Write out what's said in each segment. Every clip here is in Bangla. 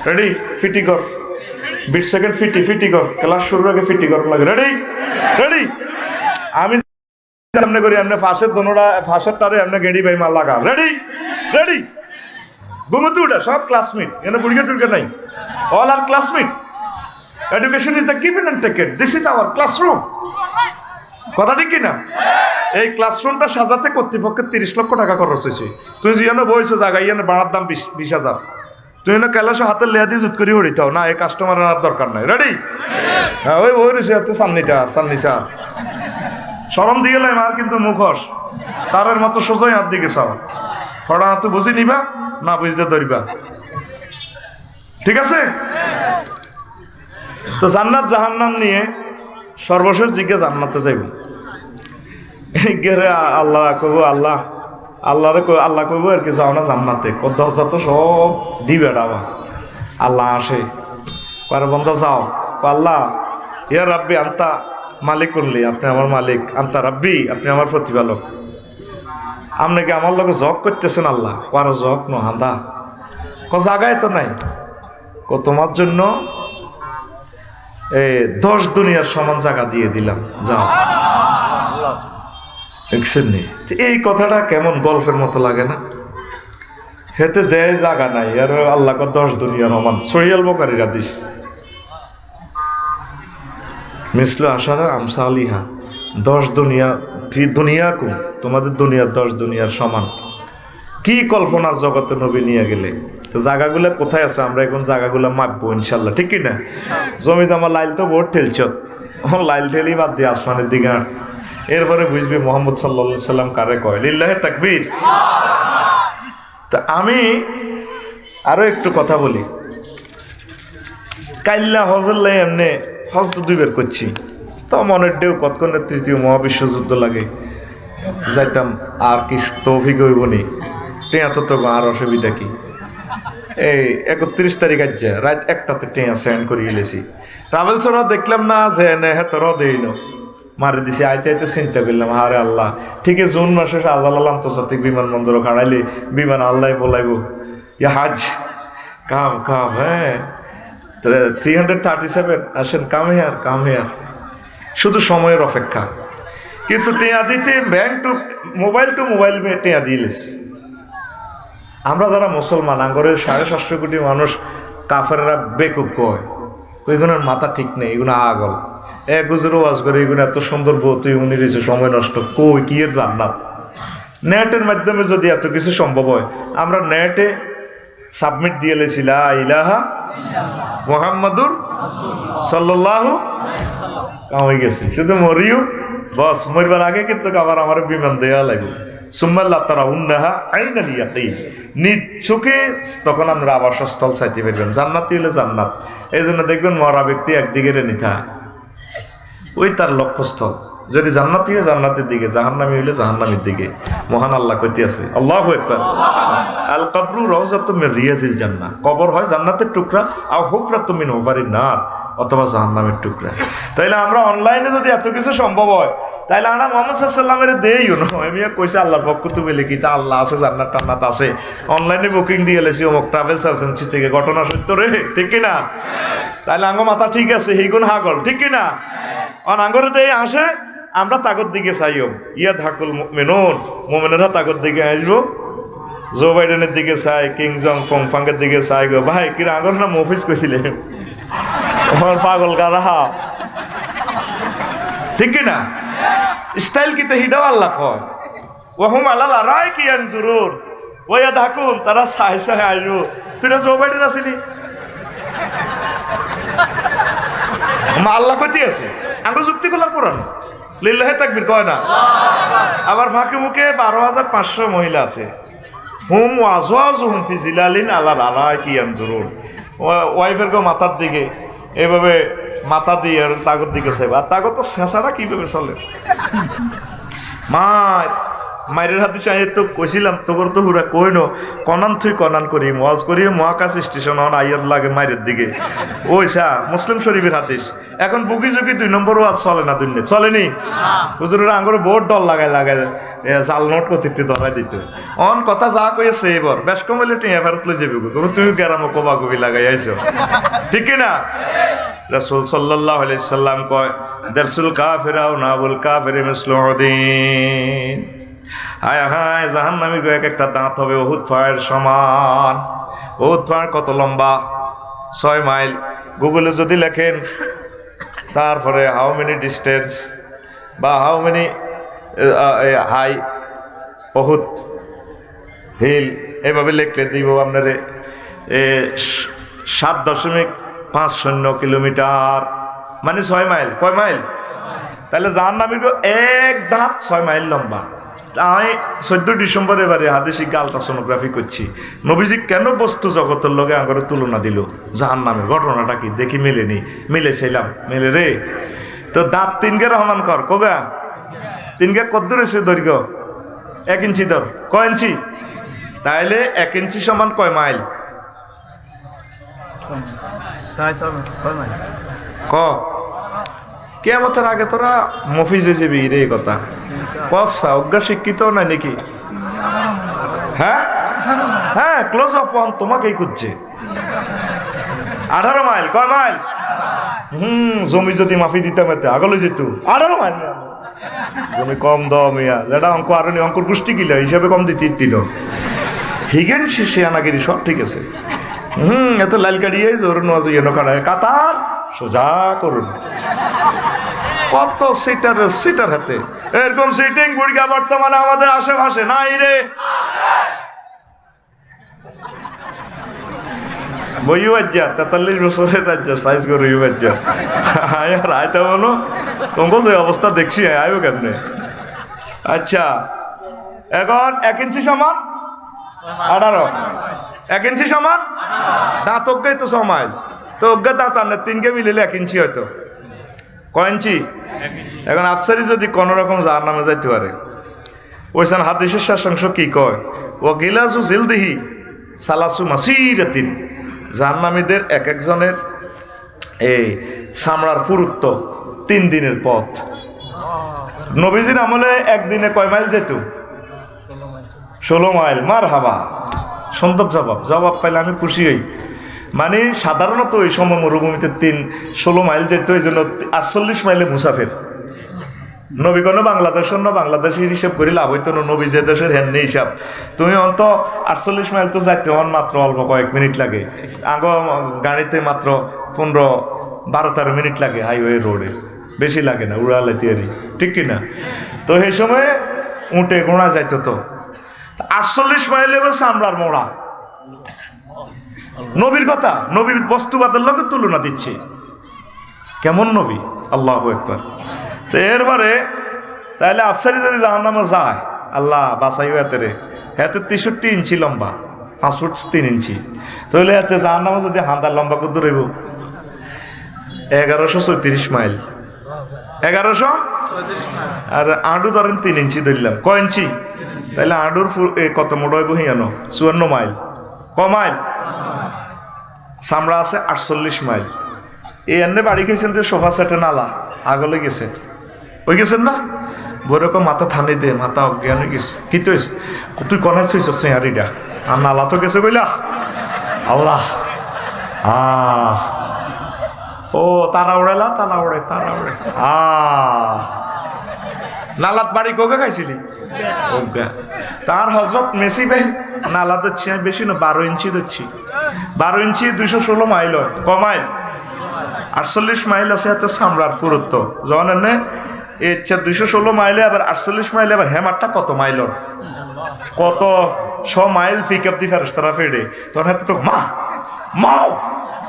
রেডি? ফিটি কর, 20 সেকেন্ড ফিটি কর, ক্লাস শুরুর আগে ফিটি কর লাগে। Ready ready? আমি এমনি করি, এমনি ফাঁসের দোনোটা, ফাঁসের টারে এমনি গেড়ি ভাই মাল লাগা। Ready ready? ঘুমোতে উঠা সব ক্লাসমেট, এখানে বুড়িয়া টুড়িয়া নাই, all are classmate. Education is the given and taken, this is our classroom. কথা ঠিক কিনা? এই ক্লাসরুমটা সাজাতে কর্তৃপক্ষের 30 লক্ষ টাকা খরচ হয়েছে। তুমি যেন বইছো জায়গা, ইয়ানে ভাড়ার দাম 20,000। তুমি না ক্যালাসে হাতে লেয়া দিয়ে জুত করি হরিতাও না, এই কাস্টমার আর দরকার নাই। রেডি? হ্যাঁ, ওই ওই রয়েছে হাতে সান্নি চা সরম দিয়ে গেলাম আর, কিন্তু মুখোশ তারের মতো সোজাই হাত দিকে চাও, ফড়া হাতে বুঝি নিবা না বুঝতে ধরিবা। ঠিক আছে? তো জান্নাত জাহান্নাম নিয়ে সর্বশেষ জিজ্ঞেস জান্নাতে যাইব। গেরে আল্লাহ কইব, আল্লাহরে আল্লাহ কইব আর কি, যাও না জান্নাতে, কত যত সব দিবে ডাবা। আল্লাহ আসে, কারো বন্ধা যাও, আল্লাহ ইয়া রাব্বি আন্তা মালিক করলি, আপনি আমার মালিক, আন্তা রাব্বি, আপনি আমার প্রতিপালক, আপনি কি আমার লোক জগ করতেছেন? আল্লাহ কারো জগ ন আন্দা, জাগায় তো নাই, তোমার জন্য 10 দুনিয়ার সমান জায়গা দিয়ে দিলাম, যাও। দেখছেন নি এই কথাটা কেমন গল্পের মতো লাগে না? হেতে দেয় জায়গা নাই আর আল্লাহ 10 দুনিয়ার সমান। সহিয়াল বুখারীর হাদিস, মিসলু আশারা আমসালিহা, 10 দুনিয়া কু, তোমাদের দুনিয়ার 10 দুনিয়ার সমান। কি কল্পনার জগতে নবী নিয়ে গেলে। তো জায়গাগুলো কোথায় আছে? আমরা এখন জায়গাগুলো মাপবো ইনশাল্লাহ, ঠিক কিনা? জমিতে আমার লাইল তো বহুত ঠেলছ, লাইল ঠেলি বাদ দিয়ে আসমানের দিকে আন, এরপরে বুঝবি মোহাম্মদ সাল্লাল্লাহু আলাইহি সাল্লাম কারে কয়। লিল্লাহি তাকবীর। তা আমি আরো একটু কথা বলি। কাইল্লা হজল্লাই এমনি হজ তো 2 বার করছি, তো মনের ঢেউ কতক্ষণের 3য় মহাবিশ্বযুদ্ধ লাগে যাইতাম, আর কি তৌফিক হইব নি, টেয়া তো আর অসুবিধা কি? এই 31 তারিখ আজ রাত 1টাতে টেয়া সেন্ড করিয়ে এলেছি। ট্রাভেলস দেখলাম না যে হ্যাঁ তো রদেইল মারি দিছি, আইতে আইতে চিন্তা করলাম, আরে আল্লাহ, ঠিক আছে জুন মাসে শাহজালাল আন্তর্জাতিক বিমানবন্দর খাড়াইলে বিমান আল্লাহ বলাইব ইয়া হাজ কাম। হ্যাঁ 337 আসেন, কাম হেয়ার, শুধু সময়ের অপেক্ষা। কিন্তু টেয়া দিতে ব্যাংক টু মোবাইল টেয়া দিয়েছি। আমরা যারা মুসলমান, আঙ্গরের 750 কোটি মানুষ কাফেররা বেকুব কয়, ওইগুলোর মাথা ঠিক নেই, এগুলো আগল এক গুজরও ওয়াজ করে, এগুলো এত সুন্দর বউ তুই উনি রয়েছে, সময় নষ্ট কই কি এর জান্নাত। নেটের মাধ্যমে যদি এত কিছু সম্ভব হয়, আমরা নেটে সাবমিট দিয়ে লেছি লা ইলাহা মুহাম্মাদুর সাল্লাল্লাহু হয়ে গেছি, শুধু মরিও বস, মরবার আগে কিন্তু আবার আমার বিমান দেওয়া লাগবে। সুম্মাল্লাহ তারা উন্নাহা আইনাল ইয়াকিন, নিজ চোখে তখন আমরা আবাসস্থল চাইতে পারবেন। জান্নাতি হলে জান্নাত, এই জন্য দেখবেন মরা ব্যক্তি একদিকে নিথা, ওই তার লক্ষ্যস্থল। যদি জান্নাতি হয় জান্নাতের দিকে, জাহান্নামী হইলে জাহান্নামীর দিকে। মহান আল্লাহ কইতে আছে, আল্লাহু আকবার, আল কবরু রাউযাতুম মিন রিয়াজিল জান্নাহ, কবর হয় জান্নাতের টুকরা, আও হুফরাতুম মিন হুফারিন নার, অথবা জাহান্নামের টুকরা। তাইলে আমরা অনলাইনে যদি এত কিছু সম্ভব হয়, তাইলে আমরা মুহাম্মদ সাল্লাল্লাহু আলাইহি ওয়াসাল্লামের দেইও না। আমি কইছে আল্লাহর পক্ষ থেকে লিখি, তা আল্লাহ আছে, জান্নাত টান্নাত আছে, অনলাইনে বুকিং দিয়ে লেছি অমুক ট্রাভেলস এজেন্সি থেকে, ঘটনা সত্য রে, ঠিক কিনা? তাইলে আঙ্গ মাথা ঠিক আছে, হিগুন হাগল, ঠিক কিনা? আঙ্গরে দেই আসে, আমরা তাগর দিকে চাইও, ইয়া ধাকুল মুমিনুন, মুমিনেরা তাগর দিকে আসবো, জো বাইডেনের দিকে চাই, কিং জং ফং ফাঙ্গের দিকে চাই গো। ভাই কিরা আঙ্গর না মফিজ কইছিলে, আমার পাগল গাধা, ঠিক কিনা? স্টাইল কিতে হিডাও আল্লাহ কয়, ওহুম আলাল আরাইকি ইয়ানজুরুন ওয়া ইয়াদহাকুন, তারা চাই আসবো। তুই না জো বাইডেন আছিলি, আল্লাহ কইতে আছে, আঙ্গ যুক্তি করলাম কোরআন। লিল্লাহি তাকবীর কয় না? আবার ফাঁকে মুখে 12,500 মহিলা আছে, হুম ওয়াজওয়াজুহুম ফি জিলালিন আলাল আরাইকি ইয়ানজুরুন, ওয়াইফের গো মাথার দিকে এভাবে মাথা দিয়ে তাগর দিকে চাইবে, আর তাগর তো শেষাটা কিভাবে চলে। মায়ের হাতে চাই তো কইছিলাম, তোর তো হুরা কইনো কনান থুই কনান করি মজ করি মহাকাশ স্টেশন হন আইয়ার লাগে মায়ের দিকে, ওইসা মুসলিম শরীফের হাদিস। এখন বুকি জুকি 2 নম্বর ওয়াজ চলে না, দুনিয়া চলেনি। হুজুরের আঙ্গুরে বহুত ডল লাগায় জাল নোট কতিটি ধরাই দিত অন কথা যা কয়েছে এবার বেশ কমাইলে টিয়া ফেরত লই যাবি তুমি গেরামো কবা কবি লাগাই আইছো ঠিক না রাসূল সাল্লাল্লাহু আলাইহি সাল্লাম কয় দারসুল কাফিরাও নাবুল কাফির মিসলুদিন হায় হায় জাহান্নামী গো এক একটা দাঁত হবে উহুদ পাহাড়ের সমান উহুদ পাহাড় কত লম্বা 6 মাইল গুগলে যদি লেখেন তারপরে হাউ মেনি ডিস্টেন্স বা how many high Uhud hill এভাবে লিখলে দিব আপনারে 7.50 কিলোমিটার মানে 6 মাইল কয় মাইল তাহলে জাহান্নামী গো এক দাঁত 6 মাইল লম্বা আমি 14 ডিসেম্বর এবারে হাদিসিক আলট্রাসোনোগ্রাফি করছি নবীজি কেন বস্তু জগতের লগে আঙ্গরে তুলনা দিল জাহান্নামের ঘটনাটা কি দেখি মেলেনি মিলেছিলাম মেলে রে তো দাঁত 3 গে রহমান কর কোগা 3 গে কত দূর এসে দৈর্ঘ্য 1 ইঞ্চি ধর কয় ইঞ্চি তাইলে 1 ইঞ্চি সমান কয় মাইল ক কেয়ামতের আগে তোরা মফিজ হয়ে যাবি রে কথা কসা অজ্ঞা শিক্ষিত না নাকি হ্যাঁ হ্যাঁ ক্লোজ অফ ওয়ান তোমাকেই খুঁজছে 18 মাইল কয় মাইল জমি যদি মাফি দিতাম এতে আগলে যেত 18 মাইল জমি কম দাও মিয়া যেটা অঙ্ক আরো অঙ্কুর গোষ্ঠী গিলা হিসাবে কম দিতে দিল হিগেন শেষে আনাগিরি সব ঠিক আছে এত লাল কাড়িয়ে জোর নজ ইয়েনো কাড়ায় কাতার সোজা করুন কত সিটার হাতে এরকম সিটিং বুড়িগা বর্তমানে আমাদের আশেপাশে নাই রে বইও আজ্জা 43 বছরের রাজ্য সাইজ করে আজ্জা আর আয়তা বলো তোমাকে যে অবস্থা দেখছি আয়ো কেমনে আচ্ছা এখন 1 ইঞ্চি সমান 18 1 ইঞ্চি সমান দাঁত অজ্ঞাই তো 6 মাইল তো অজ্ঞা দাঁত আনে 3 কে মিলিলে 1 ইঞ্চি হয়তো কয় ইঞ্চি এখন আফসারি যদি কোন রকম জাহান্নামে যাইতে পারে ওইসান হাদিসের শাসাংশ কি কয় ও গিলাসু জিলদিহি সালাসু মাসিরাতিন জাহান্নামীদের এক একজনের এই চামড়ার পুরুত্ব 3 দিনের পথ নবীজির আমলে একদিনে কয় মাইল যেত 16 মাইল মার হাবা সুন্দর জবাব পাইলে আমি খুশি হই মানে সাধারণত ওই সময় মরুভূমিতে 16 মাইল যেত ওই জন্য 48 মাইলে মুসাফির নবীগণ বাংলাদেশের হিসাব করে লাভ হইতো না নবী যে দেশের হেননি হিসাব তুমি অন্ত 48 মাইল তো যাইতে হন মাত্র অল্প কয়েক মিনিট লাগে আগ গাড়িতে মাত্র 15-12 মিনিট লাগে হাইওয়ে রোডে বেশি লাগে না উড়ালে তিয়ারি ঠিক কিনা তো সেই সময় উঠে ঘোড়া যাইতো তো 48 মাইলে চামড়ার মোড়া নবীর কথা নবীর বস্তুবাদের লোকের তুলনা দিচ্ছে কেমন নবী আল্লাহু আকবার তো এরবারে তাহলে আফসারি যদি জাহান্নামে যায় আল্লাহ বাঁচাইও এতে রে হাতে 63 ইঞ্চি লম্বা 5 ফুট 3 ইঞ্চি তাহলে হাতে জাহান্নামে যদি হাঁদার লম্বা কত রইব 1134 মাইল 1134 আর আডু ধরেন 3 ইঞ্চি ধরলাম কয় ইঞ্চি তাহলে আডুর কত মোড় হইব হিয়ানো 54 মাইল ক মাইল চামড়া আছে 48 মাইল এই এনে বাড়ি গেছেন যে সোফা সেটে নালা আগলে গেছে ওই গেছেন না বৈরকম মাথা থানি দে মাথা অজ্ঞান হয়ে গেছে কি তো তুই কনাই থইছ সেহারিটা আর নালা তো গেছে কইলা আল্লাহ ও তারা উড়ে নালাত বাড়ি কোকে খাইছিলি অজ্ঞা তার হজরত মেসি ভাই নালা দিচ্ছি বেশি না 12 ইঞ্চি দিচ্ছি 12 ইঞ্চি 216 মাইল হয় ক মাইল 48 মাইল আছে হাতে চামড়ার পুরুত্ব যখন এনে 216 মাইলে আবার 48 মাইলে আবার হেমারটা কত মাইলর কত 100 মাইল পিক আপ দি ফেরেশতারা ফেডে তোর হাতে তো মাও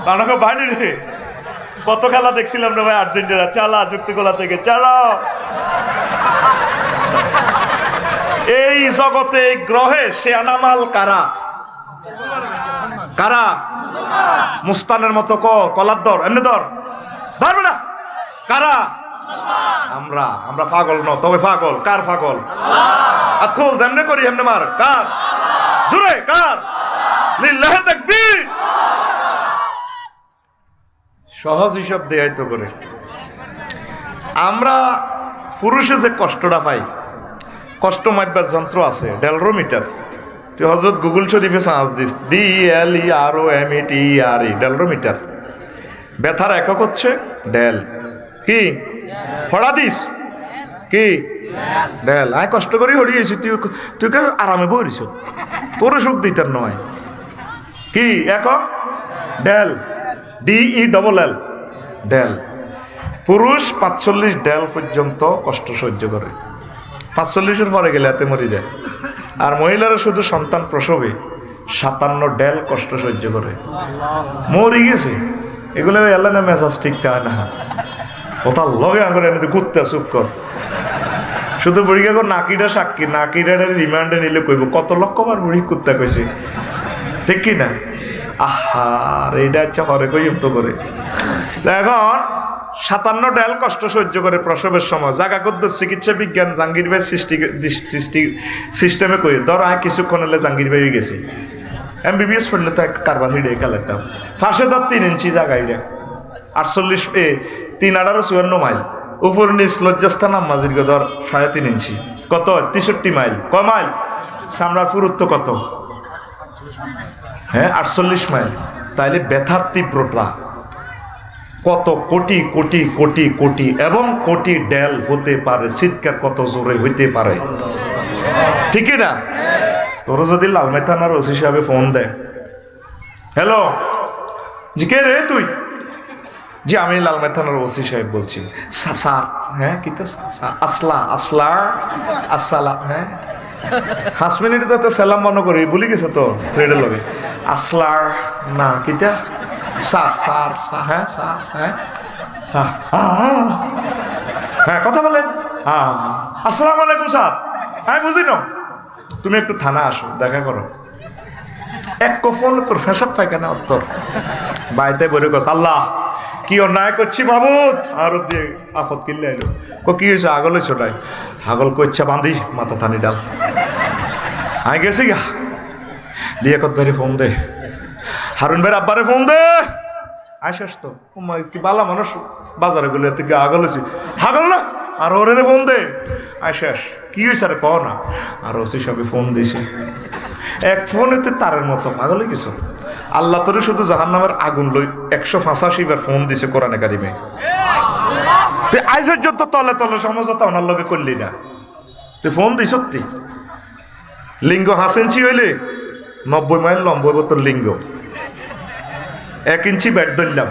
বানাকে বানি রে কত খেলা দেখছিলাম রে ভাই আর্জেন্টিনা চালা যুক্তিগোলা থেকে চালা এই জগতে গ্রহে সে আনামাল কারা মুস্তানের মতো কলার দর এমনি দর ধরবে না কারা আমরা পাগল ন তবে পাগল কার পাগল আখল যেমনে করি এমনি মার কার জুড়ে কার লিল্লাহি তাকবীর সহজ হিসাব দেয় তো করে আমরা পুরুষে যে কষ্টটা পাই কষ্ট মাপবার যন্ত্র আছে, ডেলরোমিটার। তুই হজরত গুগল শরীফে সার্চ দিস, DELEROMETER, ডেলরোমিটার। ব্যথার একক হচ্ছে ডেল। কি হড়া দিস? কি ডেল। আয় কষ্ট করে হরিয়েছি, তুই কে আরামে বইরিস, তোর সুখ দিতার নয়। কি একক? Dell, DELL, Dell. পুরুষ 45 ডেল পর্যন্ত কষ্ট সহ্য করে, 45-এর পরে গেলে এতে মরে যায়। আর মহিলারা শুধু সন্তান প্রসবে 57 ডেল কষ্ট সহ্য করে, মরে গেছে। এগুলো এল্লা না মেজাজ ঠিক থাকে না, কোথাও লগে আঙুলে এনে ঘুরতে চুপ কর। শুধু বুড়ি গো নাকিটা সাক্ষী, নাকিটা রিমান্ডে নিলে কইব কত লক্ষবার বুড়ি কুত্তা কইছে, ঠিক কি না? আহার এইটা ইচ্ছা করে কই তো করে। এখন 57 ডেল কষ্ট সহ্য করে প্রসবের সময়। জাগা কদ্দুর চিকিৎসা বিজ্ঞান জাহাঙ্গীর ভাই সৃষ্টি সিস্টেমে কই ধর আয় কিছুক্ষণ হলে জাহাঙ্গীর ভাই গেছে। MBBS পড়লে তো কারবার হিডে কালেক্টাম ফাঁসে ধর 3 ইঞ্চি জায়গা হিডে 3.18 মাইল উপর নিচ লজ্জাস্থান আম্মাজির ধর 3.5 ইঞ্চি, কত 63 মাইল। কয় মাইল? সামরার পুরুত্ব কত? হ্যাঁ 48 মাইল। তাইলে ব্যথার তীব্রতা কত কোটি কোটি কোটি কোটি এবং কোটি ডেল হতে পারে, চিৎকার কত জোরে হইতে পারে, ঠিক না? তোর যদি লালমাই থানার ওসি সাহেবে ফোন দেয়, হ্যালো জি কে রে তুই? জি আমি লালমাই থানার ওসি সাহেব বলছি। স্যার, হ্যাঁ কি আসলা, হ্যাঁ 5 মিনিটে তো সালাম মনে করি ভুলে গেছে তো থ্রেডের লগে। আসলার না কিতা স্যার, হ্যাঁ স্যার, হ্যাঁ স্যার, হ্যাঁ কথা বলেন। আসসালামু আলাইকুম স্যার। হ্যাঁ বুঝি না, তুমি একটু থানা আসো, দেখা করো। এক কফল তোর ফেসাব পায়খানা উত্তর বাড়িতে বলে গেছ, আল্লাহ কি অন্যায় করছি মাবুদ। আর দিয়ে আফত কিনলে আইলো, কি হয়েছে? আগল হয়েছে ওটাই। আগল করছে বাঁধি মাথা থানি ডাল। আই গেছি গা দিয়ে কত ধরে ফোন দে, হারুন ভাইয়ের আব্বারে ফোন দে। আসিস তো কি বালা মানুষ বাজারে গেলে তুই আগল হয়েছি। হাগল না আর ওরে ফোন দে। আসিস কি হয়েছে আরে কও না। আর ওসি সবে ফোন দিয়েছে, এক ফোনেতে তারের মতো পাগল হয়ে গেছে। আল্লাহ তোরে শুধু জাহান্নামের আগুন লই 185 বার ফোন দিছে কোরআনে কারিমে। তুই আইসের যত তলে তলে সমঝোতা ওনার লগে করলি না, তুই ফোন দিস সত্যি। লিঙ্গ 5 ইঞ্চি হইলে 90 মাইল লম্বা তোর লিঙ্গ। 1 ইঞ্চি ব্যাট ধরলাম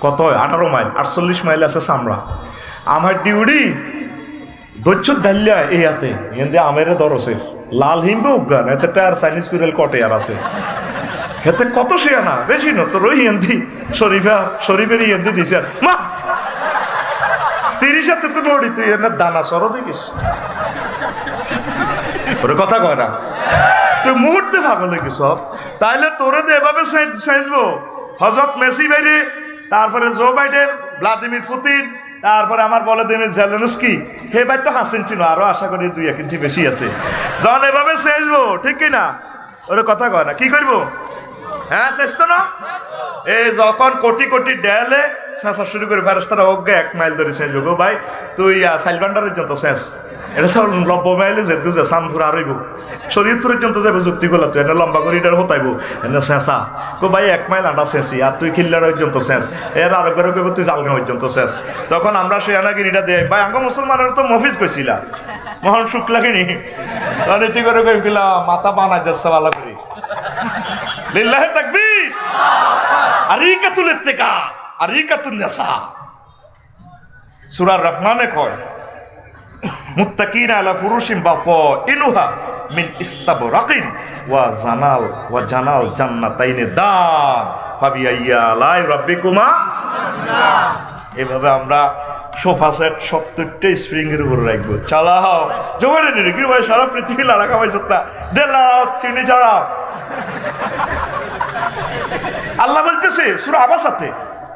কত হয়? 18 মাইল। 48 মাইল আছে চামড়া। আমার ডিউডি ধৈর্য ডাল্লা এই হাতে এতে আমেরে দরসে লাল হিমবে উগান এতে টায়ার চাইনিজ কুড়েল কটে আর আছে এতে কত সে না বেশি না তোর ওই হিন্দি শরীফের হিন্দি দিছে আর মা 30 হাতে তো নড়ি তুই এর দানা সর দেখিস ওরে কথা কয় না তুই মুহূর্তে ভাগল হয়ে সব। তাইলে তোরে তো এভাবে সাইজবো হজরত মেসি বাইরে, তারপরে জো বাইডেন, ভ্লাদিমির পুতিন, তারপরে আমার বলে দিন জেলেনস্কি, হে ভাই তো 5 ইঞ্চি না, আরো আশা করি 2-1 ইঞ্চি বেশি আছে। যখন এভাবে সেচবো ঠিক কিনা ওরে কথা কয় না কি করবো? হ্যাঁ শেষ তো না। এই যখন কোটি কোটি ডেলে শেষা শুরু করে ফেরেস্তারা অজ্ঞা 1 মাইল ধরে সেচবো গো ভাই তুই সাইলবান্ডারের যত শেষ এটা তো 90 মাইলে যে দুজে সামপুর আরইব শরীয়তপুর পর্যন্ত যাবে যুক্তি করলা তুই এনে লম্বা করে এটার হতাইব এনে শেষা গো ভাই 1 মাইল আন্ডা শেষি আর তুই খিল্লার পর্যন্ত শেষ এর আরো করে কেবো তুই জালগা পর্যন্ত শেষ। তখন আমরা সে আনাগিরিটা দেয় ভাই আঙ্গ মুসলমানের তো মফিজ কইছিলা মহান সুখ লাগেনি নীতি করে কইলা মাথা বানাই যাচ্ছে ভালো করে লিল্লাহি তাকবীর আরিকাতুল ইত্তিকা আরিকাতুন নিসা সূরা রহমানে কয় মুত্তাকিনা আলা ফুরুশিন বাতাইনুহা মিন ইস্তাবরাকিন ওয়া জানাল জান্নাতাইনে দান ফাবিআইয়া আলাই রাব্বিকুমা। এভাবে আমরা সোফা সেট 70টা স্প্রিং এর উপর রাখবো চালাও জোরে নিরে কি ভাই সারা পৃথিবী লাড়া খাওয়াই সত্তা দেলাও চিনি ছাড়াও। আল্লাহ বলতেছে সূরা আবাসাতে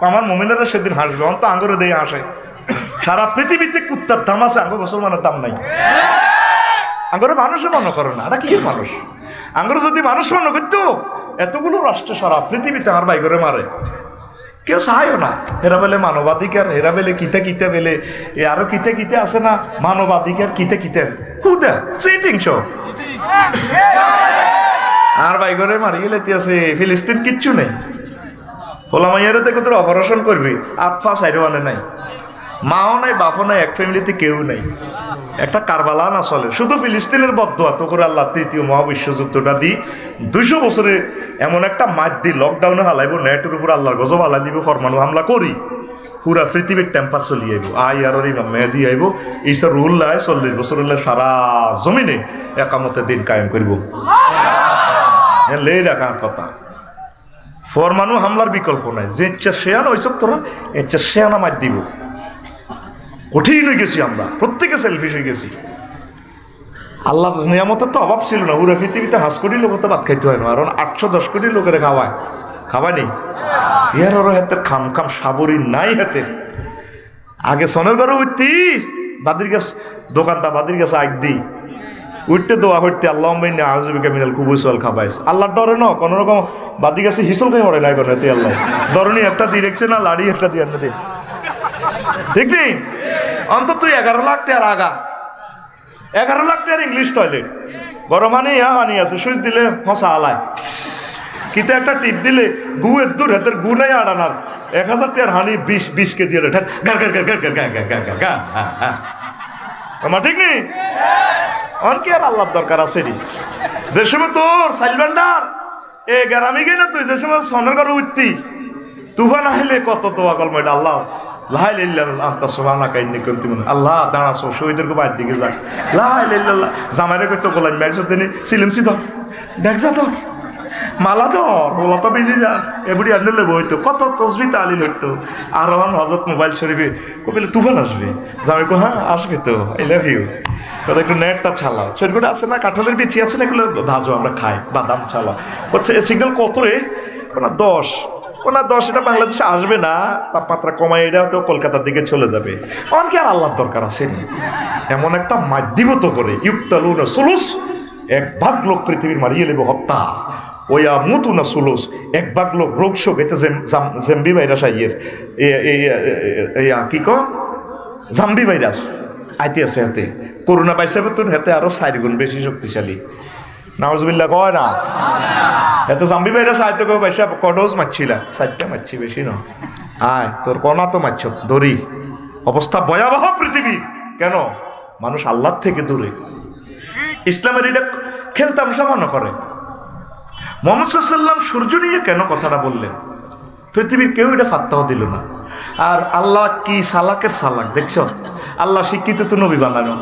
আমার মুমিনেরা সেদিন হাসবে অন্ত আঙ্গুরে দিয়ে হাসে। সারা পৃথিবীতে কুত্তার দাম আছে আঙ্গুর মুসলমানের দাম নাই। আঙ্গুরে মানুষও মনে করে না এটা কি মানুষ আঙ্গুরে যদি মানুষ মনে করতো এতগুলো রাষ্ট্র সারা পৃথিবীতে আমার ভাই করে মারে কেউ সাহায্য না। এরা বেলে মানবাধিকার এরা বেলে কিতে কিতে বেলে এ আরো কিতে কিতে আছে না মানবাধিকার কিতে কিতে কুদা সিটিং শো আর বাইগরে মারি গেলেতে আছে ফিলিস্তিন কিচ্ছু নেই হোলামাইয়ারে দেখো তোর অপারেশন করবি আতফা সাইরো আনে নাই মাও নাই বাপও নাই এক ফ্যামিলিতে কেউ নাই একটা কারবালা না চলে শুধু ফিলিস্তিনের বদদোয়া তো করে আল্লাহ তৃতীয় মহাবিশ্বযুদ্ধটা দি 200 বছরে এমন একটা মাঠ দি লকডাউনে হালাইব নেটের উপর আল্লাহর গজব হালাই দিব পরমাণু হামলা করি পুরা পৃথিবীর টেম্পার চলি আইব আই আর ইমাম মেহেদি আইব ঈসা রুহুল্লাহ 40 বছর হলে সারা জমিনে একামতের দিন কায়েম করিব লে রাখা কথা পরমাণু হামলার বিকল্প নাই যে ইচ্ছা শেয়ানা ওইসব তোরা ইচ্ছা শেয়ানা মার দিব কঠিন হয়ে গেছি আমরা প্রত্যেকে সেলফিশ হয়ে গেছি আল্লাহর নিয়ামতের তো অভাব ছিল না পুরো পৃথিবীতে 5 কোটি লোক তো ভাত খাইতে হয় না আর 810 কোটি লোকের খাওয়ায় নেই ইয়ার আরো হাতের খাম সাবরি নাই হাতের আগে সনের ঘরে উঠতি বাদির গাছ দোকানটা বাদির গাছ আগ দি উঠতে দোয়া হইতে আল্লাহ আজবিকা মিনাল কুবুসল খাবাইস আল্লাহর ডরে ন কোনো রকম বাদি গাছে হিসল খাই মরে নাই করে আল্লাহ ধরনি একটা দিয়ে রেখছে না লাড়ি একটা দিয়ে আনে দে ঠিক নেই অন্তত 11 লাখ টাকার আগা 11 লাখ টাকার ইংলিশ টয়লেট গরম হানি আছে সুইচ দিলে হসা আলায় কিন্তু একটা টিপ দিলে গুয়ের দূর হাতের গু নাই আড়ানার 1000 টাকার হানি 20 কেজি আমার ঠিক নেই অনকে আর আল্লাহর দরকার আছে রে যে সময় তোর সাইলবান্ডার এ গ্রামে গিয়ে না তুই যে সময় সনের ঘরে উঠতি তুফান আহিলে কত দোয়া কলম এটা আল্লাহ আল্লাহ দাঁড়াছো শহীদের বাইর দিকে যাক লাইল্লাহ জামাইরে করতো গোলাম দিনে সিলিমসি ধর দেখ যা ধর মালা ধর ওলা তো বেজি যা এবারে আনলে বইতো কত তসবি তালিল হইতো আর আমার হজরত মোবাইল শরীফে কবিলে তুফান আসবে জামাই কো হ্যাঁ আসবে তো আই লাভ ইউ কথা একটু নেটটা ছালাও শরীরটা আছে না কাঁঠালের বিচি আছে না এগুলো ভাজো আমরা খাই বাদাম ছালা হচ্ছে সিগন্যাল কত রে ওনা 10 এটা বাংলাদেশে আসবে না তাপমাত্রা কমায় এটা তো কলকাতার দিকে চলে যাবে অনেকে আর আল্লাহর দরকার আছে এমন একটা মাধ্যমত করে ইউক্তালুনা সুলুস 1 ভাগ লোক পৃথিবীর মারিয়ে নেব হত্যা ওয়া মুতুনা সুলুস 1 ভাগ লোক রোগ শোক এতে জেম্বি ভাইরাস আইয়ের কি কো জাম্বি ভাইরাস আইতে আছে হাতে করোনা পাইছে বেতন হাতে আরো 4 গুণ বেশি শক্তিশালী নাউজুবিল্লাহ কয় না এত জাম্বি ভাইরাস আইতে কেউ পয়সা কডোজ মারছিলা 4টা মারছি বেশি না আয় তোর কণা তো মারছ দড়ি অবস্থা ভয়াবহ পৃথিবী কেন মানুষ আল্লাহর থেকে দূরে ইসলামের এটা খেলতামশা মনে করে মুহাম্মদ সাল্লাল্লাহু আলাইহি ওয়াসাল্লাম সূর্য নিয়ে কেন কথাটা বললেন পৃথিবীর কেউ এটা ফাত্তাও দিল না আর আল্লাহ কি সালাকের সালাক দেখছো আল্লাহ শিক্ষিত তো নবী বানানো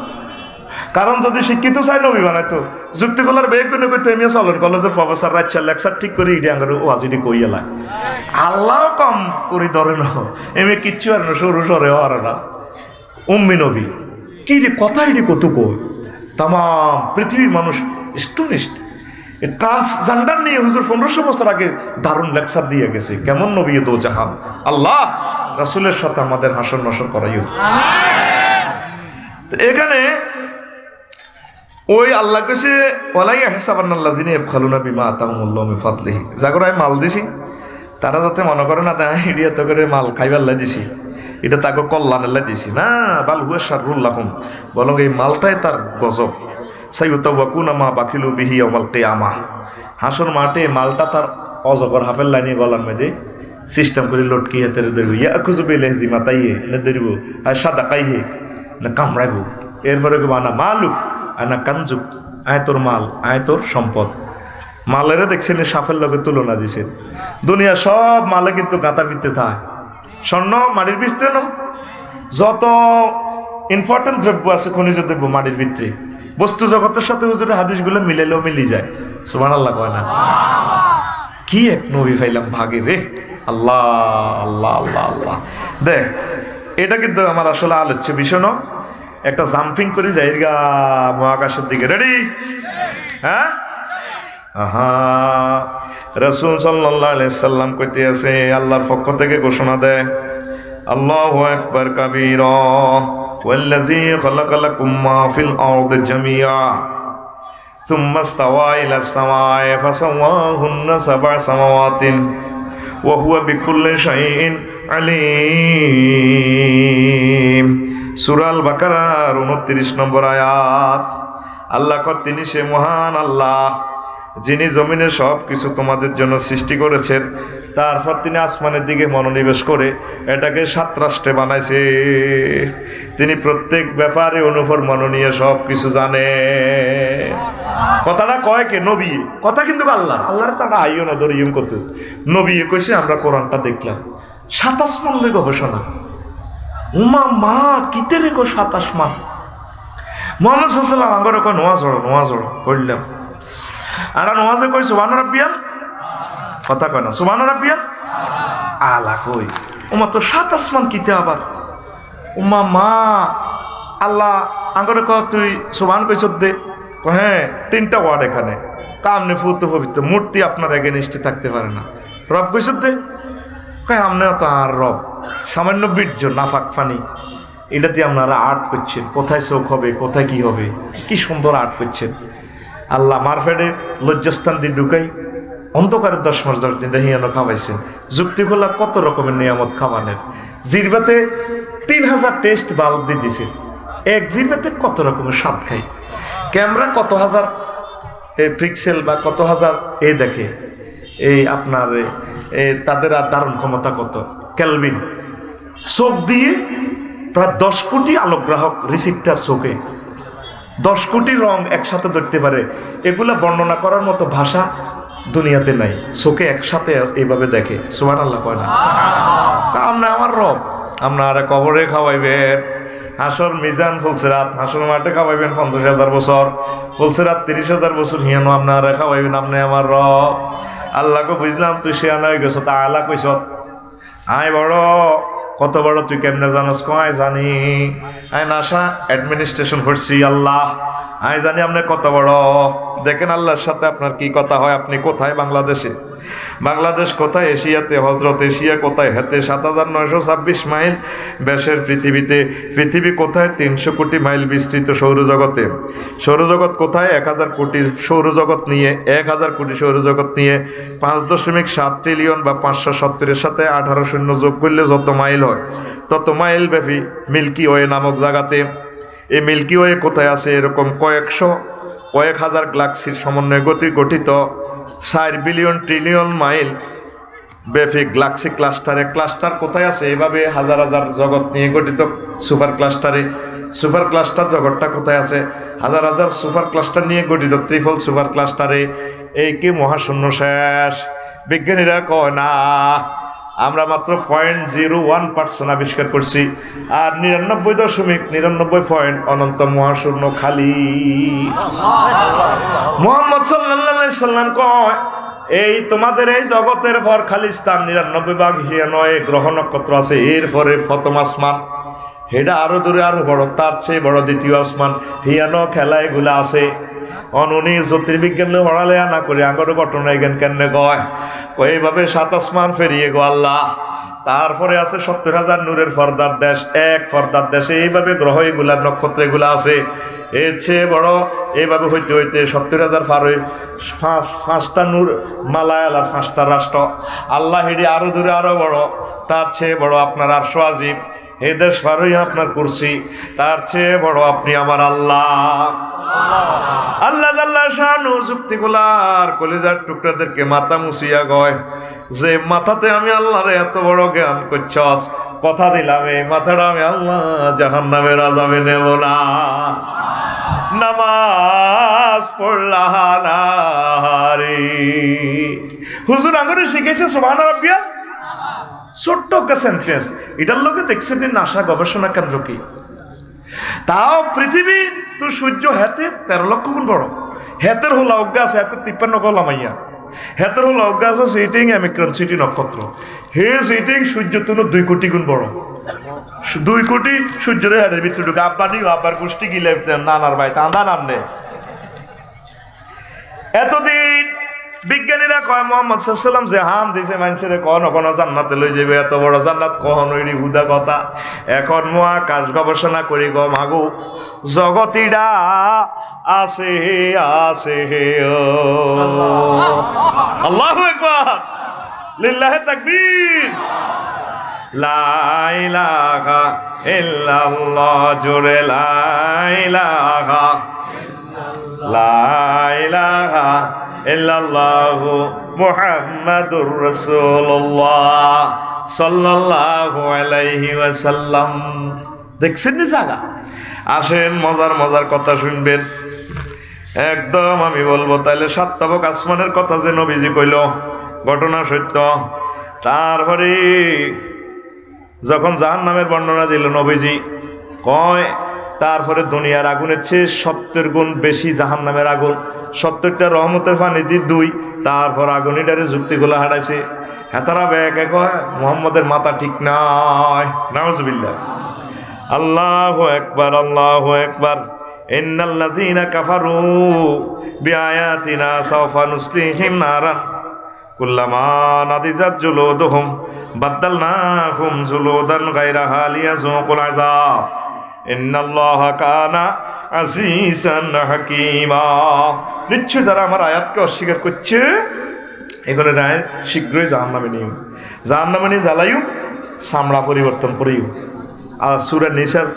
কারণ যদি শিক্ষিত চাই নবী বানাইতো যুক্তিগুলার বেগ গুনে করতে এমনি চলেন কলেজের প্রফেসর রাচ্ছা লেকচার ঠিক করে ইডি আঙ্গার ও আজিডি কই এলায় আল্লাহ কম করি ধরে না এমনি কিচ্ছু আর না সরু সরে আর না উম্মি নবী কি রে কথা ইডি কত কই তাম পৃথিবীর মানুষ স্টুনিস্ট ট্রান্সজেন্ডার নিয়ে হুজুর 1500 বছর আগে দারুণ লেকচার দিয়ে গেছে কেমন নবী দো জাহান আল্লাহ রাসূলের সাথে আমাদের হাসর নসর করাইও তো এখানে ওই আল্লাহ কেছে ওয়ালাই আহসাবান্নাল্লাযিনা ইয়াবখালুনা বিমা আতাহুমুল্লাহু মিন ফাদলিহি জাগরে আমি মাল দিছি তারা যাতে মনে করে না তাই ইডিয়া তো করে মাল খাইবার দিছি এটা তাকে কল্যাণের দিছি না বাল হুয়া শাররুল লাহুম বরং এই মালটাই তার গজব সাইয়ুতাওয়াকুনা মা বাকিলু বিহি ইয়াউমাল কিয়ামাহ হাসর মাঠে মালটা তার অজগর হাফের লাইনে গলার মধ্যে সিস্টেম করে লটকি হাতে ধরব ইয়াকুযু বিলাহি মাতাইয়ে না ধরব আর সাদাকাইহে না কামড়াইব এরপরে বানা মালুক আনা কানজুক আয় তোর মাল আয় তোর সম্পদ মালের দেখছেন সাফের লগে তুলনা দিছেন দুনিয়া সব মালে কিন্তু গাঁতার ভিতরে থাকে স্বর্ণ মাটির ভিতরে ন যত ইম্পর্টেন্ট দ্রব্য আছে খনিজ দ্রব্য মাটির ভিতরে বস্তু জগতের সাথে হুজুরের হাদিসগুলো মিলেলেও মিলি যায় সুবহানাল্লাহ কয় না কি এক নবী পাইলাম ভাগে রে আল্লাহ আল্লাহ আল্লাহ আল্লাহ দেখ এটা কিন্তু আমার আসলে আলোচ্য বিষয় না একটা জাম্পিং করে যাই গা মহাকাশের দিকে রেডি হ্যাঁ আহা রাসূল সাল্লাল্লাহু আলাইহি সাল্লাম কইতে আছে আল্লাহর পক্ষ থেকে ঘোষণা দেয় আল্লাহু আকবার কাবীরা ওয়াল্লাযী খালাকা লাকুম মা ফিল আরদি জামিআ সুম্মা ইসতাওয়া ইলাস সামাই ফাসাওয়াহুন্না সাবআ সামাওয়াতিন ওয়া হুয়া বিকুল্লি শাইইন আলীম সূরা আল বাকারার 29 নম্বর আয়াত আল্লাহ কর তিনি সে মহান আল্লাহ যিনি জমিনে সব কিছু তোমাদের জন্য সৃষ্টি করেছেন, তারপর তিনি আসমানের দিকে মনোনিবেশ করে এটাকে 7 রাষ্ট্রে বানাইছে। তিনি প্রত্যেক ব্যাপারে অনুভব মননীয় সব কিছু জানে। কথাটা কয় কে? নবী। কথা কিন্তু আল্লাহ, আল্লাহর তারা আইও না ধরে করতে। নবী কইছে আমরা কোরআনটা দেখলাম 7 আসমান লই গবেষণা। উমা মা কিতে রেখো 7 আসমান। মোহাম্মদ সাল্লাল্লাহু আলাইহি ওয়াসাল্লাম আঙ্গরে নোয়া জড়ো পড়লাম। আর নোয়াজে কই সুবহান রাব্বিয়াল, কথা কয় না সুবহান রাব্বিয়াল আলা কই। উমা তো 7 আসমান কিতে আবার। উমা মা আল্লাহ আঙ্গরে ক তুই সুবহান কইছ দে। হ্যাঁ 3টা ওয়ার্ড এখানে। কামনে ফুত পবিত্র মূর্তি আপনার এগেনিস্টে থাকতে পারে না। রব কইছ দে। কয় আমনে তো আর রব সামান্য বীর্য নাফাক পানি, এটা দিয়ে আপনারা আর্ট করছেন। কোথায় চোখ হবে, কোথায় কি হবে, কি সুন্দর আর্ট করছেন। আল্লাহ মারফেডে লজ্জাস্থান দিয়ে ঢুকাই অন্ধকারের 10 মাস 10 দিন হিয়ানো খাওয়াইছেন। যুক্তি করলা কত রকমের নিয়ামত খাওয়ানের। জিরবাতে 3000 টেস্ট বাল্ব দিয়ে দিছে। এক জিরবাতে কত রকমের স্বাদ খাই। ক্যামেরা কত হাজার পিক্সেল বা কত হাজার দেখে। এই আপনার তাদের আর ধারণ ক্ষমতা কত কেলভিন। চোখ দিয়ে প্রায় 10 কোটি আলোকগ্রাহক রিসিপ্টার চোখে 10 কোটি রং একসাথে ধরতে পারে। এগুলা বর্ণনা করার মতো ভাষা দুনিয়াতে নাই। চোখে একসাথে এইভাবে দেখে। সুবহানাল্লাহ কয় না? সামনে আমার রব। আপনারা কবরে খাওয়াইবেন, হাসর মিজান ফুলসেরাত হাসর মাঠে খাওয়াইবেন 50,000 বছর, ফুলসেরাত 30,000 বছর হিয়ানো আপনারা খাওয়াইবেন। আপনি আমার রব। আল্লাহকে বুঝলাম তুই সে আনা হয়ে গেছ। তা আল্লাহ কইস আয় বড়। কত বড় তুই কেমনে জানোস? কয় জানি আয় নাসা অ্যাডমিনিস্ট্রেশন করছি। আল্লাহ আয় জানি আপনি কত বড়। দেখেন আল্লাহর সাথে আপনার কি কথা হয়। আপনি কোথায়? বাংলাদেশে। বাংলাদেশ কোথায়? এশিয়াতে। হজরত এশিয়া কোথায়? হাতে 7,926 মাইল ব্যাসের পৃথিবীতে। পৃথিবী কোথায়? 300 কোটি মাইল বিস্তৃত সৌরজগতে। সৌরজগৎ কোথায়? 1000 কোটি সৌরজগৎ নিয়ে 1000 কোটি সৌরজগৎ নিয়ে 5.7 ট্রিলিয়ন বা 570-এর সাথে 18 শূন্য যোগ করলে যত মাইল হয় তত মাইল ব্যাপী মিল্কি ওয়ে নামক জায়গাতে। এই মিল্কি ওয়ে কোথায় আছে? এরকম কয়েক হাজার গ্যালাক্সির সমন্বয়ে গঠিত 4 বিলিয়ন ট্রিলিয়ন মাইল ব্যাপী গ্যালাক্সি ক্লাস্টারে। ক্লাস্টার কোথায় আছে? এভাবে হাজার হাজার জগৎ নিয়ে গঠিত সুপার ক্লাস্টারে। সুপার ক্লাস্টার জগৎটা কোথায় আছে? হাজার হাজার সুপার ক্লাস্টার নিয়ে গঠিত ত্রিফল সুপার ক্লাস্টারে। এই কি মহাশূন্য শেষ? বিজ্ঞানীরা কয় না, আমরা মাত্র 0.01% আবিষ্কার করছি, আর 99.99 অনন্ত মহাশূন্য খালি। মুহাম্মদ সাল্লাল্লাহু আলাইহি সাল্লাম কয় এই তোমাদের এই জগতের ভর খালি স্থান 99 ভাগ নয় গ্রহ নক্ষত্র আছে। এরপরে প্রথম আসমান, এটা আরো দূরে আরো বড়, তার চেয়ে বড় দ্বিতীয় আসমান। হিয়ানো খেলা এগুলা আছে। অননি জ্যোতির্বিজ্ঞান পড়ালে না করে আগর ঘটনা এখান কেন কয় এইভাবে 7 আসমান ফেরিয়ে গো আল্লাহ। তারপরে আছে 70,000 নূরের পর্দার দেশ, এক পর্দার দেশে এইভাবে গ্রহ এগুলা নক্ষত্র এগুলা আছে। এর চেয়ে বড় এইভাবে হইতে হইতে 70,000 পার হয়ে 5টা নূর মালায়াল আর 5টা রাষ্ট্র। আল্লাহ হেডি আরো দূরে আরো বড়, তার চেয়ে বড় আপনার আরশ আজিম। এই দেশ পারই আপনার কুরসি, তার চেয়ে বড় আপনি আমার আল্লাহ। আল্লাহ আল্লাহ শানু যুক্তিগুলার কলিজার টুকরাদেরকে মাথা মুছিয়া গয় যে মাথাতে আমি আল্লাহরে এত বড় জ্ঞান করছস, কথা দিলাম এই মাথাটা আমি আল্লাহ জাহান্নামের আযাবে নেব না। নামাজ পড়লা রে হুজুর আঙ্গুরে শিখেছে সুবহান রাব্বিয়া। ছোট্ট একটা সেন্টেন্স, এটার লোকে দেখছেন নাসা গবেষণা কেন্দ্র কি। তাও পৃথিবী তো সূর্য হাতে 13 লক্ষ গুণ বড়। হেতের হলো অজ্ঞা আছে, হাতের 53 কলামাইয়া। হেতের হলো অজ্ঞা আছে সিটিং অ্যামিক্রন সিটি নক্ষত্র। হে সিটিং সূর্য তো 2 কোটি গুণ বড়। 2 কোটি সূর্যের হেডের ভিতরে ঢুকে আব্বা নিও আব্বার গোষ্ঠী গিলে নানার ভাই তাঁদা নামনে। এতদিন বিজ্ঞানীরা কয় মুহাম্মদ সাল্লাল্লাহু আলাইহি ওয়াসাল্লাম যে হাম দিছে মানুষের কোন জান্নাতে লই যাবে, এত বড় জান্নাত কখন ওইডি হুদা কথা। এখন মহাকাশ গবেষণা করি গো মাগো জগতিডা আছে আছে আল্লাহু আকবার লিল্লাহি তাকবীর। লা ইলাহা ইল্লাল্লাহ জোরে লা ইলাহা লা ইলাহা ইল্লাল্লাহু মুহাম্মাদুর রাসূলুল্লাহ সাল্লাল্লাহু আলাইহি ওয়াসাল্লাম। দেখছেন নি জায়গা? আসেন মজার মজার কথা শুনবেন। একদম আমি বলবো তাইলে সাতটাবক আসমানের কথা যে নবীজি কইল ঘটনা সত্য। তারপরে যখন জাহান্নামের বর্ণনা দিল নবীজি কয় তারপরে দুনিয়ার আগুনের চেয়ে 70 গুণ বেশি জাহান্নামের আগুন। 70টা রহমতের পানি দিয়ে 2, তারপর আগুনিটারে যুক্তিগুলো হারাইছে। হেতারা ব্যাকে কয় মুহাম্মদের মাথা ঠিক নাই। নাউজুবিল্লাহ। আল্লাহু আকবার, আল্লাহু আকবার। ইন্নাল্লাযীনা কাফারু বিআয়াতিনা সাওফা নুসলিহিম নারান কুল্লামা নাদিজাত জুলুদুহুম বাদদালনাহুম জুলুদান গায়রাহা লিয়াযুকুল আযাব ইন্নাল্লাহা কানা আজিজান হাকীমা। নিশ্চয় যারা আমার আয়াতকে অস্বীকার করছে এগুলো রায় শীঘ্রই জাহান্নামে নিও, জাহান্নামে নিয়ে জ্বালাইও, চামড়া পরিবর্তন করিও। আর সূরা নিসার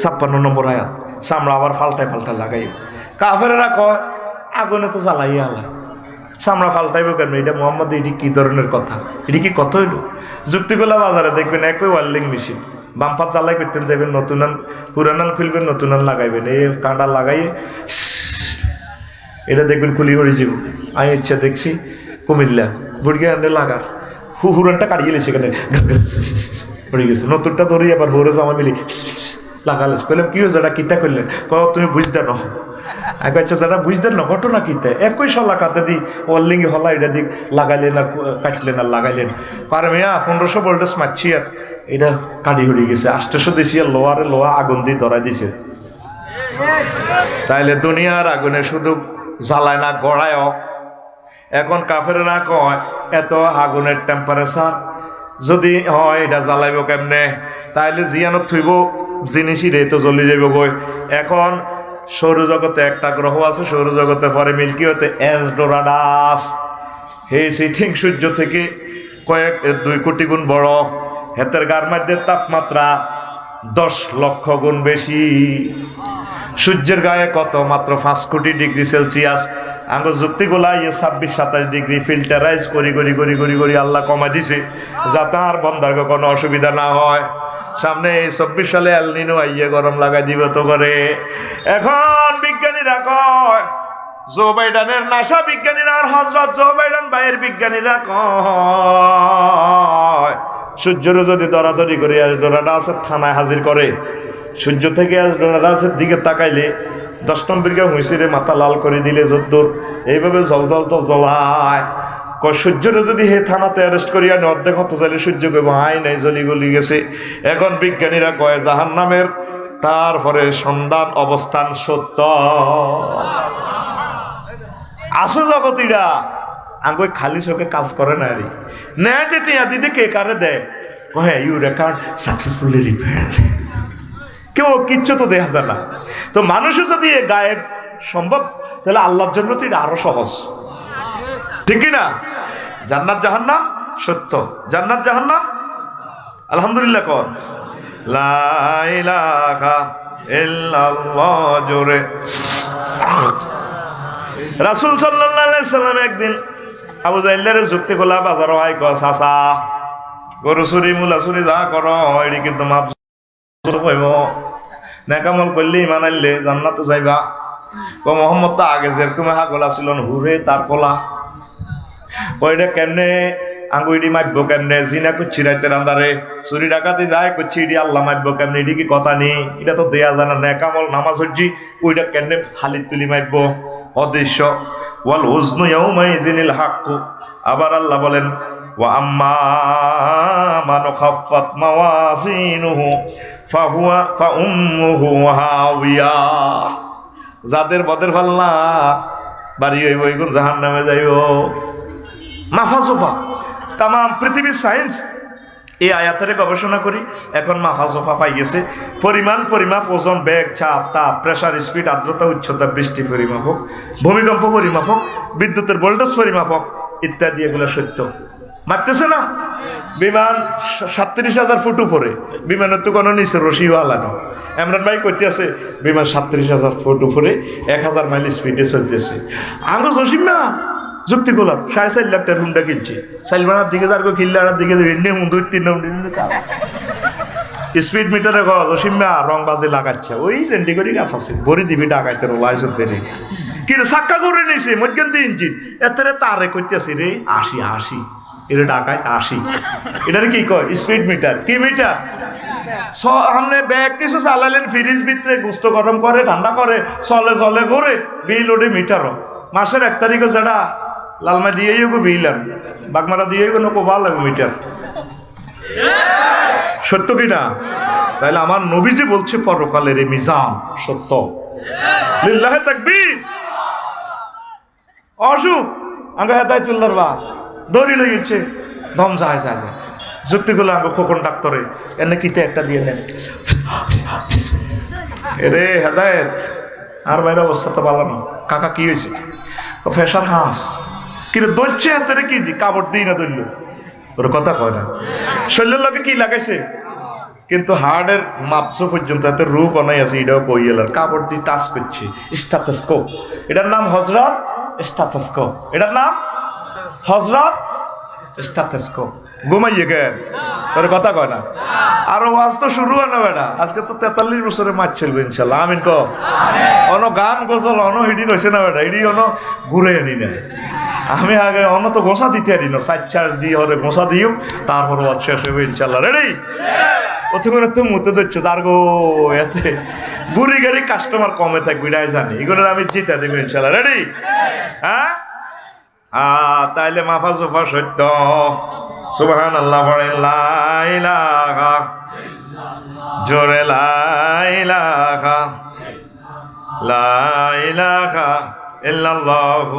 56 নম্বর আয়াত, চামড়া আবার পাল্টায় লাগাইও। কাফেরেরা কয় আগুনে তো জ্বালাইয়া আল্লাহ, চামড়া পাল্টাইব কেন? এটা মুহাম্মদ এটি কি ধরনের কথা? এটি কি কত হইল? যুক্তিগুলা বাজারে দেখবেন একই ওয়ার্লিং মেশিন, বাম্পার জ্বালাই করতেন যাবেন, নতুন পুরানান খুলবেন, নতুন লাগাইবেন, এই কাঁটা লাগাইয়ে এটা দেখবেন খুলি হয়ে যাব। আমি ইচ্ছা দেখছি কুমিল্লা বুড়ি আনলে লাগার হুরানটা কাটিয়ে লেছে এখানে পড়ে গেছে, নতুনটা ধরে আবার ভোরে জামা মিলি লাগালেছে। বললাম কি হয়েছে এটা কিতা করলেন? তুমি বুঝতে ন আচ্ছা যারা বুঝতেন না ঘটনা কিতা একই সল্লা কাতে দি ওয়ার্লিংয়ে হলা এটা দিক লাগাইলেন আর কাটলেন আর লাগাইলেন। কারণ মেয়া 1500 ভোল্টেজ মারছি আর এটা কাটি হয়ে গেছে। 800 দিছি আর লোহা আগুন দিয়ে ধরাই দিছে। তাইলে দুনিয়ার আগুনে শুধু জ্বালায় না গড়ায়ও। এখন কাফেরেরা কয় এত আগুনের টেম্পারেচার যদি হয় এটা জ্বালাইব কেমনে? তাইলে জিয়ানত থইব জিনিসই রে তো জ্বলি যাইব গই। এখন সৌরজগতে একটা গ্রহ আছে, সৌরজগতে পরে মিল্কি হতে এনসেলাডাস। এই সিটিং সূর্য থেকে 2 কোটি গুণ বড়। হেতের গার মধ্যে তাপমাত্রা 10 লক্ষ গুণ বেশি। সূর্যের গায়ে কত? মাত্র 5 কোটি ডিগ্রি সেলসিয়াস। আঙ্গ যুক্তিগুলা 26-27 ডিগ্রি ফিল্টারাইজ করি আল্লাহ কমা দিছে যাতে আর বন্ধার্গ কোনো অসুবিধা না হয়। সামনে 24 সালে এল নিনো আইয়ে গরম লাগাই দিব তো করে। এখন বিজ্ঞানীরা কয় জো বাইডেনের নাসা বিজ্ঞানীরা আর হযরত জো বাইডেন ভাইয়ের বিজ্ঞানীরা কয় সূর্যের যদি দরাদরি করে এসডোরাডাসের থানায় হাজির করে, সূর্য থেকে এসডোরাডাসের দিকে তাকাইলে 10 নম্বর হুঁসিরে মাথা লাল করে দিলে যদ্দূর এইভাবে জল জ্বলায়। সূর্যের যদি হে থানাতে অ্যারেস্ট করিয়া নে অর্ধেক হতে চাইলে সূর্য কইব আই নাই জলি গলি গেছে। এখন বিজ্ঞানীরা কয় জাহান্নামের তারপরে সন্ধান অবস্থান সত্য আসো জগতিরা আঙ্গুই খালি চোখে কাজ করে না রে নেট টিয়া দিদি কে কারে দেয় কহে ইউ রেকর্ড সাকসেসফুলি রিপেয়ার্ড। কেউ কিচ্ছু তো দেখা যায় না। তো মানুষের যদি গায়েব সম্ভব তাহলে আল্লাহর জন্য তো এটা আরো সহজ, ঠিক না? জান্নাত জাহান্নাম সত্য, জান্নাত জাহান্নাম আলহামদুলিল্লাহ কর লা ইলাহা ইল্লাল্লাহ জোরে। রাসূল সাল্লাল্লাহু আলাইহি সাল্লাম একদিন আবু জাহলের যুক্তি গোলা বাজার হয় চাচা গরু চুরি মূলা চুরি যা করো এটি কিন্তু মাপ কইব নেকামল করলে ইমান আনলে জান্নাতে যাইবা। মোহাম্মদ তো আগে যেরকম হাগলা ছিল হুরে তার কলা ওইটা কেমনে আঙ্গুইডি মারবো কেমনে? জিনা করছি রাইতের আন্দারে চুরি ডাকাতি যায় করছি এটি আল্লাহ মারবো কেমনে? এটি কি কথা নেই? এটা তো দেয়া জানা নেকামল নামাজ হজ্জি ওইটা কেমনে খালি তুলি মারবো? অদৃশ্য ওয়াল হুজনু ইয়াউমাইজিনিল হাক্কু। আবার আল্লাহ বলেন ওয়া আম্মা মান খাফফাত মাওয়াজিনুহু ফাহুয়া ফাউম্মুহু হাওিয়া। যাদের বদের ফাল্লা বাড়ি হইব এগুলো জাহান্নামে যাইব। মাফাজোফা তাম পৃথিবীর সায়েন্স এই আয়াতের গবেষণা করি এখন মাফাজোফা পাই গেছে। পরিমাপ, ওজন, বেগ, চাপ, তাপ, প্রেসার, স্পিড, আর্দ্রতা, উচ্চতা, বৃষ্টি পরিমাপক, ভূমিকম্প পরিমাপক, বিদ্যুতের ভোল্টেজ পরিমাপক ইত্যাদি এগুলো সত্য। মারতেছে না? বিমান 37,000 ফুট উপরে, বিমানের তো কোনো নিচে রশিও আলানো। এমরান ভাই করতে আছে বিমান 37,000 ফুট উপরে 1000 মাইল স্পিডে চলতেছে। আমরা জসিম না যুক্তি করলাম 4.5 লাখ টাকার হুন্ডা কিনছি, সাইলমানার দিকে যার খিল্লার দিকে 2-3 স্পিড মিটারে জসিমা রং বাজে লাগাচ্ছে। ওই রেন্ডি করে গাছ আছে ভরি দিবি ডাকাইতে লাইসেন্স দেরি কিন্তু সাক্কা করে নিছে মধ্যখান দিয়ে ইঞ্জিন এতে তারে করতেছি রে 80 এটা ডাকায় 80। এটার কি কয় স্পিড মিটার। কি মিটার? সামনে ব্যাগ কিছু চালালেন, ফ্রিজ ভিতরে গুস্ত গরম করে ঠান্ডা করে চলে ঘুরে বিল ওঠে মিটারও। মাসের 1 তারিখে যেটা লালমা দিয়ে বিল আন বাগমারা দিয়ে কোনো কোবাল লাগবে মিটার। সত্য কি না? তাহলে আমার নবীজি বলছে পরকালের এই মিজান সত্য। লিল্লাহে তাকবীর। অসুখ আঙ্গ হেদায়েতুল্লাহর বা দড়ি লইছে দম যায় যুক্তিগুলো আঙ্গ খোকন ডাক্তারে এনে কিতে একটা দিয়ে নেন। এরে হেদায়েত আর বাইরে অবস্থা তো ভালো না। কাকা কি হয়েছে? ফেসার হাঁস কিন্তু দলছে হাতে কি দি কাপড় দিই না দইল ওর কথা কয় না। শরীরের লোকে কি লাগাইছে কিন্তু হার্টের মাপছো পর্যন্ত এত রূপ অনাই আছে। এটাও কই এলার কাপড় দিয়ে টাচ করছে স্টাথোস্কোপ। এটার নাম হযরত স্টাথোস্কোপ। এটার নাম হযরত স্টাথোস্কোপ। ঘুমাইয়ে গেল তোর কথা কয় না। আর ওয়াজ তো শুরু হয় না বেটা। আজকে তো 43 বছরে মাছ চলবে ইনশাল্লাহ। আমিন ক অন গান গজল অন হিডি রয়েছে না বেটা। হিডি অন ঘুরে আনি না। আমি আগে অন্য তো গোসা দিতে আনি না। 4 দিয়ে হরে গোসা দিও তারপর ওয়াজ শেষ হবে ইনশাল্লাহ। রেডি? অতক্ষণ তো মুতে দিচ্ছে আর গো এতে বুড়ি গাড়ি কাস্টমার কমে থাকবে এটাই জানি। এগুলো আমি জিতে দেবো ইনশাল্লাহ। রেডি? হ্যাঁ তাইলে মাফা জোফা সত্য সুবহানাল্লাহ পড়েন লা ইলাহা জোরে লা ইলাহা ইল্লাল্লাহু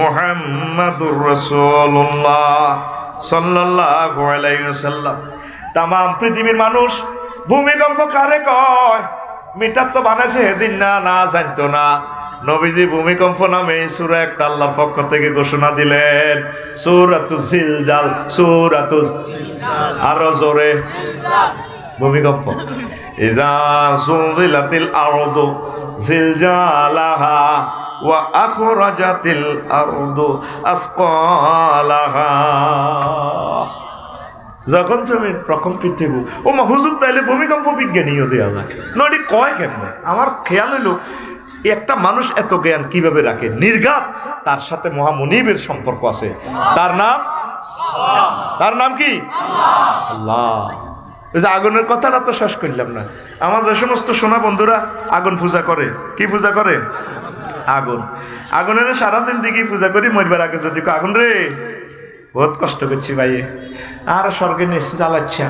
মুহাম্মাদুর রাসূলুল্লাহ সাল্লাল্লাহু আলাইহি ওয়াসাল্লাম। তাম পৃথিবীর মানুষ ভূমিকম্প কারে কয় মিটার তো বানাইছে সেদিন না জানতো না। নবীজি ভূমিকম্প নামে সূরা একটা আল্লাহর পক্ষ থেকে ঘোষণা দিলেন সূরাতুজ জিলজাল। সূরাতুজ আরো জোরে ভূমিকম্প। ইজা সুলজিলাতিল আরদু জিলজালাহা ওয়া আখরাজাতিল আরদু আসকালাহা। যখন জমিন প্রকম্পিত হইব ও মা হুজুর তাইলে ভূমিকম্প বিজ্ঞানীও দেওয়া যায় নদী কয় কেমনে? আমার খেয়াল হইল একটা মানুষ এত জ্ঞান কিভাবে রাখে নির্ঘাত। তার সাথে মহামনিবের সম্পর্ক আছে। তার নাম কি? আল্লাহ। আগুনের কথাটা তো শেষ করলাম না। আমার যে সমস্ত সোনা বন্ধুরা আগুন পূজা করে, কি পূজা করে? আগুনের সারা জিন্দিগি পূজা করি। মরবার আগে যদি আগুন রে বহুত কষ্ট করছি ভাই আর স্বর্গে নিয়ে জ্বালাচ্ছে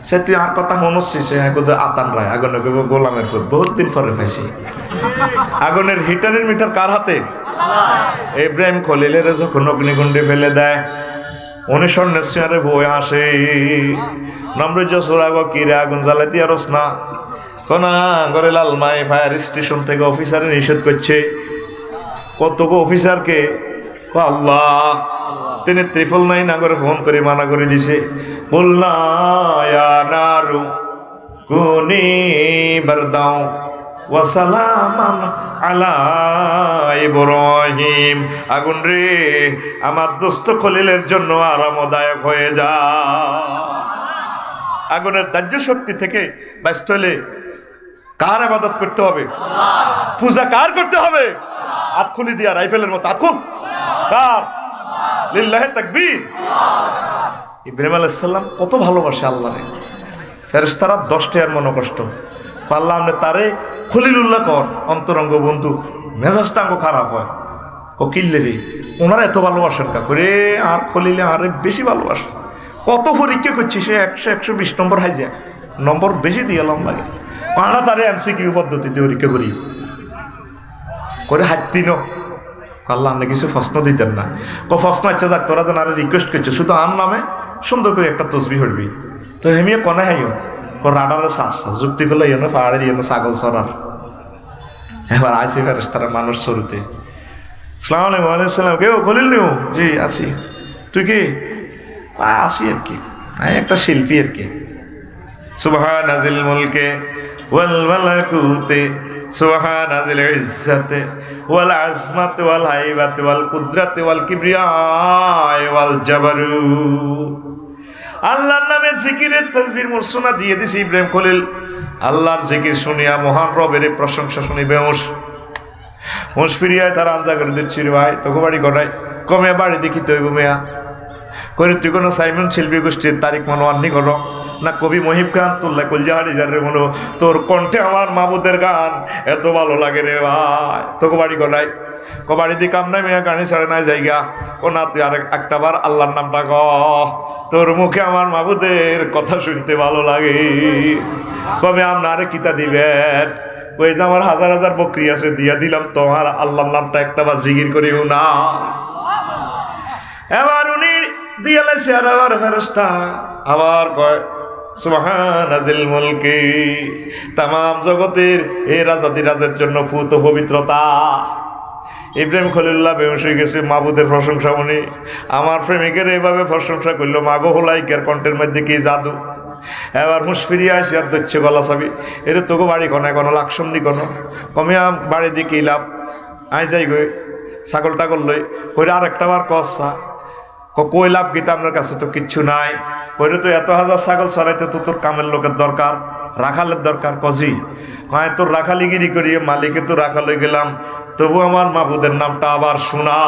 সে তুই আর কথা মনছিস আতান রায় আগুনে গোলামের ফুট বহুত দিন পরে পাইছি। আগুনের হিটারের মিটার কার হাতে? ইব্রাহিম খলিলের যখন অগ্নিকুণ্ডে ফেলে দেয় উনি স্বর্ণের চেয়ারে বয়ে আসে। নম্রজ্য সোরাগ কিরে আগুন জ্বালাইতে আরস না কোনা করে লালমাই ফায়ার স্টেশন থেকে অফিসারে নিষেধ করছে। কতগো অফিসারকে আল্লাহ তিনি ত্রিফল নাই না করে ফোন করে মানা করে দিছে। বলনারু কুনি বারদাও ওয়া সালামান আলা ইব্রাহিম। আগুন রে আমার দোস্ত খলিলের জন্য আরামদায়ক হয়ে যা। আগুনের দাহ্য শক্তি থেকে ব্যস্ত হলে কার ইবাদত করতে হবে? পূজা কার করতে হবে? হাত খুলি দিয়া রাইফেলের মতো হাত খুল কার? লিল্লাহে তাকবীর। ইব্রাহিম আলাইহিস সালাম কত ভালোবাসে আল্লাহরে। ফেরেশতারা 10টা আর মনে কষ্ট পারলাম না তারে খলিলুল্লাহ কর অন্তরঙ্গ বন্ধু। মেজাজটা আঙ্গ খারাপ হয় ও কিল্লে রে ওনারা এত ভালোবাসেন কা করে আর খলিলে আরে বেশি ভালোবাসে। কত পরীক্ষা করছি সে 100-120 নম্বর হাই যায় নম্বর বেশি দিয়ে এলাম লাগে। পাড়া তারে এমসিকিউ পদ্ধতিতে পরীক্ষা করি করে হাত দিন আল্লাহ আপনি কিছু প্রশ্ন দিতেন না। প্রশ্ন আচ্ছা যাক তোরা যেন আরো রিকোয়েস্ট করছে শুধু আর নামে সুন্দর করে একটা তসবি হরবি তো হেমিয়ে কনে হাইও রাডারে শ্বাস যুক্তি করলে ইয়ে পাহাড়ের ইয়ে ছাগল চড়ার। এবার আসি ফেরেশতারা মানুষ শুরুতে সালাম আলাইকুম আলাইসালাম কেউ বলিল নিও জি আছি তুই কি আসি আর কি, একটা শিল্পী আর কি। সুবহানাজিল মুলকে ওয়াল মালাকুতে সুবহানাজিল ইজ্জাতে ওয়াল আজমাতে ওয়াল হাইবাতে ওয়াল কুদরাতে ওয়াল কিবরিয়ায় ওয়াল জাবারুত। আল্লাহর নামে জিকিরের তাসবিহ মুর্সনা দিয়ে দিছে ইব্রাহিম খলিল। আল্লাহর জিকির শুনিয়া মহান রবের প্রশংসা শুনি বেউস ফিরিয়ায় তার আঞ্জা করে দিচ্ছি রে ভাই, তোকে বাড়ি করায় কমে বাড়ি দেখিতে হইব মেয়া করে। তুই কোনো সাইমন শিল্পী গোষ্ঠীর তারিখ মনোয়ান্নি করো না কবি মহিব খান তুল্লা কলজাহারি যারে মনো, তোর কণ্ঠে আমার মাবুদের গান এত ভালো লাগে রে ভাই, তোকে বাড়ি করায় বাড়ি দিয়ে কাম নাই মেয়া, গাড়ি ছাড়ে নাই জায়গা ও না, তুই আর একটা বার আল্লাহর নামটা ক, তোর মুখে আমার মাবুদের কথা শুনতে ভালো লাগে। কবে আপনারে কিতা দিবেন? ওই যে আমার হাজার হাজার বকরি আছে দিয়া দিলাম, তোমার আল্লাহর নামটা একটা বার জিকির করিও না। এবার উনি দিয়ালেছে আর আবার ফেরেশতা আবার কয় সুবহানাজিল মুলকি, তামাম জগতের এই রাজাদিরাজের জন্য ফুত পবিত্রতা। ইব্রাহিম খলিলুল্লাহ বেহুশ হয়ে গেছে মাবুদের প্রশংসা উনি। আমার প্রেমিকের এইভাবে প্রশংসা করলো, মাগো হোলাইকের কণ্ঠের মধ্যে কি জাদু। এবার মুশফিরি আইসি আর দচ্ছে গলা চাবি, এর তোকে বাড়ি কোনো কোনো লাকসন্দি কোনো কমিয়া বাড়ি দিয়ে কি লাভ, আই যাই গই ছাগল টাগল লই কইরে আর একটা বার কসা কই লাভ গীতা আপনার কাছে তো কিচ্ছু নাই, কইরে তো এত হাজার ছাগল ছড়াইতে তো তোর কামের লোকের দরকার, রাখালের দরকার। কজি কয় তোর রাখালিগিরি করিয়ে মালিকে তো রাখাল হয়ে গেলাম, তবু আমার মাবুদের নামটা আবার শোনা।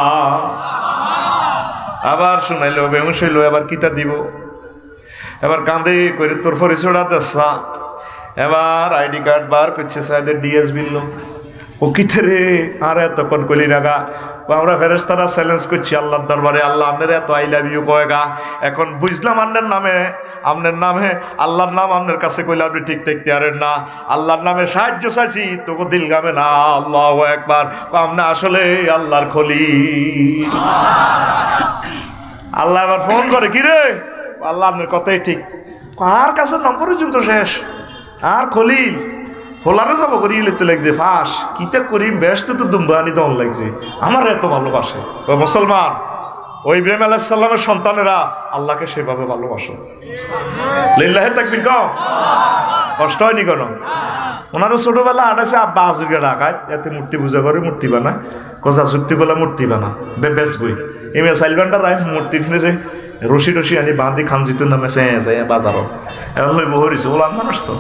আবার শোনাইলো বেহুশ হইলো, এবার কিতা দিব, এবার কাঁদে করে তোর পরিচয়টা দেশা। এবার আইডি কার্ড বার করছে সাইদের ডিএস বিল ও কিতে রে, আর এতক্ষণ কলি রাগা আমরা ফেরেশতারা চ্যালেঞ্জ করছি আল্লাহর দরবারে, আল্লাহ আপনার এত আই লাভ ইউ কয়েগা। এখন বুঝলাম আপনার নামে আল্লাহর নাম আপনার কাছে কইলে আপনি ঠিক থাকতে পারেন না, আল্লাহর নামে সাহায্য চাইছি তোকে দিল গামে না। আল্লাহু আকবার, আপনি আসলে আল্লাহর খলি। আল্লাহ এবার ফোন করে, কি রে আল্লাহ আপনার কথাই ঠিক, কার কাছে নম্বর পর্যন্ত শেষ আর খলিল হোলারে যাব করি তো লাগছে ফাঁস কিতা করি ব্যস্ত তো দুম্বানি দন লাগছে, আমার এত ভালোবাসে। ও মুসলমান, ওই ইব্রাহিম আলাইহিস সালামের সন্তানেরা আল্লাহকে সেভাবে ভালোবাসো। লিল্লাহি তাকবীর কও, কষ্ট হয়নি কেন? ওনারও ছোটবেলা আটাছে আব্বা হাজুরকে ঢাকায় এতে মূর্তি পূজা করে, মূর্তি বানা কচা চুক্তি বলে মূর্তি বানা বেশ বই এমনি সাইলবানটা রায় মূর্তি রে রশি টসি আনি বাঁধি খানজিতুর নামে চেয়ে বাজারও এবার হইব হরিছে ওলান মানুষ তো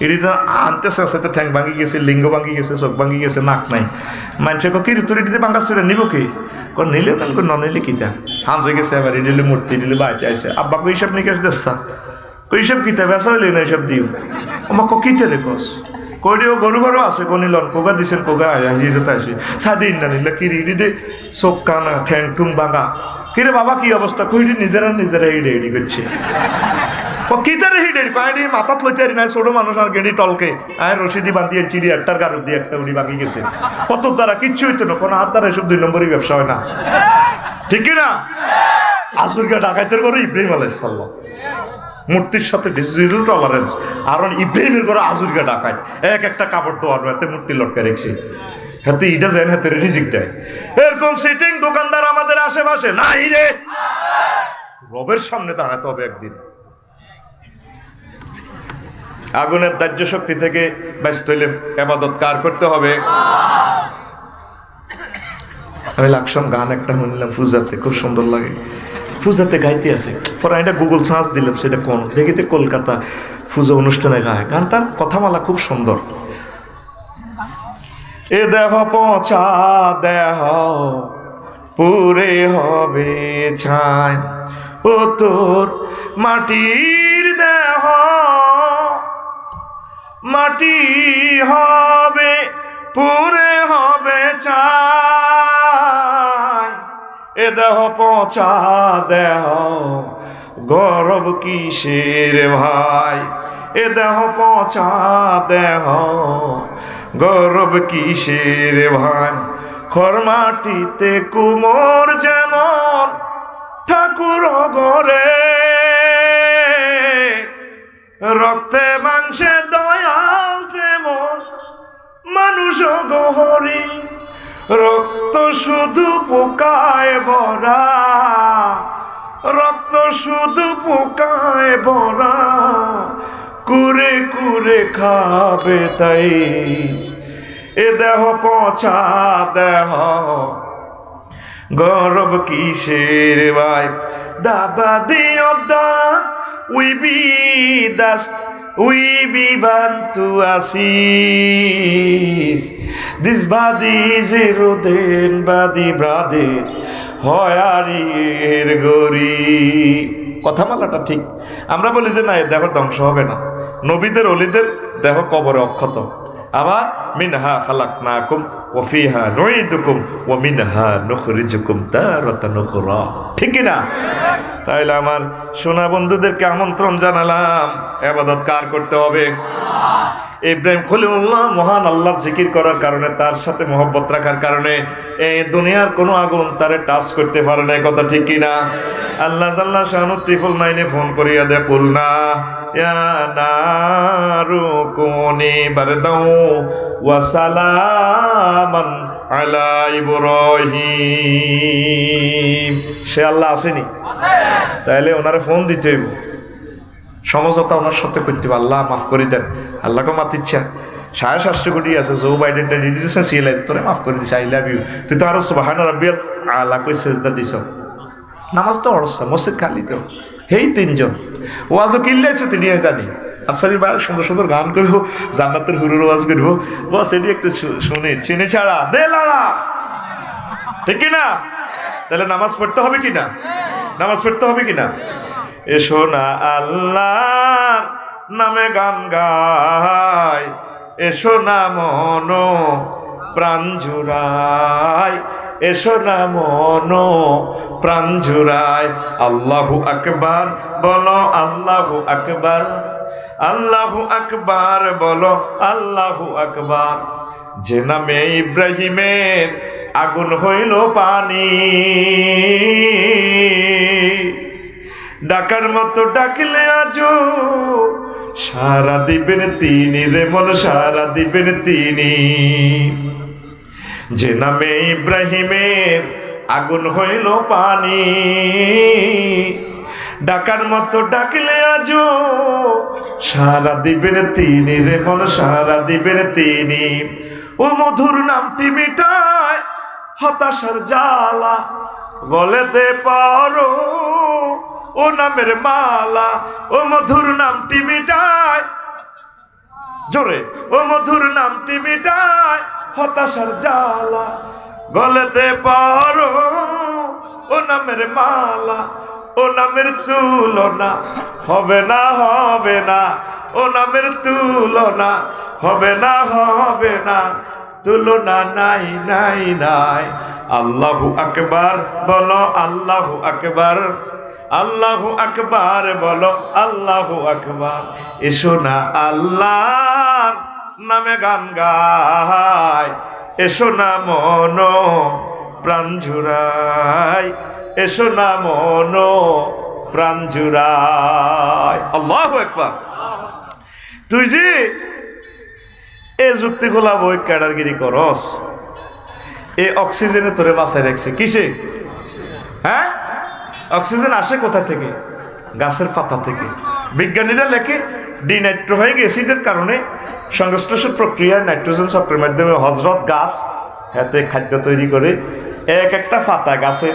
এটি তো আনতেছে সাথে ঠ্যাং ভাঙি গেছে, লিঙ্গ ভাঙি গেছে, চোখ ভাঙি গেছে, নাক নাই। মানুষে কি ঋতুর এটিতে ভাঙা চুরে নিব কি নিলে না নিলে কিতা হাঁস হয়ে গেছে, এবার নিলে মূর্তি নিলে বাড়িতে আসে আব্বাকে এইসব নিকাশ দেখছা ওইসব কিতা বেসা হইলে না এইসব দিও আমার কিতে রে কস কইও গরু বারো আছে কনিলন কোগা দিছেন কোগা হাজিরতে আসে স্বাধীন না নিলে কি রিডিতে চোখ কানা ঠ্যাং টুং ভাঙা কিরে বাবা কি অবস্থা কইটি নিজেরা হিডে করছে কিতারে হিডের কয়েকটি মাথাত লইতে পারি না, ছোট মানুষ আর গেঁড়ি টলকে আয় রশিদি বান্ধিয়ে চিড়ি একটার গারু দিয়ে একটা উড়ি বাকি গেছে, কত দ্বারা কিচ্ছু হইতো না, কোনো হাত দ্বারা এসব 2 নম্বরই ব্যবসা হয় না, ঠিক না? আসুরকে ডাকাইতের করে ইব্রাহিম আলাইহিস সালাম মূর্তির সাথে জিরো টলারেন্স, আর ইব্রাহিমের করে আজুরকে ডাকায় একটা কাপড় তো হাতে মূর্তি লটকে রেখেছে, হাতে ইটা যায় হাতে রিজিক দেয়। এরকম সিটিং দোকানদার আমাদের আশেপাশে নাই রে, রবের সামনে দাঁড়াতে হবে একদিন। আগুনের দাহ্য শক্তি থেকে ব্যস্ত হইলে ইবাদত কার করতে হবে? আমি লাকসাম গান একটা শুনলাম পূজাতে, খুব সুন্দর লাগে, পূজাতে গাইতে আছে, পরে এটা গুগল সার্চ দিলাম সেটা কোন দেখিতে কলকাতা পূজা অনুষ্ঠানে গায়, গানটার কথামালা খুব সুন্দর। এ দেহ পচা দেহ পুরে হবে ছাই, ও তোর মাটির দেহ মাটি হবে পুরে হবে চাই, এ দেহ পচা দেহ গরব কিসের ভাই, এ দেহ পচা দেহ গরব কিসের ভাই, খরমাটিতে কুমোর যেমন ঠাকুর গরে, রক্তে মাংসে দয়াল তেমন মানুষ গহরি, রক্ত শুধু পোকায় ভরা রক্ত শুধু পোকায় ভরা, কুরে কুরে খাবে তাই। এ দেহ পচা দেহ, গরব কিসের ভাই? The body of the we be dust, we be born to ashes. This body is a rodent body, brother. হয়ারির গরি। কথা বলাটা ঠিক। আমরা বলি যে না, এ দেহ ধ্বংস হবে না। নবীদের অলিদের দেহ কবরে অক্ষত। আবার মিনহা খালাকনাকুম ওয়া ফিহা নুঈদুকুম ওয়া মিনহা নুখরিজুকুম তারাতান উখরা। ঠিক কি না? তাইলে আমার সোনা বন্ধুদেরকে আমন্ত্রণ জানালাম, ইবাদত কার করতে হবে? ইব্রাহিম খলিলুল্লাহ মহান আল্লাহর জিকির করার কারণে, তার সাথে মহব্বত রাখার কারণে এই দুনিয়ার কোনো আগুন তারে টাচ করতে পারে না। কথা ঠিক কি না? আল্লাহ জাল্লা শানু ত্রিপল নাইনে ফোন করিয়া দে, কুলনা ইয়া নারু কুনি বারদাও ওয়া সালামান আলা ইব্রাহিম। সে আল্লাহ আসেনি? তাইলে ওনারে ফোন দিতে হইব, সমঝোতা ওনার সাথে করতে হবে। আল্লাহ মাফ করে দেন, আল্লাহকে মাত ইচ্ছা 750 কোটি আছে, জো বাইডেনটা দিয়েছে, সিএলআই তোরে মাফ করে দিছে, আই লাভ ইউ। তুই তো আরো সুবহানা রাব্বিয়াল আলা কই সেজদা দিছ। নামাজ তো অরস, মসজিদ খালি তো। হেই তিনজন ওয়াজও কিনলেছে, তিনি জানি আফসারির বাইরে সুন্দর সুন্দর গান করবো, জান্নাতের হুরুর ওয়াজ করবো, বস এটি একটু শুনে চিনি ছাড়া দে লাড়া। ঠিক কিনা? তাহলে নামাজ পড়তে হবে কিনা? নামাজ পড়তে হবে কিনা? এসো না আল্লাহর নামে গান গায়, এসো না মন প্রাণ জুড়ায়, এসো না মন প্রাণ জুড়ায়। আল্লাহু আকবার বলো, আল্লাহু আকবার, আল্লাহু আকবার বলো, আল্লাহু আকবার। যে নামে ইব্রাহিমের আগুন হইল পানি, ডাকার মতো ডাকলে আজো সারা দিবেন তিনি রে মন, সারা দিবেন তিনি। যে নামে ইব্রাহিমের আগুন হইল পানি, ডাকার মতো ডাকলে আজো সারা দিবেন তিনি রে মন, সারা দিবেন তিনি। ও মধুর নামটি মিটায় হতাশার জ্বালা, গলেতে পারো ও নামের মালা। ও মধুর নামটি মিটায়, জোরে, ও মধুর নামটি মিটায় হতাশার জ্বালা, গলেতে পারো ও নামের মালা। ও নামের তুলনা হবে না, হবে না, ও নামের তুলনা হবে না, হবে না, তুলনা নাই নাই নাই। আল্লাহু আকবার বলো, আল্লাহু আকবার, আল্লাহু আকবার বলো, আল্লাহু আকবার। এসো না আল্লাহর নামে গান গায়, এসো না মন প্রাণ জুড়ায়, এসো না মন প্রাণ জুড়ায়। আল্লাহু আকবার। তুই যে এ যুক্তি গোলা বই ক্যাডারগিরি করস, এ অক্সিজেনে তোরে বাঁচায় রাখছে কিসে? হ্যাঁ, অক্সিজেন আসে কোথা থেকে? গাছের পাতা থেকে। বিজ্ঞানীরা লেখে ডিনাইট্রোফাইং অ্যাসিডের কারণে সংশ্লেষণ প্রক্রিয়ায় নাইট্রোজেন চক্রের মাধ্যমে হজরত গাছ হাতে খাদ্য তৈরি করে। এক একটা পাতা গাছে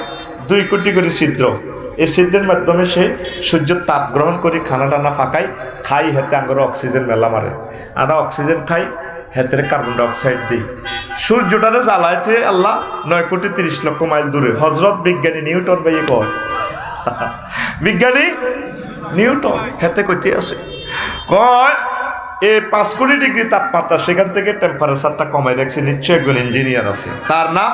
2 কোটি করে ছিদ্র, এই ছিদ্রের মাধ্যমে সে সূর্যের তাপ গ্রহণ করে খানা টানা ফাঁকায় খাই, হাতে আঙ্গরে অক্সিজেন মেলা মারে। আমরা অক্সিজেন খাই, হাতের কার্বন ডাইঅক্সাইড দিই। সূর্যটারে জ্বালাইছে আল্লাহ 9 কোটি 30 লক্ষ মাইল দূরে। হজরত বিজ্ঞানী নিউটন ভাই কয়, বিজ্ঞানী নিউটন হাতে কইতে আছে, কয় এই 5 কোটি ডিগ্রি তাপমাত্রা, সেখান থেকে টেম্পারেচারটা কমাই রাখছে, নিশ্চয় একজন ইঞ্জিনিয়ার আছে, তার নাম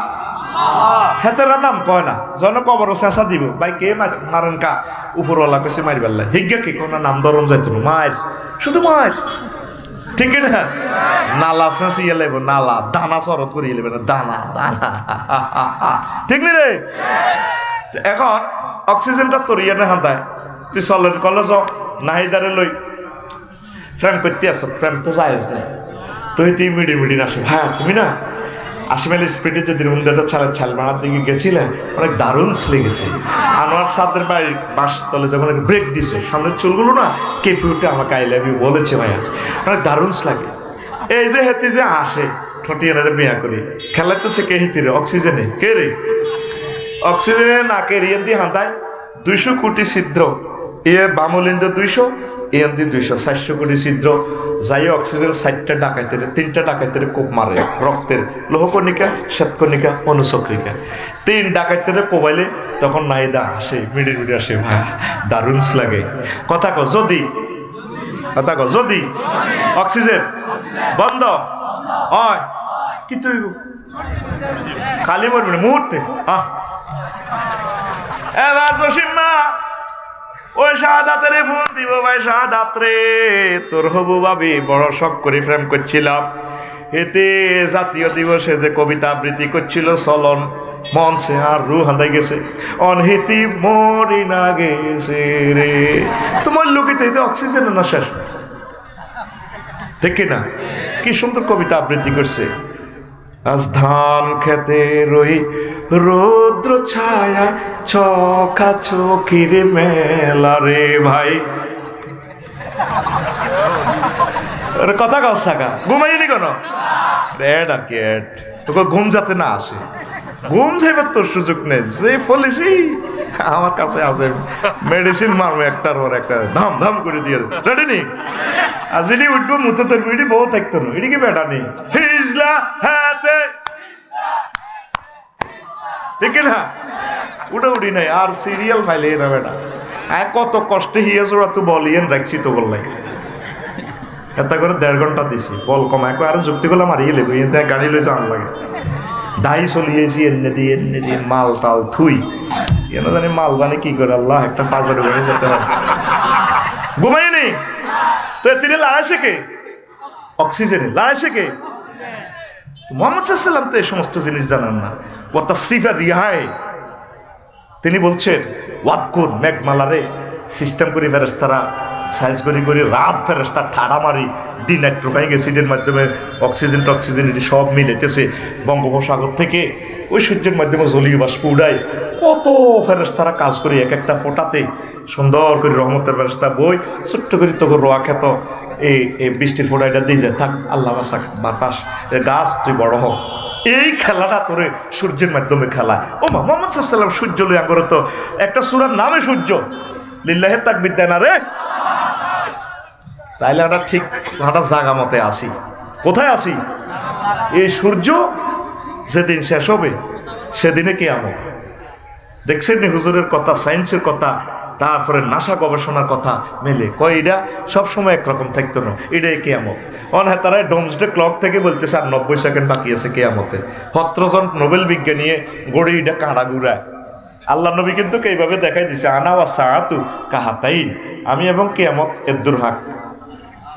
হেতের নাম কয় না। জন কবর চেঁচা দিব ভাই, কে মারেন কা? উপরওয়ালা কেছে মারি বেল্লা হিজ্ঞা কি কোনো নাম ধরন যাইত না, মায়ের শুধু মায়ের। ঠিক না? নালা চেঁচিয়ে লাগবে, নালা দানা চরত করিয়ে লাগবে না, দানা দানা। ঠিক নি রে? এখন অক্সিজেনটা তরিয়ে না হান্তায়, তুই চলেন কলেজ নাহিদারে লই প্রেম করতে আস, প্রেম তো চাইজ নাই, তুই মিডি মিডি নাসো। হ্যাঁ তুমি না 80 মাইল স্পিডে যে দিনটা ছালমানার দিকে গেছিলেন, অনেক দারুণ লেগেছে। আনোয়ার সাদের বাড়ির বাস তলে যখন ব্রেক দিছে, সামনের চুলগুলো না কেঁপে উঠে আমাকে আই লাভ ইউ বলেছে ভাইয়া, অনেক দারুণ লাগে। এই যে হেতি যে আসে ঠটিয়ানারে বিয়া করি খেলাতে সে কে হিতিরে অক্সিজেনে কে রে, অক্সিজেনে নাকে রিয়েন দিয়ে হাঁদায় 200 কোটি ছিদ্র, এ বামলিন্দ 200, এন্দি 200, 400 কোটি ছিদ্র। যাই অক্সিজেন 60টা ডাকাইতে 3টা ডাকাইতে কোপ মারে রক্তের, লোহকণিকা, শ্বেতকণিকা, অনুচক্রিকা, 3 ডাকাইতে কোবাইলে তখন নাইদা আসে, মিডির মিডিয়ে আসে। ভাই দারুণ লাগে। কথা কো যদি, কথা কো যদি অক্সিজেন বন্ধ হয় কি তুই খালি মরবি মুহূর্তে। এবার জসিম্মা ওই শাহাদাতের ফোন দিব, ভাই শাহাদাত রে তোর হবু ভাবি বড় শখ করে প্রেম করছিলাম, এতে জাতীয় দিবসে যে কবিতা আবৃত্তি করছিল চলন মঞ্চে আর রু হাঁদাই গেছে, অনহিতি মরি না গেছে রে। তোমার লোকিতে অক্সিজেন না শেষ, ঠিক না? কি সুন্দর কবিতা আবৃত্তি করছে। আজ ধান খেতে রই রৌদ্র ছায়া ছকা চোখির মেলা রে ভাই। কথা কস থাকা ঘুমাইনি কেন এড আর কি এড, তোকে ঘুম যাতে না আসে, ঘুম যাইবার তোর সুযোগ নেই। যে পলিসি আমার কাছে আছে, মেডিসিন মারবো একটার পর একটা ধাম ধাম করে দিয়ে রেডি নি। আর যিনি উঠবো মুতে তোর বিড়ি বউ থাকতো না, এটি কি বেটা নেই হিজলা হাতে, ঠিক না? উঠে উঠি নাই আর সিরিয়াল ফাইলে না বেটা। কত কষ্টে হিয়ে জোড়া তো বলিয়েন রাখছি তো বললাই, এটা করে 1.5 ঘন্টা দিছি বল কমায় আর যুক্তি করলাম মারিয়ে লেবো, গাড়ি লই যাওয়ার লাগে। দাই চলিয়েছি এনে দিয়ে মাল তাল থুই, কেন জানি মাল জানি কি করে আল্লাহ একটা ফাজারে বেড়ে যেতে পারে। ঘুমাই নেই তো তিনি লাগাইছে কে? অক্সিজেনে লাগাইছে কে? মোহাম্মদ সাল্লাম তো এই সমস্ত জিনিস জানান না। ও তাসরিফা রিহায় তিনি বলছেন ওয়াদকুর মেঘমালারে সিস্টেম করি ফেরেস্তারা সাইজ করি করি রাত ফেরেস্তা ঠাড়া মারি ডিনাইট্রোফাইং অ্যাসিডের মাধ্যমে অক্সিজেন টক্সিজেন এটি সব মিলেতেছে বঙ্গোপসাগর থেকে, ওই সূর্যের মাধ্যমে জলীয় বাষ্প উড়ায়। কত ফেরেস্তারা কাজ করি এক একটা ফোটাতে সুন্দর করে রহমতের ফেরেস্তা বই ছোট্ট করে তোকে রোয়া খেত এই বৃষ্টির ফোটাইটা দিয়ে যায়, থাক আল্লাহ বাসাক বাতাস গাছ তুই বড় হোক। এই খেলাটা তোরে সূর্যের মাধ্যমে খেলায়। ও মা মোহাম্মদ সাল্লাম সূর্য লই আঙ্গর তো একটা সূরার নামে সূর্য, লিল্লাহে তাকবীর দেয় না রে। তাইলে আমরা ঠিক একটা জায়গা মতে আসি। কোথায় আসি? এই সূর্য যেদিন শেষ হবে সেদিনে কিয়ামত। দেখছেন নি হুজুরের কথা, সায়েন্সের কথা, তারপরে নাসা গবেষণার কথা মেলে কয় এটা সবসময় একরকম থাকতো না, এটাই কেয়ামত। হ্যাঁ তারা ডোমসডে ক্লক থেকে বলতেছে আর 90 সেকেন্ড বাকি আছে কেয়ামতে। 17 জন নোবেল বিজ্ঞানী গড়ে এটা কাঁড়া ঘুরায়। আল্লাহ নবী কিন্তু এইভাবে দেখাই দিছে আনা ওয়া সাআতু কাহাতাইন, আমি এবং কেয়ামত এর দুরহাক।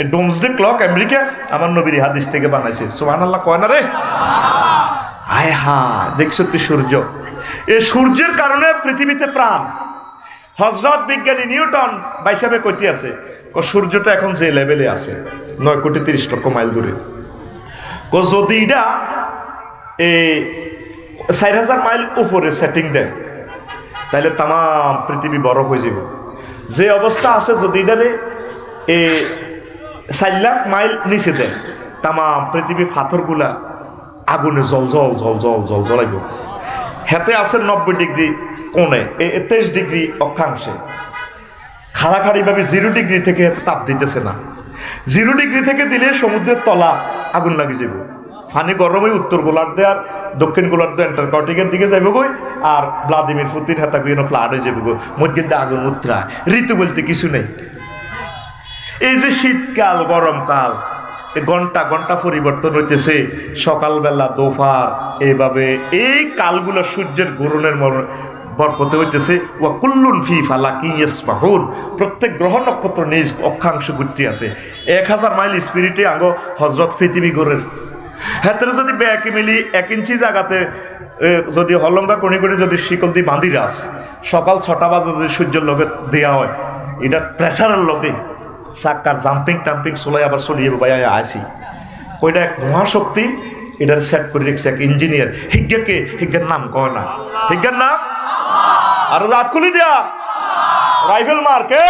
এই ডোমসডে ক্লক আমেরিকা আমার নবীর হাদিস থেকে বানাইছে, সুবহানাল্লাহ কয় না রে। আয় হা দেখছো তুই সূর্য, এই সূর্যের কারণে পৃথিবীতে প্রাণ। হজরত বিজ্ঞানী নিউটন বাইসাবে কইতে আছে সূর্যটা এখন যে লেভেলে আছে 9,30,00,000 মাইল দূরে, যদি এটা 4,000 মাইল উপরে সেটিং দেয় তাহলে তাম পৃথিবী বরফ হয়ে যাবে। যে অবস্থা আছে যদি এটারে 4 লাখ মাইল নিচে দেয় তাম পৃথিবী পাথরগুলা আগুনে জল জল জল জল জল জ্বলাইব। হেতে আছে 90 ডিগ্রি কোণে, 23 ডিগ্রি অক্ষাংশে, খাড়াখাড়িভাবে 0 ডিগ্রি থেকে তাপ দিতেছে না। 0 ডিগ্রি থেকে দিলে সমুদ্রের তলা আগুন লাগি যাব, পানি গরমে উত্তর গোলার্ধে আর দক্ষিণ গোলার্ধে অ্যান্টার্কটিকের দিকে যাইব গই, আর ভ্লাদিমির পুতিন হেতা বিভিন্ন ফ্লাড হয়ে যাবে গো, মধ্যে আগুন উত্তরা। ঋতু বলতে কিছু নেই। এই যে শীতকাল গরমকাল ঘন্টা ঘন্টা পরিবর্তন হইতেছে, সকালবেলা দোপহার এইভাবে এই কালগুলো সূর্যের ঘূর্ণনের বরকতে হইতেছে। ওয়া কুল্লুন ফি ফালাকি ইয়াসবাহুন, প্রত্যেক গ্রহ নক্ষত্র নিজ অক্ষাংশ ঘুরতে আছে। 1000 মাইল স্পিরিটে আঙ্গ হজরত পৃথিবী ঘোরের। হাতের যদি ব্যাকে মিলি 1 ইঞ্চি জায়গাতে যদি হলঙ্গা কণি করে যদি শিকল দিয়ে বাঁধি রাস, সকাল 6টা বাজে যদি সূর্যের লগে দেওয়া হয়, এটা প্রেশারের লগে চাক্কার জাম্পিং টাম্পিং চলাই আবার চলিয়ে বাইয়া আসি। ওইটা এক মহাশক্তি এটার সেট করে রেখেছে এক ইঞ্জিনিয়ার। হিজ্ঞাকে হিজ্ঞার নাম কয় না, হিজ্ঞার নাম আর রাত খুলি দিয়া রাইফেল মার কে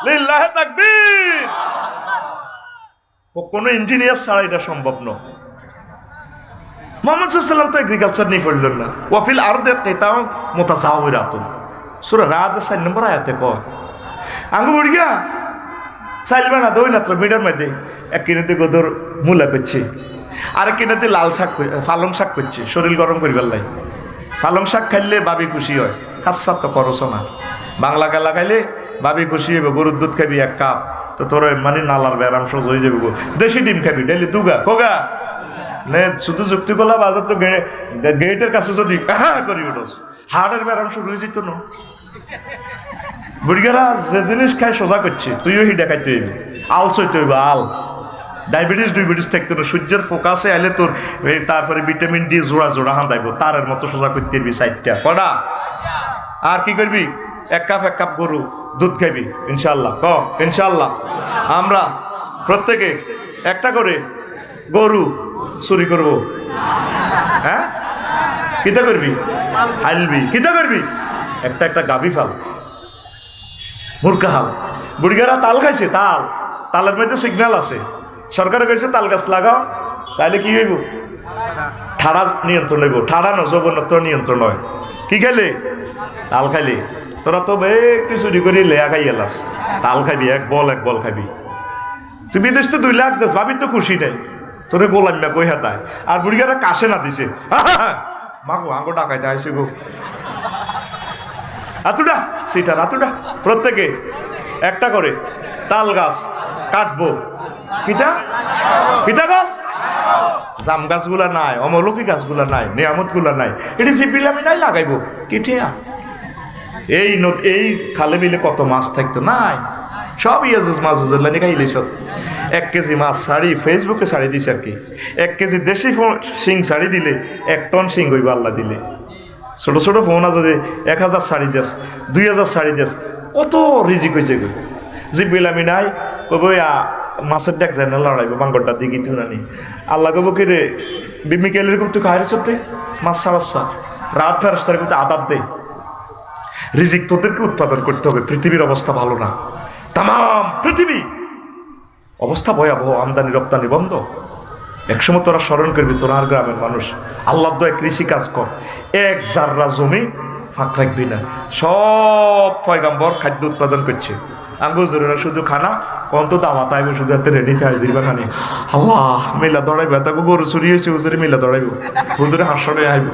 লিল্লাহে তাকবীর। কোন ইঞ্জিনিয়ার ছাড়া এটা সম্ভব নয়। মুহাম্মদ সাল্লাল্লাহু আলাইহি ওয়াসাল্লাম তো এগ্রিকালচার নিয়ে পড়লেন না। ওয়াফিল আরদে কিতাউ মুতাসাউরাতুন, সূরা রাদ 4 নম্বর আয়াতে কয় আঙ্গু বুড়িয়া চাইলবা না দই না তো মিডার মধ্যে এক কিনেতে গোদর মূলা করছে, আরেক কিনেতে লাল শাক পালং শাক করছে শরীর গরম করিবার লাই। পালং শাক খাইলে বাবি খুশি হয়, খাচ্ছা তো করছো না। বাংলা গালা খাইলে বাবি খুশি হবে, গরুর দুধ খাবি 1 কাপ তো তোর মানে নালার ব্যারাম সহ্য হয়ে যাবে। দেশি ডিম খাবি ডেলি 2 গা কোগা নে, শুধু যুক্তি করলা বাজার তো গেটের কাছে যদি করি উঠোস হার্টের ব্যারাম শুরু হয়ে যেত না। বুড়িগারা যে জিনিস খায় সোজা করছে, তুইও হি দেখাইতে হইবি, আলস হইতে হইব আল। ডায়াবেটিস থাকতো না, সূর্যের ফোকাসে আইলে তোর তারপরে ভিটামিন ডি জোড়া জোড়া হাঁদাইব, তারের মতো সোজা করতে হইবি 4টা কটা। আর কি করবি, 1 কাপ গরু দুধ খাবি ইনশাল্লাহ। ইনশাল্লাহ আমরা প্রত্যেকে একটা করে গরু চুরি করব। হ্যাঁ কিতা করবি, হাইলবি কিতা করবি, একটা গাভী ফাল মূর্খা হাল। বুড়িগারা তাল খাইছে, তালের মধ্যে সিগন্যাল আছে, সরকারে কইছে তাল গাছ লাগাও, তাইলে কি হইব, ঠাড়া নিয়ন্ত্রণ হইব। ঠাড়া ন যৌবনত্ব নিয়ন্ত্রণ হয়। কি খাইলে, তাল খাইলে। তোরা তো একটু চুরি করি লেয়া খাই এলাস, তাল খাবি এক বল খাবি। তুই বিদেশ তো 2 লাখ দেশ, ভাবি তো খুশি নাই তোরে গোলাম্যা কই হাতায়। আর বুড়িগারা কাশে না দিছে, মাগো আঙ্গো ডাকাইতে আইসে গো আতুডা সেটা আতুডা। প্রত্যেকে একটা করে তাল গাছ কাটবো। কিতা গাছ, জাম গাছগুলা নাই, অমলকি গাছগুলা নাই, নিয়ামত গুলা নাই, এটি জিপিলামি নাই লাগাইবো কিঠিয়া। এই খালে বিলে কত মাছ থাকতো নাই, সব ইয়াজুজ মাছুজুল্লা নিয়ে খাইলে সব। 1 কেজি মাছ ছাড়ি ফেসবুকে ছাড়ি দিছে আর কি। 1 কেজি দেশি শিং ছাড়ি দিলে 1 টন শিং হইব আল্লাহ দিলে। ছোট ছোট ফোনা যদি 1000 শাড়ি দেস, 2000 শাড়ি দেস, কত রিজিক হয়েছে গো। জিপিলামি নাই কব মাছের ডেক যায় না লড়াইব বাঙ্গরটা দিকে তুই নানি আল্লাহ কব কি রে বিমিকেলের কব তুই খাইরে সত্যি মাছ সাবাসা রাত ফেরস্তার কিন্তু আদাব দে। রিজিক তোদেরকে উৎপাদন করতে হবে। পৃথিবীর অবস্থা ভালো না, তাম পৃথিবী অবস্থা ভয়াবহ, আমদানি রপ্তানি বন্ধ। একসময় তোরা স্মরণ করবি, তোর গ্রামের মানুষ আল্লাহ দয়া কৃষি কাজ কর, 1 জাররা জমি ফাঁক রাখবি না। সব পয়গাম্বর খাদ্য উৎপাদন করছে। আঙ্গো জরুরা শুধু খানা কত দাওয়াত আইবে, শুধু এত রেডিতে হাজির খানি আল্লাহ মেলা দৌড়াইবে। তাকে গরু চুরি হয়েছে, হুজুরে মেলা দৌড়াইব, হুজুরে 500 টাকা আইব।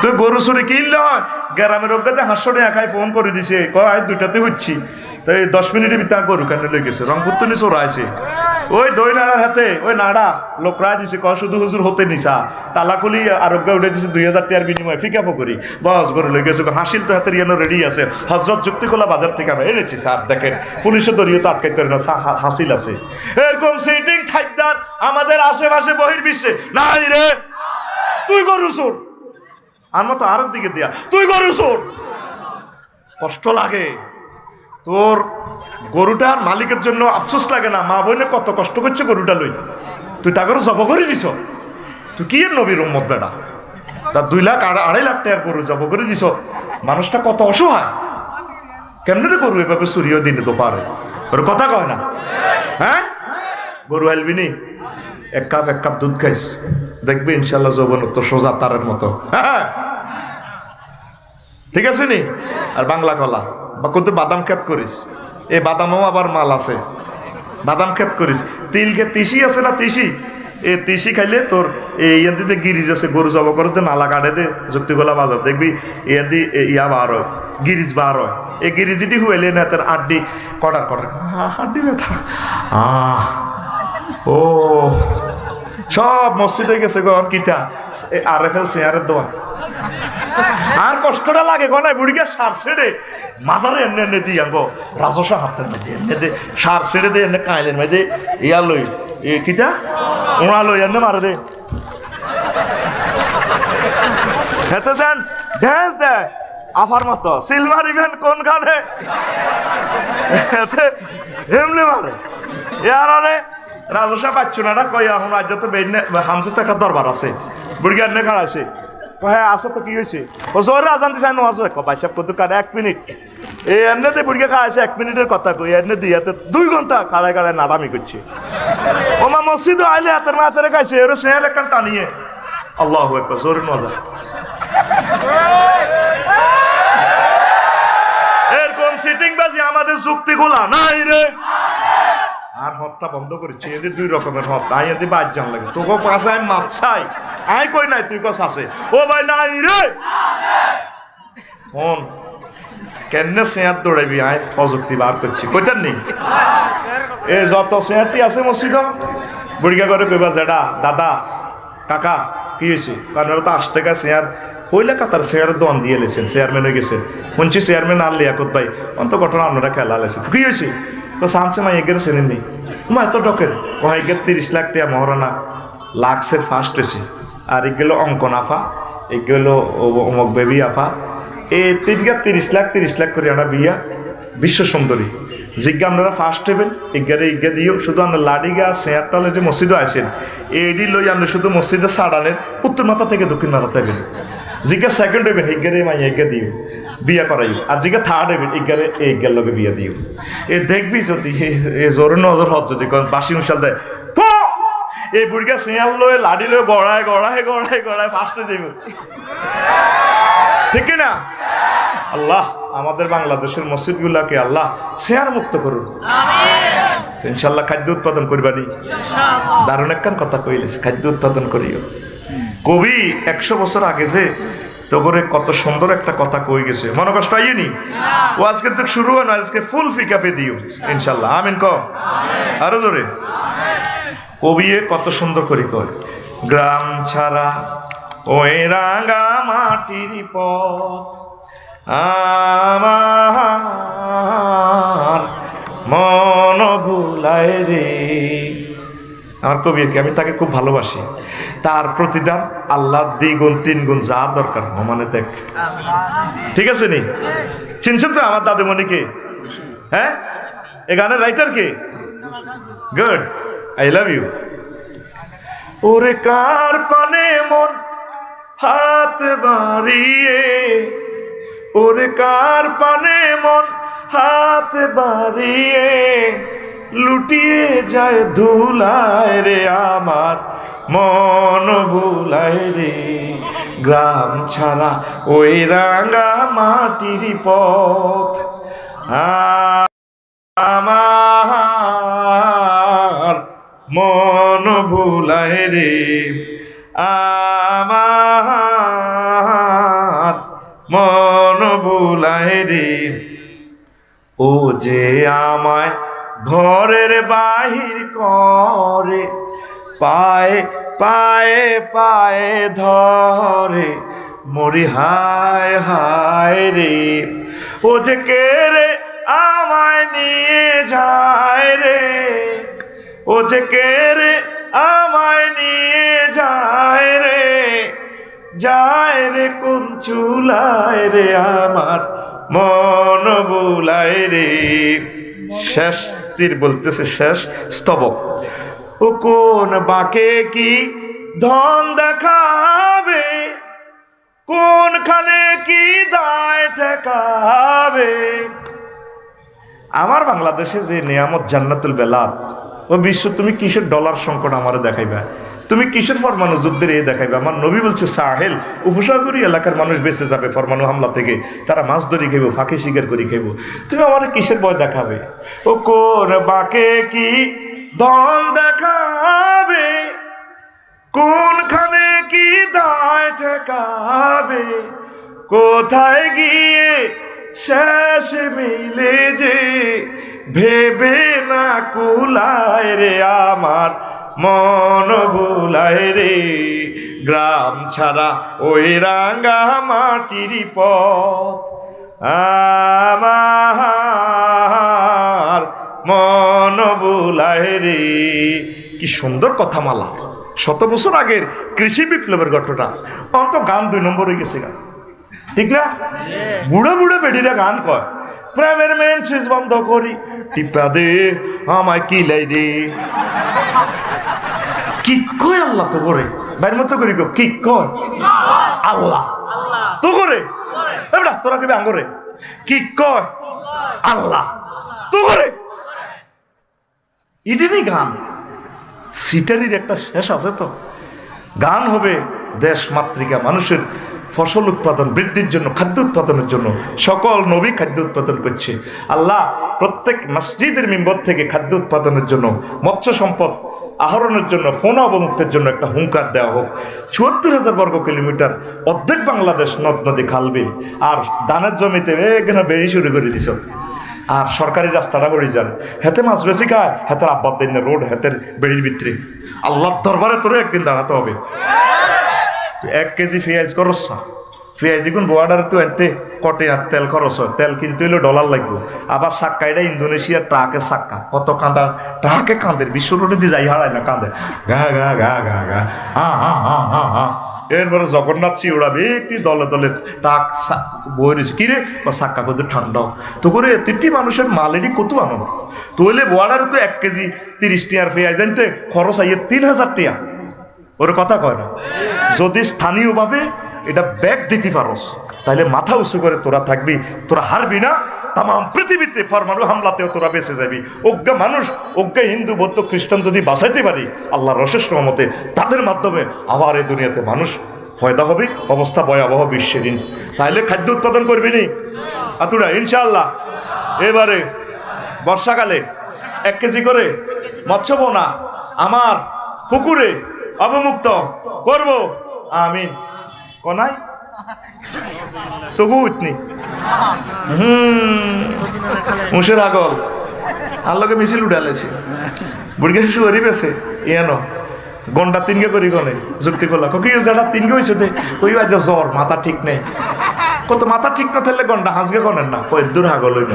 তুই গরু চুরি কিনলে হয়, গ্রামের অজ্ঞাতে 500 টাকা খাই ফোন করে দিছে, কয় 2টাতে হচ্ছি। তো এই 10 মিনিটের ভিতরে গরু কানে লই গেছে, রংপুর তো নিচে ওরা আছে। ওই দই নাড়ার হাতে ওই নাড়া লোকরা দিছে, কয় শুধু হুজুর হতে নিসা তালাকুলি আরোগ্য উঠে দিছে 2000 টাকার বিনিময়ে ফিকাফো করি বস গরু লই গেছে। হাসিল তো হাতের ইয়ানো রেডি আছে, হজরত যুক্তিকলা বাজার থেকে আমরা এনেছি স্যার, দেখেন পুলিশের দড়িও তো আটকাইতে পারে না, হাসিল আছে। এরকম সিটিং খাদ্যার আমাদের আশেপাশে বহির্বিশ্বে নাই রে। তুই গরু চোর, আমার তো আরেক দিকে দিয়া তুই গরু চোর, কষ্ট লাগে তোর। গরুটার মালিকের জন্য আফসোস লাগে না, মা বোনে কত কষ্ট করছে গরুটা লই, তুই তাকে জব করে দিছ। তুই কি নবীর উম্মত বেটা, তার 2 লাখ 2.5 লাখ টাকার গরু জব করে দিছ। মানুষটা কত অসহায়, কেমনে রে গরু এভাবে চুরিও দিনে তো পারে, ওর কথা কয় না। হ্যাঁ গরু আলবি নি, 1 কাপ দুধ খাইস, দেখবি ইনশাল্লাহ যৌবনত্ব সোজা তারের মতো। হ্যাঁ ঠিক আছে নি। আর বাংলা কলা বা কত বাদাম ক্ষেত করিস, এই বাদামও আবার মাল আছে, বাদাম ক্ষেত করিস। তিল ক্ষেত তিসি আছে না, তিসি, এই তিসি খাইলে তোর এই দিতে গিরিজ আছে, গরু জব করতে নালা কাটে দে যুক্তিগোলা বাজার, দেখবি দি ইয়া বার হয়, গিরিজ বার হয়। এই গিরিজিটি হুয়েলে না তোর আড্ডি কটার হাড্ডি ব্যথা ও সব মসজিদ হয়ে গেছে গন কিতা RFL চেয়ারের দোয়া। আর কষ্টটা লাগে গনায় বুড়িকে সার ছেড়ে মাজারে এনে এনে দিই আঙ্গো রাজসা হাতের মধ্যে এনে দে, সার ছেড়ে দে এনে কাইলের মধ্যে ইয়া লই এ কিতা ওড়া লই এনে মারে দে, হেতে যান ড্যান্স দেয় আফার মতো সিল মারিবেন কোনখানে এমনি মারে আরে রাজস্ব পাচ্ছ না কই এখন আজ তো হামসে তো একটা দরবার আছে বুড়ি আনে খাড়াছে হ্যাঁ আসো তো কি হয়েছে ও জোর আজান দিছে নো আসো ভাইসাব কত কার 1 মিনিট এই এমনিতে বুড়িকে খাওয়াছে 1 মিনিটের কথা কই এমনি দিয়াতে 2 ঘন্টা খাড়ায় খাড়ায় নাড়ামি করছে ও মা মসজিদ আইলে হাতের মাথারে খাইছে এর সের একখান টানিয়ে আল্লাহু আকবার জোরে নজর এরকম সিটিং বাজি আমাদের যুক্তিগুলা নাই রে আর হত্যা বন্ধ করেছি এদের 2 রকমের হত্যা আই এদি বাদ জান লাগে তোকে পাশে আমি মাপ চাই আই কই নাই তুই কস আছে ও ভাই নাই রে ফোন কেন শেয়ার দৌড়াবি আয় প্রযুক্তি বার করছি কইতেন নি এ যত শেয়ারটি আছে মসজিদ বুড়িকা করে কইবা জেডা দাদা কাকা কি হয়েছে কারণ তো 8 টাকা শেয়ার হইলে কাতার শেয়ারের দোয়ান দিয়ে লেছেন চেয়ারম্যান হয়ে গেছে শুনছি চেয়ারম্যান আর লিয়াকত ভাই অন্ত ঘটনা আপনারা খেলা লেছেন কি হয়েছে তো সানছে মা এগের চেনেন নি মা এত ডকের এগের 30 লাখ টাকা মহারানা লাক্সের ফার্স্ট হয়েছে আর এগুলো অঙ্কন আফা এগুলো অমক বেবি আফা এই 30 লাখ করে আমরা বিয়া বিশ্ব সুন্দরী জিজ্ঞা আপনারা ফার্স্ট হবেন ইজ্ঞা দিও শুধু আমরা লাডিগা শেয়ার তালে যে মসজিদও আসেন এইডি লই আমরা শুধু মসজিদের সাড়ানের উত্তর মাথা থেকে দক্ষিণ মাথা যাবেন জিজ্ঞা সেকেন্ড হবেন ইজ্ঞারে মাই ইজ্ঞা দিও বিয়া করাইও আর জিজ্ঞা থার্ড হবেন ইজ্ঞারে ইজ্ঞার লগে বিয়া দিও এ দেখবি যদি এ জোরে নজর হত যদি বাসি উশাল দেয় এই বুড়িকা শেয়ার লয়ে লাডি লয়ে গড়ায় ফার্স্টে যাইব ঠিক না আল্লাহ আমাদের বাংলাদেশের মসজিদগুলাকে আল্লাহ শেয়ার মুক্ত করুন ইনশাল্লাহ খাদ্য উৎপাদন করবানি দারুণ একখান কথা কইলেছে খাদ্য উৎপাদন করিও কবি 100 বছর আগে যে তোগরে কত সুন্দর একটা কথা কই গেছে মনে কষ্ট আইনি ও আজকে তো শুরু হয় না আজকে ফুল ফিকাপে দিও ইনশাল্লাহ আমিন কম আরো জোরে কবি কত সুন্দর করে কয় গ্রাম ছাড়া ওই রাঙা মাটির পথ আমার মন ভুলায় রে আমার কবিকে আমি তাকে খুব ভালোবাসি তার প্রতিদান আল্লাহর 2 গুণ 3 গুণ যা দরকার মানে দেখ ঠিক আছে নি চিনছেন তো আমার দাদুমণিকে হ্যাঁ এই গানের রাইটার কে গুড আই লাভ ইউ ওরে কার পানে মন হাত বাড়িয়ে ওরে কার পানে মন হাত বাড়িয়ে লুটিয়ে যায় ধুলায় রে আমার মন ভুলায় রে গ্রাম ছাড়া ওই রাঙা মাটির পথ আমার মন ভুলায় রে আমার মন ভুলায় রে ও যে আমায় ঘরের বাহির করে পায়ে পায়ে পায়ে ধরে মরি হায় হায় রে ও যে কে রে আমায় নিয়ে যায় রে ও যে কে রে আমায় নিয়ে যায় রে কোন চুলায় রে আমার মন বুলায় রে শেষ তীর বলতেছে শেষ স্তবক ও কোন বাকে কি ধন দেখাবে কোনখানে কি দায় ঠেকাবে আমার বাংলাদেশে যে নিয়ামত জান্নাতুল বেলাদ ও বিশ্ব তুমি কিসের ডলার সংকট আমারে দেখাইবা তুমি কিসের ফরমানু যুদ্ধের এ দেখাইবা আমার নবী বলছে সাহেল উপসাগরী এলাকার মানুষ বেঁচে যাবে ফরমানু হামলা থেকে তারা মাছ ধরি খাইব ফাঁকি শিকার করি খাইব তুমি আমার কিসের ভয় দেখাবে ও কোন বাকে কি ধন দেখাবে কোনখানে কি দায় ঠেকাবে কোথায় গিয়ে শেষ মিলে যে ভেবে না কুলায় রে আমার মন ভুলায় রে গ্রাম ছাড়া ওই রাঙা মাটির পথ আমার মন ভুলায় রে কি সুন্দর কথা মালা 100 বছর আগের কৃষি বিপ্লবের ঘটনা অন্ত গান 2 নম্বর হয়ে গেছে গান ঠিক না? বুড়ো বুড়ো বেডিরা গান কয়, প্রেমের মেন সুইচ বন্ধ করি, টিপা দে আমায় কিলাই দে। কি কয় আল্লাহ তো করে বাইর মতো করি কি কয় আল্লাহ তো করে এবড়া তোরা কেবে আঙ্গরে কি কয় আল্লাহ তো করে। ইডিনি গান সিটারির একটা শেষ আছে তো। গান হবে দেশ মাতৃকা, মানুষের ফসল উৎপাদন বৃদ্ধির জন্য, খাদ্য উৎপাদনের জন্য সকল নবী খাদ্য উৎপাদন করছে। আল্লাহ প্রত্যেক মসজিদের মিম্বর থেকে খাদ্য উৎপাদনের জন্য, মৎস্য সম্পদ আহরণের জন্য, পণ অবমুক্তের জন্য একটা হুঙ্কার দেওয়া হোক। ৭৪,০০০ বর্গ কিলোমিটার অর্ধেক বাংলাদেশ নদ নদী খালবে, আর ধানের জমিতে এখানে বেড়ি শুরু করে দিছ, আর সরকারি রাস্তাটা হয়ে যান, হেতে মাছ বেশি খায়, হেতের আব্বাদ দিন রোড, হেতের বেড়ির ভিতরে। আল্লাহর দরবারে তোরে একদিন দাঁড়াতে হবে। 1 কেজি পেঁয়াজ খরচ, পেঁয়াজ এখন বোয়াডারে তো এনতে কটে আর তেল খরচ হয়, তেল কিনতে হইলে $, লাগবে। আবার সাক্কা, এটা ইন্দোনেশিয়ার ট্রাকের সাক্কা, কত কাঁদা ট্রাকে কাঁদের, বিশ্ব রোডে দিয়ে যাই হারায় না, কাঁদে গা গা গা গা গা হা হা হা হা হা। এরপরে জগন্নাথ সি ওড়াবে একটি দলে দলে টাক বই রয়েছে, কিরে বা সাক্কা কত ঠান্ডাও তো করে, 3টি মানুষের মালেরই কত আনো তোলে বোয়াডারে তো 1 কেজি 30 টিয়ার পেঁয়াজ জানতে খরচ আইয়ে 3,000 টিয়া। ওর কথা কয় না। যদি স্থানীয়ভাবে এটা ব্যাগ দিতে পারস, তাহলে মাথা উঁচু করে তোরা থাকবি, তোরা হারবি না। তাম পৃথিবীতে পরমাণু হামলাতেও তোরা বেঁচে যাবি। অজ্ঞা মানুষ, অজ্ঞা হিন্দু বৌদ্ধ খ্রিস্টান যদি বাঁচাইতে পারি আল্লাহর অশেষ রহমতে, তাদের মাধ্যমে আবার এই দুনিয়াতে মানুষ ফয়দা হবে, অবস্থা ভয়াবহ বিশ্বের। তাহলে খাদ্য উৎপাদন করবি নি আতুরা ইনশাআল্লাহ। এবারে বর্ষাকালে 1 কেজি করে মৎস্য পোনা আমার পুকুরে অবমুক্ত করব, আমিন। কোনাই তবু উঠনি মুসের আগল আল্লাহকে মিছিল উঠালেছি বুড়ি শিশু গরিব আছে ইয়ানো গন্ডা 3গে করি গনে যুক্তি করলা কি যেটা 3গে হয়েছে দে কই আজ জ্বর, মাথা ঠিক নেই। কত মাথা ঠিক না থাকলে গন্ডা হাসগে গনেন না, কই দূর হাগল হইল।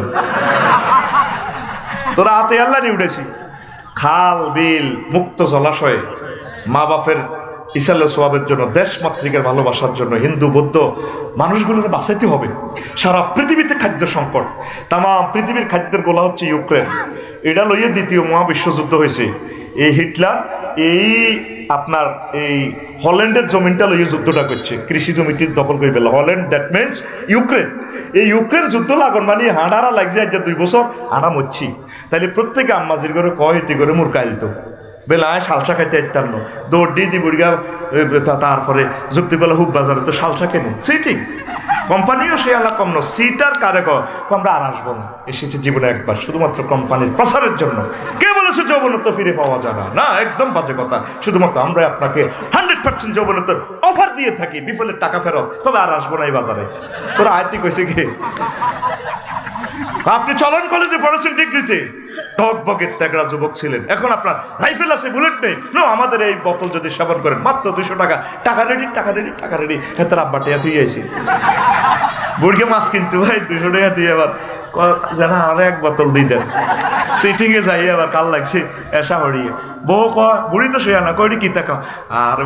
তোরা হাতে আল্লাহ নিয়ে উঠেছি। খাল বিল মুক্ত জলাশয়ে মা বাপের ইসালে সোয়াবের জন্য, দেশ মাতৃকার ভালোবাসার জন্য হিন্দু বৌদ্ধ মানুষগুলোকে বাঁচাইতে হবে। সারা পৃথিবীতে খাদ্য সংকট, তাম পৃথিবীর খাদ্যের গোলা হচ্ছে ইউক্রেন। এটা লইয়ে 2য় মহাবিশ্বযুদ্ধ হয়েছে। এই হিটলার এই আপনার এই হল্যান্ডের জমিনটা লইয়ে যুদ্ধটা করছে, কৃষি জমিটি দখল করে ফেলে হল্যান্ড, দ্যাট মিনস ইউক্রেন। এই ইউক্রেন যুদ্ধ লাগন মানে হাঁড়ারা লাগছে আজ 2 বছর আনা মরছি। তাইলে প্রত্যেকে আম্মাজির করে কহিতি করে মুরকাইলতো বেলায় সালসা খাইতে ইত্যার দৌড় দিয়ে দি বুড়িগা। তারপরে যুক্তি বলা হুক বাজারে তো সালসা কেনে সিটিং কোম্পানিও সে আলা কম না, সিটার কারে আমরা আর আসবো না, এসেছে জীবনে একবার শুধুমাত্র কোম্পানির প্রচারের জন্য। কে বলেছে যৌবনত্ব ফিরে পাওয়া যাবে না? একদম বাজে কথা। শুধুমাত্র আমরা আপনাকে 100% যৌবনত্বের অফার দিয়ে থাকি, বিফলের টাকা ফেরত, তবে আর আসবো না এই বাজারে। তোরা আয়তি কইছে কি আপনি চলন কলেজে পড়েছেন ডিগ্রিতে, টকবকের ত্যাগরা যুবক ছিলেন, এখন আপনার রাইফেল আছে, বুলেট নেই। নো, আমাদের এই বোতল যদি সেবন করেন মাত্র 200 টাকা, টাকা রেডি টাকা রেডি টাকা রেডি। হ্যাঁ, তার আব্বা টিয়া থুই আইছি বুড়িকে মাছ কিনতে ভাই 200 টাকা দিয়ে আবার যেন আর 1 বোতল দিয়ে দেন। সিটিংয়ে যাই আবার কাল লাগছে এসা হরিয়ে বউ কয় বুড়ি তো শুয়ে না কয়টি কি টাকা আর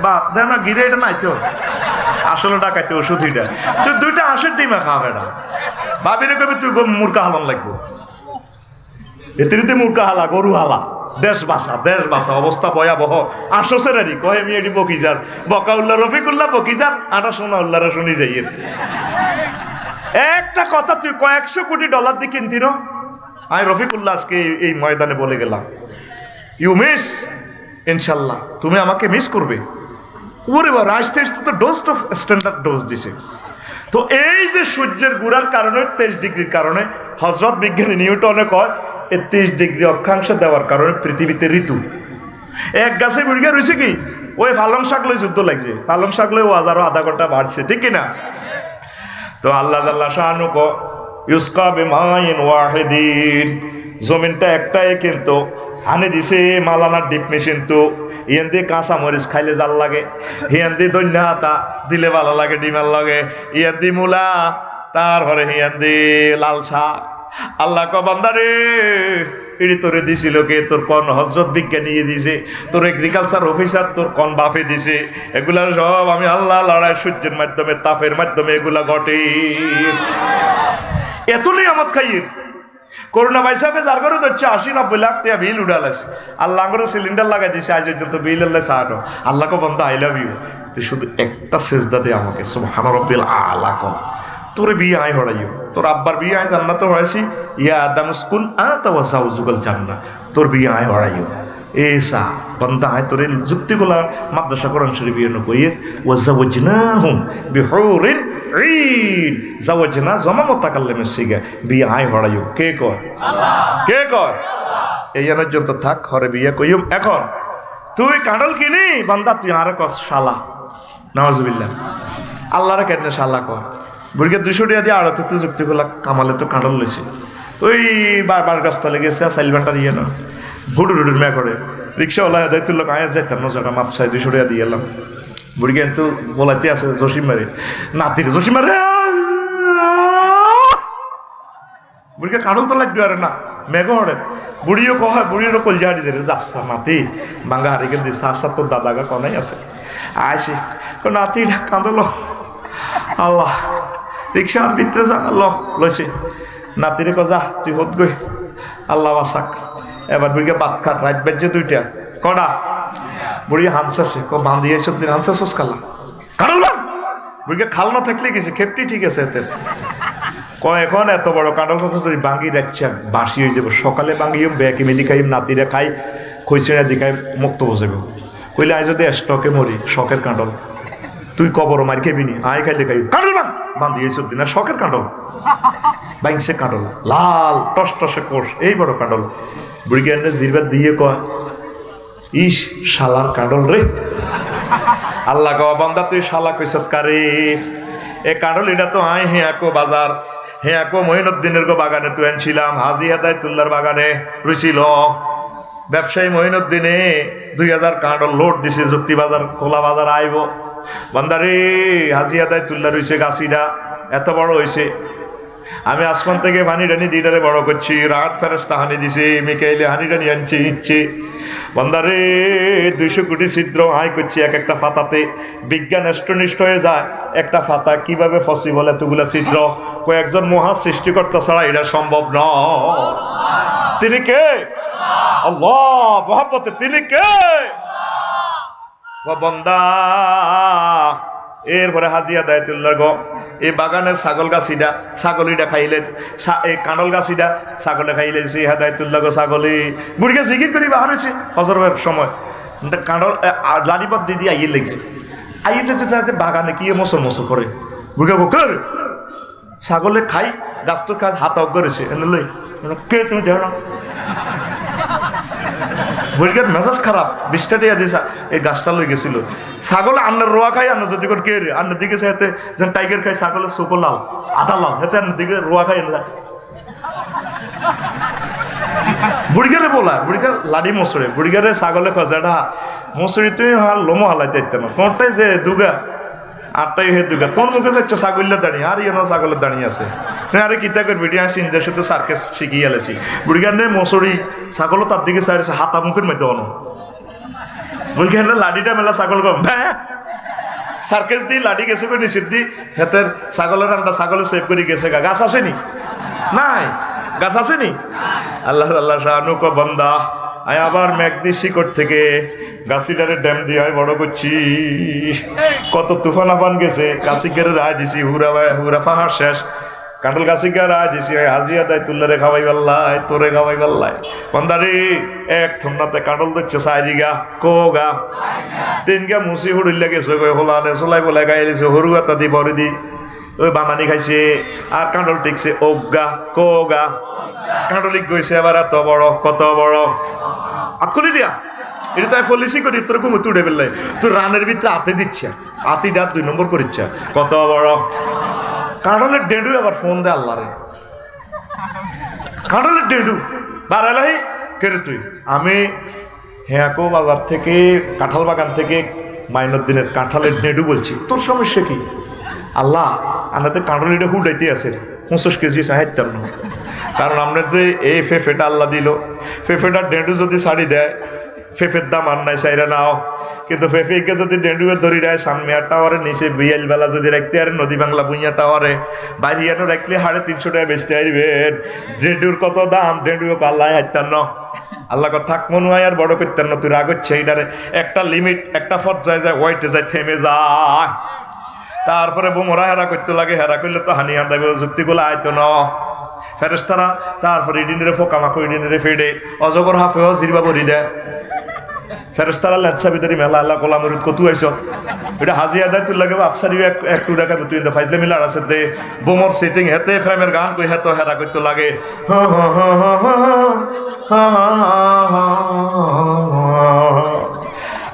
বাপ দেয় না গিরে এটা নাই তো আসলে টাকাইতে ওষুধ এটা তুই 2টা হাঁসের ডিমা খাওয়াবে না ভাবিরে কবি তুই মুরগা হালান লাগবো এতে মুরগা হালা গরু হালা দেশ বাসা অবস্থা ভয়াবহ। আসেরারি কহে মিয়াডি বকিজার বকা উল্লাহ রফিকুল্লাহ বকিজার আটা সোনা উল্লাহরা শুনি যাই। একটা কথা তুই $100 কোটি দিয়ে কিনতি না, আমি রফিকুল্লাহ আজকে এই ময়দানে বলে গেলাম ইউ মিস, ইনশাল্লাহ তুমি আমাকে মিস করবে। ওরে বাবা, আসতে আসতে তো ডোজ তো স্ট্যান্ডার্ড ডোজ দিছে। তো এই যে সূর্যের গুড়ার কারণে 23 ডিগ্রির কারণে হজরত বিজ্ঞানী নিউটনে কয় 30 ডিগ্রি অক্ষাংশ দেওয়ার কারণে পৃথিবীতে ঋতু। এক গাছে বুড়িগা রয়েছে কি ওই পালং শাক লই যুদ্ধ লাগছে, পালং শাক লই ও আরো আধা ঘন্টা বাড়ছে, ঠিক কিনা? তো আল্লাহ জাল্লা শানু ক ইউসকা বিমাইন ওয়াহিদিন, জমিনটা একটাই কিন্তু হানে দিছে মালানার ডিপ মেশিন। তো ইয়ান দিয়ে কাঁচা মরিচ খাইলে জাল লাগে, হিয়ান দিয়ে দৈন্য হাতা দিলে ভালো লাগে ডিমার লাগে, ইয়ান দিয়ে মূলা, তারপরে হিয়ান দিয়ে লাল শাক, আল্লাহ ক বান্দা রে, এটি তোরে দিছিল কে? তোর কোন হজরত বিজ্ঞানী দিছে, তোর এগ্রিকালচার অফিসার তোর কোন বাপে দিছে? এগুলা সব আমি আল্লাহ লড়াই সূর্যের মাধ্যমে, তাপের মাধ্যমে এগুলা ঘটে। এত নিয়ামত খাইয়ে করোনা ভাইসাফে যার করে হচ্ছে 80-90 লাখ টাকা বিল উড়ালাস। আল্লাহ করে সিলিন্ডার লাগাই দিছে, আজ পর্যন্ত বিল আল্লাহ চাহানো। আল্লাহকে বন্ধ আই লাভ ইউ, তুই শুধু একটা সেজদা দে আমাকে, সুবহান রাব্বিল আলা কর। তোরে বিয়ে আয় হড়াইও, তোর আব্বার বিয়ে আয় জান্নাত হড়াইছি, ইয়া আদাম উসকুন আতা ওয়া যাওজুকাল জান্নাহ, তোর বিয়ে আয় হড়াইও। এসা বন্দা আয় তোরে যুক্তিগুলা মাদ্রাসা কোরআন শরীফ বিয়ে নকইয়ে ওয়া যাওয়াজনাহুম বিহুরিন ঈন, যাওয়াজনা জমা মুতাকাল্লিমের সিগা, বিয়ে আয় হড়াইও। কে কয়? আল্লাহ। কে কয়? আল্লাহ। এই পর্যন্ত থাক, ঘরে বিয়ে কইম। এখন তুই কাঁডল কিনি বান্দা, তুই আর কস শালা, নাউজুবিল্লাহ। আল্লাহরে কেন শালা কয়? বুড়িকে 200 টাকা দিয়ে আড়তে তো যুক্তি করলাম, কামালে তো কাঁঠাল লইছে, ওই বারবার গাছতলে গেছে, সাইলবানটা দিয়ে না হুডুর হুডুর মেয়া করে রিক্সাওয়ালা দায়িত্ব লোক আয়া যাইতাম না, যেটা মাপসাই 200 টাকা দিয়ে এলাম। বুড়িকে কিন্তু বলাইতে আছে জসিম মারে, নাতির জসিম মারে, বুড়িকে কাঁঠাল তো লাগবে আরে না মেঘ হরে। বুড়িও কহ, বুড়িরও কলজা হাড়ি দেবে, যাচ্ছা নাতি বাঙ্গা হারিকে দিচ্ছে, আচ্ছা তোর দাদাগা কনাই আছে আইসি নাতি কাঁদল। আল্লাহ রিক্সার ভিতরে জানালো লইছে, নাতিরে কজা তুই হত গই, আল্লাহ বাসাক। এবার বুড়িকে বাদ খার, রাত বাজছে 2টা, কটা বুড়ি হামসাছে, বাঁধিয়ে সব দিন হামসাস খালা কারণ বুড়িকে খাল না থাকলে গেছে খেপটি ঠিক আছে এতে এখন এত বড় কাঁঠাল কথা যদি বাঙ্গি রাখছে বাসি হয়ে যাবো, সকালে বাঙ্গিও ব্যাকে মেদি খাই, নাতিরা খাই, খৈসিনা দিখাই, মুক্ত বসাবে। কইলে আয় যদি স্টকে মরি, শখের কাঁঠাল তুই কবর মার খেবি নি, আয় খাইলে খাই কাঁঠাল বাঁধিয়ে সব দিন, শখের কাঁঠাল বাইংসে কাঁঠাল লাল টস টসে কোষ, এই বড় কাঁঠাল। বুড়িকে এনে জিরবার দিয়ে কয়, ইস শালার কাঁঠাল রে। আল্লাহ কওয়া বান্দা তুই শালা কইছত কারে? এ কাঁঠাল এটা তো আয় হেয়াকো বাজার, হেয়াকো মঈনুদ্দিনের গো বাগানে তুই আনছিলাম, হাজি হেদায়েতুল্লাহর বাগানে রইছিল। ব্যবসায়ী মঈনুদ্দিনে 2000 কাঁঠাল লোড দিছে, যুক্তি বাজার খোলা বাজার আইব। বান্দারে হাজি হেদায়েতুল্লাহ রইছে, গাছিটা এত বড় হয়েছে, আমি আসমান থেকে পানি টানি দিটারে বড় করছি, রাত ফেরেশতা হানি দিছে, মিকাইলে হানি টানি আনছে ইচ্ছে। বান্দারে 200 কোটি ছিদ্র আয় করছি এক একটা ফাতাতে, বিজ্ঞান এষ্টনিষ্ঠ হয়ে যায় একটা ফাতা কিভাবে পসিবল এতগুলা ছিদ্র, কয়েকজন মহা সৃষ্টিকর্তা ছাড়া এটা সম্ভব নয়। তিনি কে? আল্লাহ। মহব্বতে তিনি কে? বান্দা এরপরে হাজি হেদায়েতুল্লাহ গো এই বাগানের ছাগল গাছিটা, ছাগলিটা খাইলে, এই কাঁঠাল গাছিটা ছাগলে খাইলে, সে হেদায়েতুল্লাহ গো ছাগলে বুড়িকে জিকির করি বাহার হয়েছে হজরের সময়, কাঁঠাল লাড়িপাত দিদি আইয়ে লেগছে, আইয়ে যেতে চাইতে বাগানে কি মসল মসল করে, বুড়িকে কর ছাগলে খাই, গাছটোর কাজ হাত অজ্ঞ রয়েছে, এনে কে তুমি দেও না। বুড়িকার মেজাজ খারাপ, 20 টাকা দিয়েছে, এই গাছটা লই গেছিল, ছাগলে আন্নার রোয়া খাই, আন্না যদি কে রে আন্নার দিকে হেতে যেন টাইগার খাই, ছাগলের চোখো লাল আধা লাল, হেতে আন্নার দিকে রোয়া খাই এনে বুড়িগারে বলা, বুড়িগার লাড়ি মসুরে, বুড়িগারে ছাগলে খোঁজা মসুরি তুই লোমো হালাইতে ইত্যাদি না, তোরটাই যে দুগা আটটাই হে দুগা, তোর মুখে যাচ্ছে ছাগলের দাঁড়িয়ে, আর ইয়েন ছাগলের দাঁড়িয়ে আছে, তুই আরে কিতা করবি, আসি ইন্দের সাথে সার্কেস শিখিয়ে আলেছি। বুড়িগার নে মসুরি ছাগলও তার দিকে চাইছে, হাতা মুখের মধ্যে অন বুড়িগার লাডিটা মেলা ছাগল কম সার্কেস দিয়ে লাডি গেছে করে নিষিদ্ধ দি হেতের ছাগলের আন্ডা ছাগলে সেভ করে গেছে, গাছ আসেনি নাই, গাছ আসেনি। আল্লাহ আল্লাহ শাহানু কো বান্দা আয় আবার মেঘদি শিকড় থেকে গাছিটারে ড্যাম দিয়ে আয় বড় করছি, কত তুফান আফান গেছে, গাছি গেড়ে রায় দিছি, হুরা ফাহার শেষ, কাঁঠাল গাছি গা রায় দিছি, হাজি হেদায়েতুল্লাহ রে খাওয়াই পাল্লাই, তোরে খাওয়াই পাল্লাই। বান্দারে এক থন্নাতে কাঁঠাল দিচ্ছে 4 গা, কো গা 3 গা মুসি হুড়িল্লা গেছে, হোলানে চলাই বলাই গাই দিছে, হরু একটা দি বড়ি দি ওই বানানি খাইছে, আর কাঁঠাল টিকছে ওগা কোগা, কাঁঠালিক গইছে আবার এত বড়, কত বড় আকুলি দিয়া, এটা তাই পলিসি করি তোর ঘুমে তুড়ে ফেললে, তুই রানের ভিতরে হাতে দিচ্ছে, হাতিটা 2 নম্বর করিচ্ছে, কত বড় কাঁঠালের ডেডু। আবার ফোন দে আল্লাহ রে, কাঁঠালের ডেডু বারালাহি কেরে তুই, আমি হেয়াকো বাজার থেকে কাঁঠাল বাগান থেকে মাইনুদ্দিনের কাঁঠালের ডেডু বলছি, তোর সমস্যা কি? আল্লাহ আমাদের কাঁঠালিটা হুডাইতে আছে, 50 কেজি সাহিত্যম না, কারণ আমরা যে এই ফেফেটা আল্লাহ দিল, ফেফেটা ডেন্ডু যদি ছাড়ি দেয়, ফেফের দাম আর নাই চাইরা নাও, কিন্তু ফেফেকে যদি ডেন্ডুকে ধরি দেয় সানমিয়া টাওয়ারের নিচে বিয়াল বেলা যদি রাখতে আর নদী বাংলা বুইয়া টাওয়ারে বাইরিয়ানো রাখলে 350 টাকা বেচতে আসবেন। ডেন্ডুর কত দাম, ডেন্ডু আল্লাহ হাইতান্ন, আল্লাহ থাক মনু আর বড় করতেন না, তুই রাগ হচ্ছে এইটারে একটা লিমিট একটা পর্যায়ে যায়, ওয়াইটে যায়, থেমে যায়, তারপরে বোমরা হেরা করতে লাগে, হেরা করলে তো হানি হান দেবে, যুক্তিগুলো আয়তো ন ফেরেস্তারা, তারপরে ইডিনের ফোকামাকো ইডিনের ফেডে অজগর হাফেও জিরবা ভরি দেয় ফেরেস্তারা লেচ্ছা ভিতরে মেলা আল্লাহ কোলা মরিদ কতু আইস এটা হাজি আদায় তুই লাগে আফসারিও একটু টাকা তুই ফাইজলে মিলার আছে দে বোমর সেটিং হেতে ফ্রেমের গান কই হেতো হেরা করতে লাগে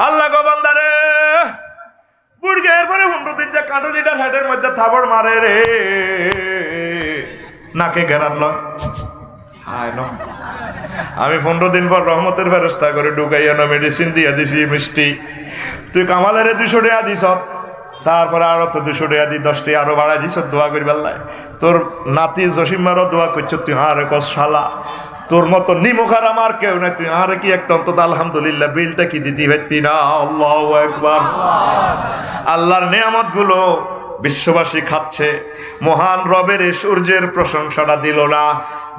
আল্লাহ গো বান্দারে বুড়গে এরপরে 15 দিন যে কাঁটো লিটার হেডের মধ্যে থাবড় মারে রে নাকে ঘেরান লয় আমি 15 দিন পর রহমতের ব্যবস্থা করে ঢুকাইয়া না মেডিসিন দিয়ে দিছি মিষ্টি, তুই কামালের 200 টাকা দিস, তারপরে আরো তো 200 টাকা দি 10 টাকা আরো বাড়াই দিস দোয়া করি বেল্লায়, তোর নাতি জসিমারও দোয়া করছ, তুই আরে কস শালা তোর মতো নিমুখার আমার কেউ নাই, তুই আরে কি একটা অন্তত আলহামদুলিল্লাহ বিলটা কি দিতে পারতি না। আল্লাহু আকবার। আল্লাহর নেয়ামত গুলো বিশ্ববাসী খাচ্ছে, মহান রবের সূর্যের প্রশংসাটা দিল না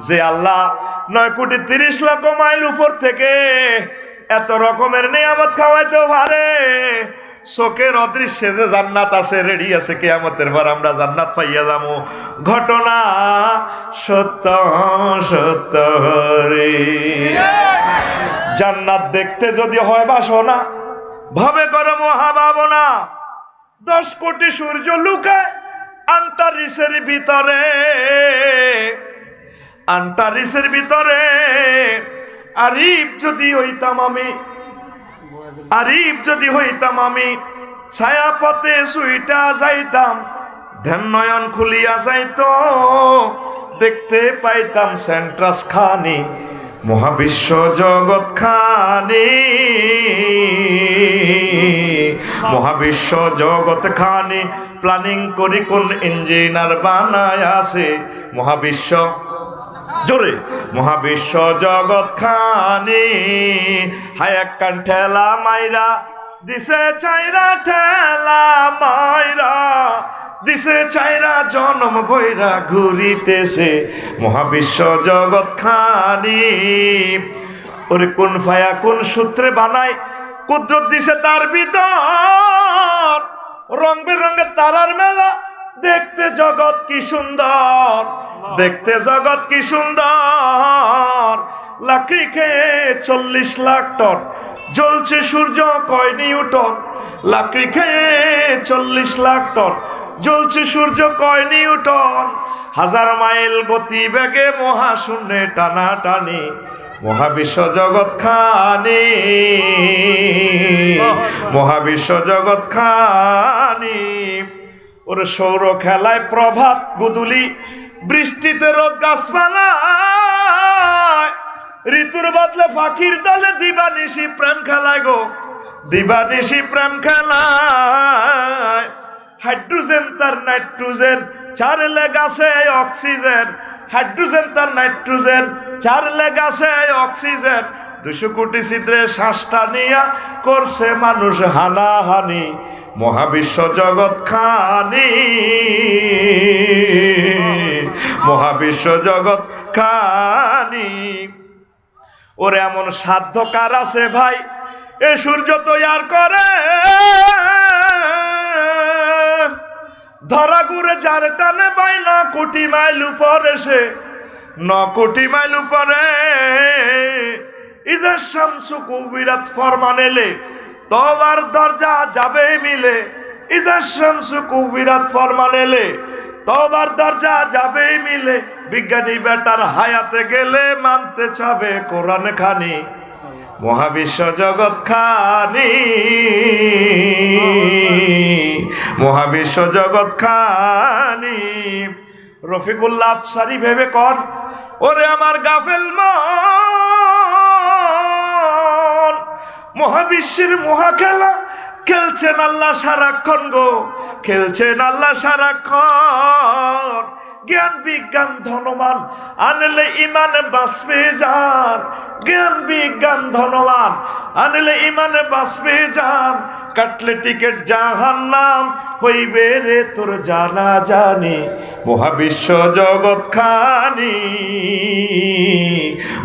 যে আল্লাহ 9,30,00,000 মাইল উপর থেকে এত রকমের নিয়ামত খাওয়াইতে পারে, চোখের অদৃশ্যে যে জান্নাত আছে রেডি আছে, কিয়ামতের পর আমরা জান্নাত পাইয়া যাবো। ঘটনা সত্য সত্য রে, জান্নাত দেখতে যদি হয় বাসনা, ভাবে করে মহাভাবনা, 10 কোটি সূর্য লুকায় আন্টারিসের ভিতরে, আন্টারিসের ভিতরে। আরিফ যদি হইতাম আমি, আরিফ যদি হইতাম আমি, ছায়া পথে সুইটা যাইতাম, ধ্যান নয়ন খুলিয়া যাইতো, দেখতে পাইতাম সেন্ট্রাস খানি, মহাবিশ্ব জগৎ খানি, মহাবিশ্ব জগৎ খানি প্ল্যানিং করি কোন ইঞ্জিনিয়ার বানায় আছে, মহাবিশ্ব জোরে মহাবিশ্ব জগৎ খানি, হায় একখান ঠেলা মাইরা দিছে চাইরা, ঠেলা মাইরা দিছে চাইরা, জনম বইরা ঘুরিতেছে মহাবিশ্ব জগৎ খানি। ওরে কোন ফায়া কোন সূত্রে বানায়, কুদরত দিছে তার ভিতর, রং বেরঙের তারার মেলা, দেখতে জগৎ কি সুন্দর, দেখতে জগৎ কি সুন্দর। লাকড়ি খেয়ে 40 লাখ টন জ্বলছে সূর্য কয় নিউটন, লাকড়ি খেয়ে 40 লাখ টন জ্বলছে সূর্য কয় নিউটন, 1000 মাইল গতি বেগে মহাশূন্যে টানা টানি, মহাবিশ্ব জগৎ খানি, মহাবিশ্ব জগৎ খানি। ওরে সৌর খেলায় প্রভাত গুদুলি, বৃষ্টিতে রোদ গাছপালা, ঋতুর বদলে পাখির দলে দিবানিশি প্রেম খেলায় গো, দিবানিশি প্রেম খেলায়। হাইড্রোজেন তার নাইট্রোজেন, 4 লেগ আছে অক্সিজেন, হাইড্রোজেন তার নাইট্রোজেন, 4 লেগ আছে অক্সিজেন, 200 কোটি ছিদ্রে শ্বাসটা নিয়া করছে মানুষ হানাহানি, মহাবিশ্ব জগৎ খানি, মহাবিশ্ব জগৎ খানি। ওরে এমন সাধ্য কার আছে ভাই এ সূর্য তৈয়ার করে, ধরা ঘুরে যার টানে পাই 9 কোটি মাইল উপরে, সে 9 কোটি মাইল উপরে। ইজা শামসু কুবিরাত ফরমান এলে তবার দরজা যাবে মিলে, ইজা শামসু কুবিরাত ফরমান এলে তবার দরজা যাবে মিলে। বিজ্ঞানী বেটার হায়াতে গেলে মানতে চাবে কোরআন খানি, মহাবিশ্ব জগৎ খানি, মহাবিশ্ব জগৎ খানি। রফিকুল্লাহ আফসারি ভেবে কর, ওরে আমার গাফেল মন, মহাবিশ্বের মহা খেলা খেলছেন আল্লাহ সারাক্ষণ গো, খেলছেন আল্লাহ সারাক্ষণ। জ্ঞান বিজ্ঞান ধনবান আনলে ইমান বাঁচবে যার, জ্ঞান বিজ্ঞান ধনবান আনলে ইমান বাঁচবে যার, কাটলে টিকেট জাহান্নাম হইবে রে তোর জানা জানি। মহাবিশ্ব জগৎ খানি,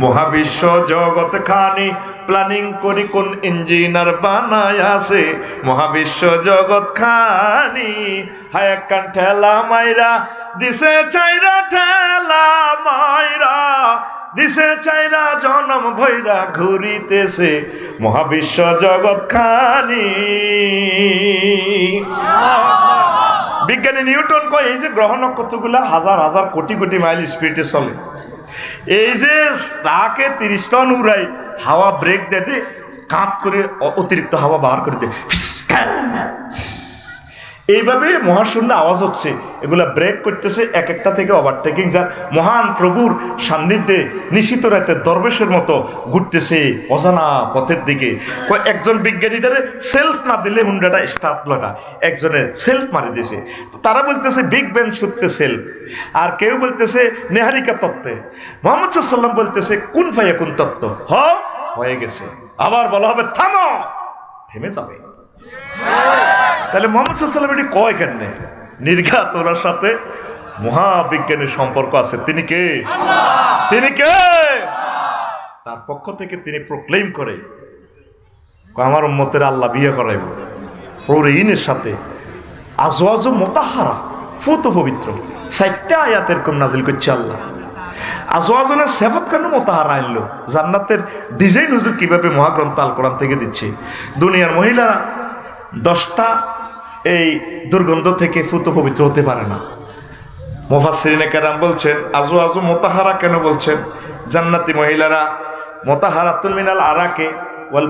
মহাবিশ্ব জগৎ খানি প্ল্যানিং করি কোন ইঞ্জিনিয়ার বানায় আছে। মহাবিশ্ব জগৎ খানি হায় কান ঠেলা মাইরা দিছে চাইরা, ঠেলা মাইরা দিছে চাইরা, জনম ভৈরা ঘুরিতেছে মহাবিশ্ব জগৎ খানি। বিজ্ঞানী নিউটন কয় এই যে গ্রহ নক্ষত্রগুলা হাজার হাজার কোটি কোটি মাইল স্পিডে চলে, এই যে তাকে 30 টন উড়াই, হাওয়া ব্রেক দিতে কাঁপ করে অতিরিক্ত হাওয়া বার করে দেয়, এইভাবে মহাশূন্য আওয়াজ হচ্ছে। এগুলা ব্রেক করতেছে এক একটা থেকে ওভারটেকিং, যার মহান প্রভুর সান্নিধ্যে নিশিত রাতে দরবেশের মতো ঘুরতেছে অজানা পথের দিকে। একজন বিজ্ঞানীটারে সেলফ না দিলে হুন্ডাটা স্টার্ট লটা, একজনের সেলফ মারি দিয়েছে। তারা বলতেছে বিগ ব্যাং সূত্রে সেলফ, আর কেউ বলতেছে নেহারিকা তত্ত্বে। মোহাম্মদ সাল্লাম বলতেছে কুন ফায়া কুন তত্ত্ব, হয়ে গেছে। আবার বলা হবে থামো, থেমে যাবে। তাহলে মোহাম্মদ সাল্লাম এটি কয় কেন? নির্ঘাত ওনার সাথে মহাবিজ্ঞানের সম্পর্ক আছে। তিনি কে? তিনি কে? তার পক্ষ থেকে তিনি প্রক্লেম করে আমার উম্মতের আল্লাহ বিয়ে করাইব প্রৌরিনের সাথে আজওয়াজ মুতাহহারা, ফুত পবিত্র 4টা আয়াতের কোন নাজিল করছে আল্লাহ। আজওয়াজনের সেফত কেন মুতাহহারা আনলো? জান্নাতের ডিজাইন হুজুর কিভাবে মহাগ্রন্থ আল কোরআন থেকে দিচ্ছে। দুনিয়ার মহিলারা 10টা এই দুর্গন্ধ থেকে ফুত পবিত্র হতে পারে না। মুফাসসিরিনে কেরাম বলছেন আজওয়াজ মুতাহহারা কেন বলছেন? জান্নাতি মহিলারা মুতাহহারাতুন মিনাল আরাকে ওয়াল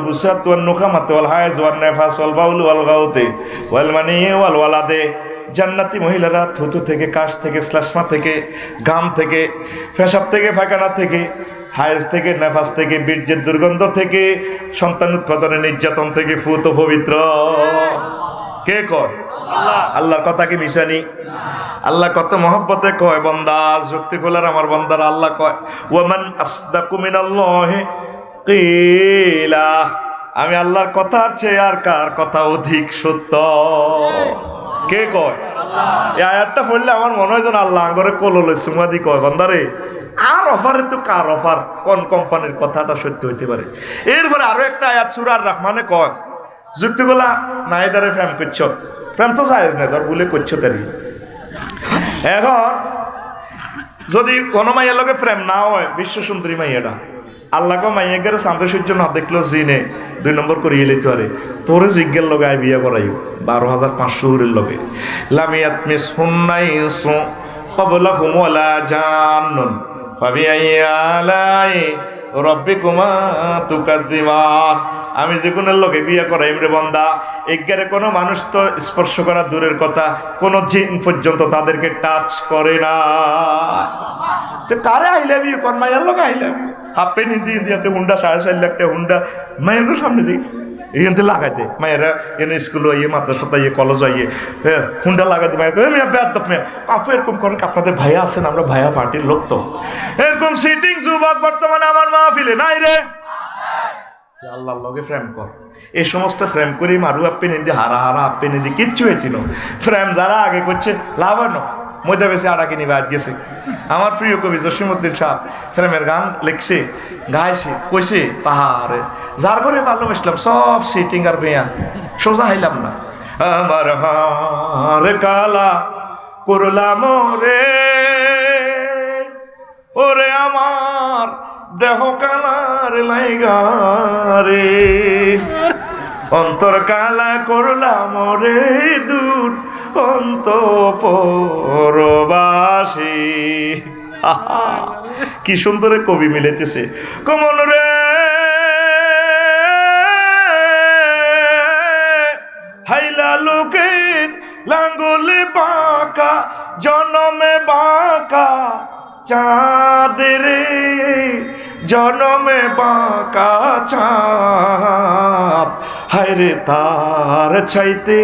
বুসাত ওয়ান নুখামাত ওয়াল হায়জ ওয়ান নাফাস ওয়াল বাউল ওয়াল গাউতে ওয়াল মানি ওয়াল ওয়ালাদে। জান্নাতি মহিলারা থুতু থেকে, কাশ থেকে, শ্লেষ্মা থেকে, ঘাম থেকে, পেশাব থেকে, পায়খানা থেকে, হায়েজ থেকে, নেফাস থেকে, বীর্যের দুর্গন্ধ থেকে, সন্তান উৎপাদনের নির্যাতন থেকে ফুত পবিত্র। কে কয়? আল্লাহর কথা কি মিশানি? আল্লাহ কত মহব্বতে কয় বান্দা, যুক্তি খোলার আমার বান্দার আল্লাহ কয় ওয়ামান আসদাকু মিনাল্লাহি কিলা। আমি আল্লাহর কথার চেয়ে আর কার কথা অধিক সত্য? কে কয়? এই আয়াতটা পড়লে আমার মনে হয় যেন আল্লাহ আঙ্গরে কোললে সুমাদি কয় বান্দারে আর অফারে তো কার অফার, কোন কোম্পানির কথাটা সত্যি হইতে পারে। এরপরে আরো একটা আয়াত সূরা আর রহমানে কয় যুক্তিগুলা নাইদারে প্রেম করছ, প্রেম তো জায়েজ নাই, ধর বলে করছো তারি। এখন যদি কোনো মাইয়ার লগে প্রেম না হয়, বিশ্ব সুন্দরী মাইয়াটা আল্লাহকে মাইয়া গেলে শান্ত সূর্য না দেখলো জিনে 2 নম্বর করিয়ে লইতে পারে, তোরে জিজ্ঞের লগে আই বিয়ে করাইও 12,500 হুরের লগে। লামিয়াত মিস হুন্নাইসু ক্বাবলাহুম ওয়ালা জান্নুন ফাবিআইয়ালাই রাব্বিকুমা তুকাদ্দিমান। আমি যে কোনো লোকে বিয়ে করাই রে বান্দা, এগারে কোনো মানুষ তো স্পর্শ করা দূরের কথা, কোনো জিন পর্যন্ত তাদেরকে টাচ করে না। কারে আই লাভ ইউ কোন মায়ের লোক I love you half pen দিতে হুন্ডা 4.5 লাখ টাকা হুন্ডা মায়ের সামনে দিই এখান লাগাইতে মায়েরা এনে স্কুল হইয়ে মাদ্রাসা ইয়ে কলেজ হইয়ে হুন্ডা লাগাইতে মায়ের ব্যাদ মেয়ে আপু এরকম করেন। আপনাদের ভাইয়া আছেন, আমরা ভাইয়া পার্টির লোক তো এরকম সিটিং যুবক বর্তমানে আমার মাহফিলে নাই রে। আল্লাহর লগে ফ্রেম কর, এই সমস্ত ফ্রেম করি মারু আপে নিদি হারা হারা আপে নিদি কিচ্ছু এটি নো। ফ্রেম যারা আগে করছে লাভ হয় না, মধ্যে বেশি আড়া কিনি বাদ গেছে। আমার প্রিয় কবি জসিমউদ্দিন সাহ ফ্রেমের গান লিখছে, গাইছে, কইছে পাহাড়ে যার ঘরে ভালোবাসলাম সব সিটিং আর বেয়া, সোজা হাইলাম না। আমার হার কালা করলাম রে, ওরে আমার দেহ কালার লাইগারে, অন্তর কালা করলাম রে দূর অন্তঃপুরবাসী। কি সুন্দর কবি মিলেতেছে। কমল রে হাইলা লোকের লাঙ্গলে বাঁকা, জনমে বাঁকা চাঁদ রে, জনমে বাঁকা চাঁদ, হায় রে তার চাইতে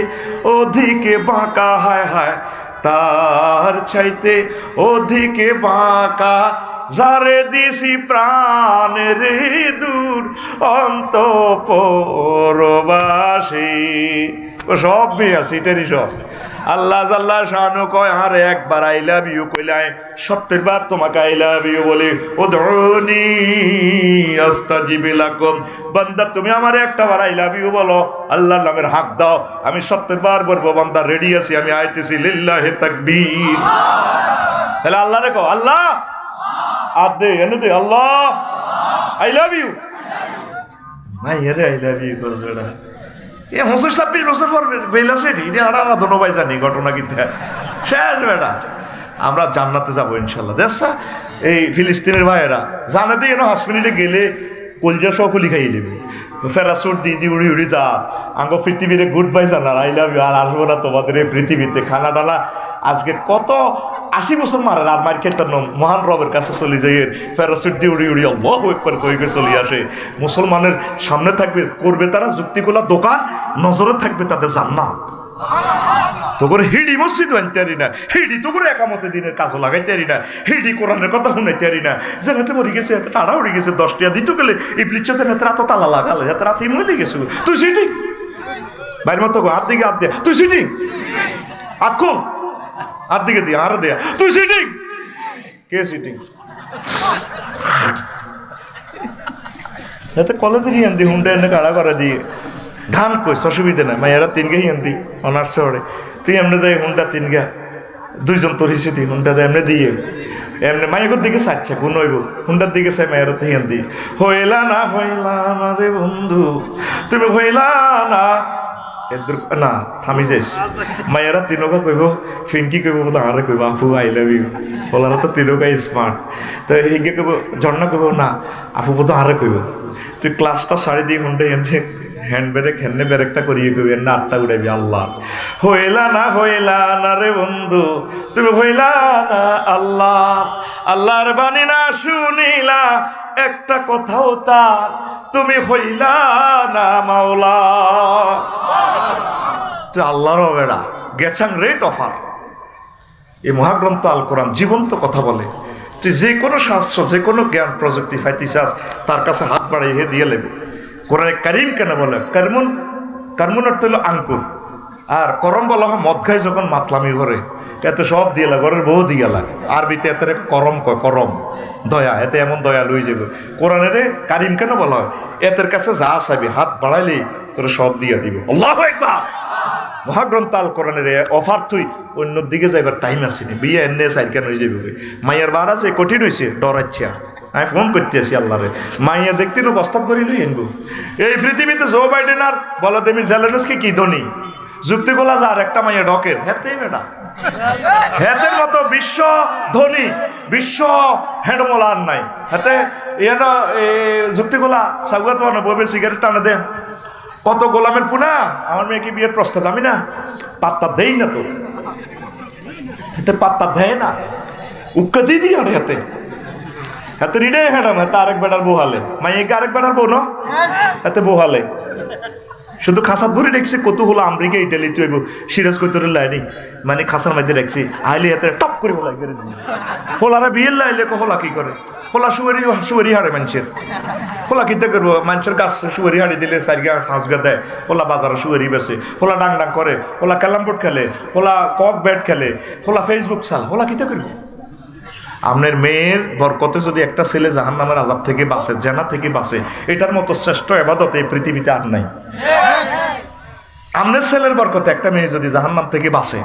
অধিকে বাঁকা, হায় হায় তার চাইতে অধিকে বাঁকা, যারে দিছি প্রাণের দূর অন্তঃপুরবাসী। সব মেয়ে আছে এটারই সব। আল্লাহ জাল্লা শানু কয় আরে একবার আই লাভ ইউ কইলাই 70 বার তোমাকে আই লাভ ইউ বলে উদউনি আস্তাজিব লাকুম। বান্দা তুমি আমারে একটা বার আই লাভ ইউ বলো, আল্লাহর নামের হাক দাও, আমি 70 বার বলবো বান্দা রেডি আছি, আমি আইতেছি, লিল্লাহি তাকবীর। তাহলে আল্লাহ দেখো, আল্লাহ আদে এনে দে, আল্লাহ আই লাভ ইউ। ভাই আরে আই লাভ ইউ করছে না এ 26 বছর পর বেলা সেটি আড়া ধন্যবাদ জানি ঘটনা কিন্তু শেষ বেটা। আমরা জান্নাতে যাবো ইনশাল্লাহ। দেখছা এই ফিলিস্তিনের ভাইয়েরা জানাতে যেন হসপিটালে গেলে কলজা সহ কুলি খাইয়ে নেবে, ফেরাসুট দিয়ে উড়ি উড়ি যা আঙ্গ পৃথিবীরে গুড বাই জানার আই লাভ ইউ, আর আসবো না তোমাদের এই পৃথিবীতে। খানা ডালা আজকে কত 80 বছর মারেন আর মার খেতার মহান রবের কাছে চলে যাই, প্যারাসুট দিয়ে উড়ি উড়ি আল্লাহু আকবার কই চলে আসে। মুসলমানের সামনে থাকবে করবে তারা যুক্তিগুলা দোকান, নজরে থাকবে তাদের জান্নাত। তো করে হিডি মসজিদ আনতে পারি না, হিডি তো করে একামতে দিনের কাজও লাগাইতে পারি না, হিডি কোরআনের কথা শুনাইতে পারি না। যেনাতে মরে গেছে এত টাড়া উড়ে গেছে 10 টিয়া দিতে গেলে এই প্লিচা যেনাতে রাত তালা লাগালে যাতে রাতে মরে গেছে। তুই সিটি বাইর মতো হাত দিকে হাত দে, তুই সিটি আখো হাত দিকে দিয়ে আর দেয়া, তুই সিটিং কে সিটিং যাতে কলেজের হিয়ান দি হুন্ডা এনে কাড়া করে দিয়ে ধান কইস অসুবিধা নাই, মায়েরা 3 গে হিয়ান দি অনার্সে ওরে তুই এমনি যাই হুন্ডা 3 গা 2 জন তোর হিসেবে হুন্ডা দেয় এমনি দিয়ে এমনি মায়ের দিকে চাচ্ছে গুণ হইব, হুন্ডার দিকে চাই মায়েরা তো হিয়ান দি। হইলা না রে বন্ধু তুমি হইলা না না থামি যাইস। মায়েরা তিনকা কইব, ফিঙ্কি কইব, বলে আরে কইব আপু আই লাভ ইউ, বলারা তো তিনকাই স্মার্ট। তো হিগে কইব, ঝর্ণা কইব না আপু বোধ আরে কইব। তুই ক্লাসটা সারি দিয়ে ঘন্টা এনতে হ্যান্ড ব্রেক হ্যান্ডে ব্রেকটা করিয়ে কইবি না 8টা উড়াবি। আল্লাহ হইলা না রে বন্ধু তুমি হইলা না আল্লাহ, আল্লাহর বাণী না শুনিলা একটা কথাও তার, তুমি হইলা না মাওলা। তুই আল্লাহর হবে না গেছাং রেট অফার। এই মহাগ্রন্থ আল কোরআন জীবন্ত কথা বলে। তুই যে কোনো শাস্ত্র যে কোনো জ্ঞান প্রযুক্তি পাইতে চাস তার কাছে হাত বাড়াইয়ে দিয়ে লেবে। কোরআনে কারিম কেন বলে কারমুন, কারমুন অর্থ হলো আঙ্কুর, আর করম বলা হয় মদ খাই যখন মাতলামি করে এত সব দিয়ে লাগে, ঘরের বউ দিয়ে লাগে। আরবিতে এত করম কয়, করম দয়া, এতে এমন দয়া লই যাবে। কোরআনের কারিম কেন বলা হয় এতের কাছে যা চাবি হাত বাড়াইলেই তোরা সব দিয়ে দিব। আল্লাহু আকবার। মহাগ্রন্থ আল কোরআনের অফার তুই অন্য দিকে যাইবার টাইম আসেনি, বিয়ে এনে চাই কেন হয়ে যাবে। মাইয়ার বার আছে কঠিন হয়েছে ডরাচ্ছা, আমি ফোন করতে আছি আল্লাহরে, মাইয়া দেখতে তো প্রস্তাব করি লই এনবো। এই পৃথিবীতে জো বাইডেন আর বলা দেমি জেলেনস্কি কি ধনী যুক্তিগুলা যার একটা মাইয়া ডকের হেতেই বেটা, হেতের মতো বিশ্ব ধনী বিশ্ব হ্যান্ডমোলার নাই হাতে এন যুক্তিগুলা সাগুয়া তো বইবে সিগারেট টানে দে কত গোলামের পুনা আমার মেয়েকে বিয়ের প্রস্তাব আমি না পাত্তা দেই না, তো হাতে পাত্তা দেয় না, উক্কা দিয়ে দিই আরে হাতে হাতে রিডে হ্যাঁ হাতে আরেক বেটার বহালে মাইকে আরেক বেটার বউ না হাতে বহালে শুধু খাসাত ভরে দেখছি কত হলো আমেরিকা ইটালি তুই সিরাজ কৈতরের লাইনি মানে খাসার মধ্যে দেখছি আইলে হাতে টপ করে বলাই করে দিই। হোলারা বিয়ের লাইলে হোলা কি করে, হোলা শুয়ারি হারে মানুষের, হোলা কিতে করবো মানুষের গাছ শুয়ারি হাড়ি দিলে চার গা হাঁস গা দেয়, হোলা বাজারে শুয়ারি বেছে, হোলা ডাং ডাং করে, হোলা ক্যালাম বোর্ড খেলে, হোলা কক ব্যাট খেলে, হোলা ফেসবুক চাল, হোলা কিতে করবো। আপনার মেয়ের বরকতে যদি একটা ছেলে জাহান্নামের আযাব থেকে বাঁচে, জেনা থেকে বাঁচে, এটার মতো শ্রেষ্ঠ ইবাদত এই পৃথিবীতে আর নাই। আপনার ছেলের বরকতে একটা মেয়ে যদি জাহান্নাম থেকে বাঁচে,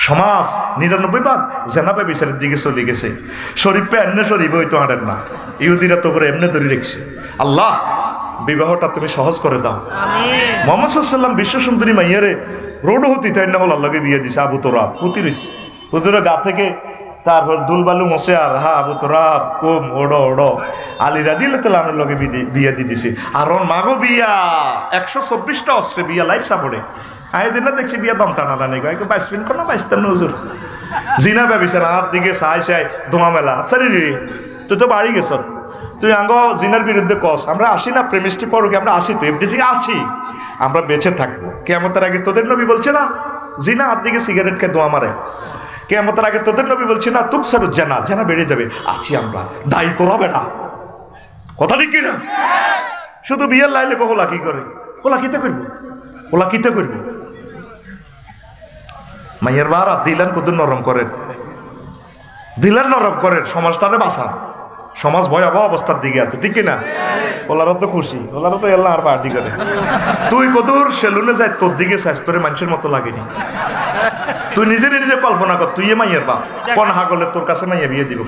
সমাজ 99 জেনা বিচারের দিকে চলে গেছে, শরীফ পে এমনি শরীফ হইতো হাঁটেন না, ইহুদিরা তো করে এমনি ধরে রেখছে। আল্লাহ বিবাহটা তুমি সহজ করে দাও। মুহাম্মদ সাল্লাল্লাহু আলাইহি ওয়াসাল্লাম বিশ্ব সুন্দরী মাইয়ারে রোড হতি তাই না হল আল্লাহকে বিয়ে দিছে। আবু তোরাব পুতি রইছে, হুজুরের গা থেকে তারপর দুলবালু মশে আর হা আবু তোরাব কুম ওড়ো ওড়ো আলী রাদিয়াল্লাহু তাআলা আনহুর লগে বিয়ে দিয়ে দিছে। আর ওর মাগো বিয়া 124টা অস্ত্রে বিয়া লাইফ সাপোর্টে আয় দিন না দেখছি বিয়া দম টানা টানি কয় 22 মিনিট কোনো 22 হুজুর জিনা ব্যবিচার হাত দিকে চাই চাই ধোঁয়া মেলা। আচ্ছা রে তুই তো বাড়ি গেছ, তুই আঙ্গ জিনার বিরুদ্ধে কস, আমরা আসি না প্রেমিস্টি পড়ো কি আমরা আসি, তো এফডিসি আছি, আমরা বেঁচে থাকবো কিয়ামতের আগে। তোদের নবী বলছে না জিনা হাত দিকে সিগারেট খেয়ে দোয়া মারে। কিয়ামতের আগে তোদের নবী বলছে না তুকসারু জানা, জানা বেড়ে যাবে। আছি আমরা, দায়ী তোরা বেটা, কথা ঠিক কিনা? শুধু বিয়ের লাইলে হোলা কি করে, হোলা কিতে করবো, হোলা কিতে করবো? মাইয়ের বার দিলেন কত নরম করেন, দিলেন নরম করেন, সমাজটারে বাঁচান। সমাজ ভয়াবহ অবস্থার দিকে আছে, ঠিক কিনা? ওলারও তো খুশি, ওলারও তো এল্লা আর পার্টি করে। তুই কদূর সেলুনে যাই, তোর দিকে স্বাস্থ্যরে মানুষের মতো লাগেনি। তুই নিজে নিজে কল্পনা কর, তুই মাইয়ের বাপ, কোন হাগলে তোর কাছে মাইয়া বিয়ে দিব?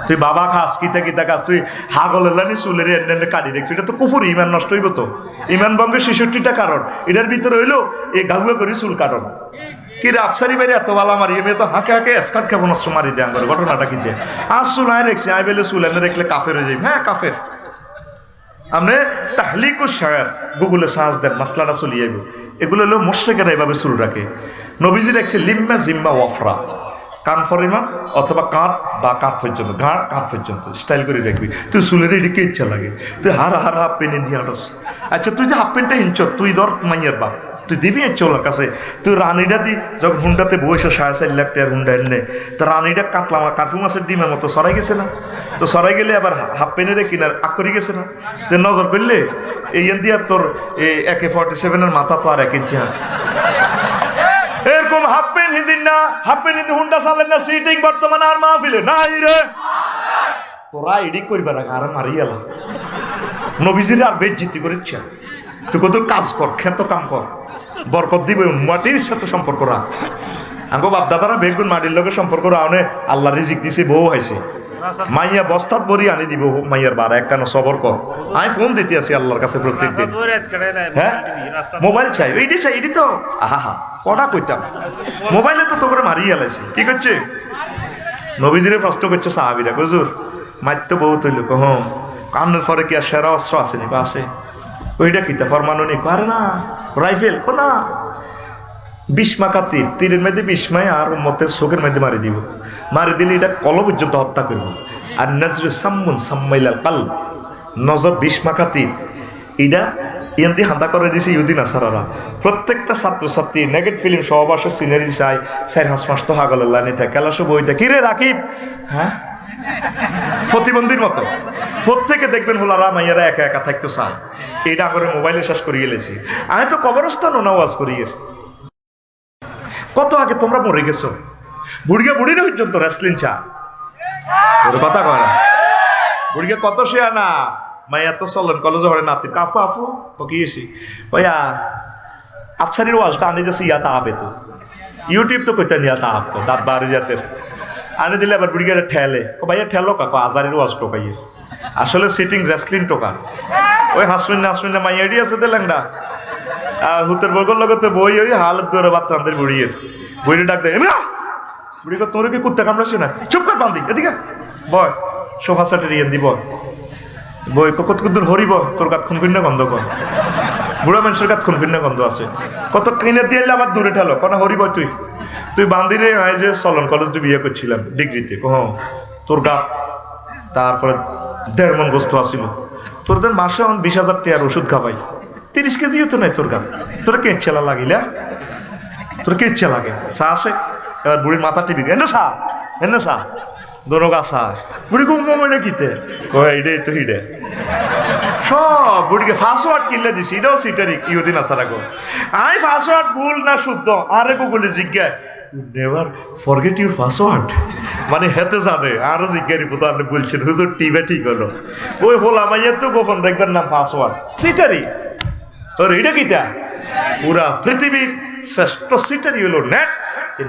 তুই বাবা খাস কিতা কিতা খাস, তুই হাগলের লানি চুলের এনে কাটি দেখছিস, এটা তো কুফুরি, ইমান নষ্ট হইব তো। ইমান ভঙ্গের 66টা কারণ, এটার ভিতরে হইলো এই গাগুয়া করি চুল কারণ। কি রে আফসারি বাইরে এত বালা মারি, আমি তো হাঁকে হাঁকে স্কার্ট খাবো নষ্ট মারি দেয় আমার ঘটনাটা কি দিয়ে। আর চুল আয় রেখছি, আয় বেলে চুল এনে রেখলে কাফের হয়ে যাই। হ্যাঁ কাফের। আপনি তাহলিকু শায়ার গুগলে সার্চ দেন, মাসলাটা চলি যাইব। এগুলো হলো মুশরিকেরা এভাবে চুল রাখে। নবীজি রাখছে লিম্মা জিম্মা ওয়াফরা, কান পরিমাণ অথবা কাঁধ বা কাঁধ পর্যন্ত, ঘাড় কাঁধ পর্যন্ত স্টাইল করে রাখবি। তুই চুলের এদিকে ইচ্ছা লাগে, তুই হাফ প্যান্ট দিয়ে আটস। আচ্ছা তুই যে হাফ প্যান্টটা ইঞ্চ, তুই ধর মাইয়ার বাপ, তুই দিবি চোলার কাছে। তুই রানিটা দি যখন হুন্ডাতে বইস 4.5 লাখ টাকার হুন্ডা এনে, তো রানিটা কাটলা কার্পু মাছের ডিমের মতো সরাই গেছে না? তো সরাই গেলে আবার হাফ প্যান্টের কিনার আগ করে গেছে না? তো নজর করলে এই দিয়া তোর AK-47 মাথা তো আর 1 ইঞ্চি। এরকম হাফ প্যান্ট হিন্দিন না, হাফ প্যান্ট হিন্দি হুন্ডা চালেন না, সিটিং বর্তমানে আর মাহফিলে নাই রে। তোরা এডিক করবে না, আর মারি এলা নবীজির আর বেজ্জিতি করেছে। তুই কত কাজ কর, খেত কাম কর, বরকত দিবে। মাটির সাথে সম্পর্ক রাখ। আঙ্গো বাপ দাদারা বেগুন মাটির লোকের সম্পর্ক রাখনে আল্লাহ রিজিক দিছে, বউ হয়েছে। মাইয়া বস্তাত বড়ি আনি দিব মাইয়ার বার, একখানা সবর কর। আমি ফোন দিতে আছি আল্লাহর কাছে প্রত্যেক দিন। হ্যাঁ মোবাইল চাই, এইটি চাই, এটি তো আহা কটা কইতাম। মোবাইলে তো তোকে মারিয়ে এলাইছি, কি করছে? নবীজিরে প্রশ্ন করছে সাহাবিরা, হুজুর মাইর তো বহুত হইল, কহ কান্নের পরে কি আর সেরা অস্ত্র আসেনি? বা আছে। ওইটা কিতা ফরমানো নেই? পারে না, রাইফেল না, 20 মাকা তীর, তীরের মধ্যে 20 মাই আর উম্মতের চোখের মধ্যে মারি দিব। মারি দিলে এটা কল পর্যন্ত হত্যা করব। আর নজরে সাম্মুন সাম্মাইলাল কাল, নজর 20 মাকা তীর, এটা ইয়ান্তি হাঁদা করে দিছে ইহুদি নাসারারা। প্রত্যেকটা ছাত্রছাত্রী নেগেট ফিল্ম সহবাসের সিনারি চাই, 4-5 মাস তো হাগলের লাইনে থাকে, কেলাসো বইটা কিরে রাকিব, হ্যাঁ প্রতিবন্ধীর মতো। প্রত্যেকে দেখবেন হোলারা মাইয়ারা একা একা থাকতো চায়, এইটা করে মোবাইলে শেষ করিয়ে গেছি। আমি তো কবরস্থানও না ওয়াজ করিয়ে। কত আগে তোমরা মরে গেছো, বুড়িয়া বুড়ির পর্যন্ত রেসলিং চা কথা কয় না। বুড়িয়া কত সে আনা মাইয়া তো চলেন কলেজে হরে নাতি কাফু আফু পকিয়েছি ওয়া আফসারির ওয়াজটা আনি যাচ্ছে ইয়াতা আপে তো ইউটিউব তো কইতে নিয়াতা আপ দাঁত বাড়ি জাতের আনে দিলে আবার বুড়িয়া ঠেলে, ও ভাইয়া ঠেলো কাকো আজারির ওয়াজ টোকাইয়ে, আসলে সিটিং রেসলিং টোকা। ওই হাসমিন হাসমিন মাইয়া এডি আছে দেলেংডা হুতের বগল লগতে বই ওই হালত ধরে বাচ্চাদের বুড়িয়ের বইরে ডাক দেয় না বুড়ি তোর কি কুত্তা কামড়াছে না, চুপ কর বান্ধি এদিকে বয় সোফা সেটের ইয়ে দিব বই কত দূর হরিব তোর গাত খুনখিন্ন গন্ধ কর, বুড়া মানুষের গাত খুনখিন্ন গন্ধ আছে, কত কিনে দিয়ে আবার দূরে ঠেলো কেন হরিব তুই তুই বান্দিরে আয় যে চলন কলেজ তুই বিয়ে করছিলাম ডিগ্রিতে কহ তোর গাত তারপরে 1.5 মণ গোস্ত আসিল তোরদের মাসে 20,000 টাকার ওষুধ খাবাই 30 কেজিও তো নাই তোর গান, তোর কে ইচ্ছা লাগিলে তোর কে ইচ্ছা লাগে চা আছে এবার বুড়ির মাথা টিপি এনে চা এনে চা দোনো গা চা বুড়ি খুব মনে কিতে এইটাই তো হিডে সব বুড়িকে পাসওয়ার্ড কিনলে দিছি এটাও সিটারি ইউদিন আসার আগে আমি পাসওয়ার্ড ভুল না শুদ্ধ আরে গুগলে জিজ্ঞাসা নেভার ফরগেট ইউর পাসওয়ার্ড মানে হেতে জানে আরো জিজ্ঞাসা রিপোর্ট আপনি বলছেন হুজুর টিভে ঠিক হলো ওই হোলা মাইয়া তো গোপন রাখবেন না পাসওয়ার্ড সিটারি ওর এটা কিটা পুরা পৃথিবীর শ্রেষ্ঠ সিটারি হলো নেট,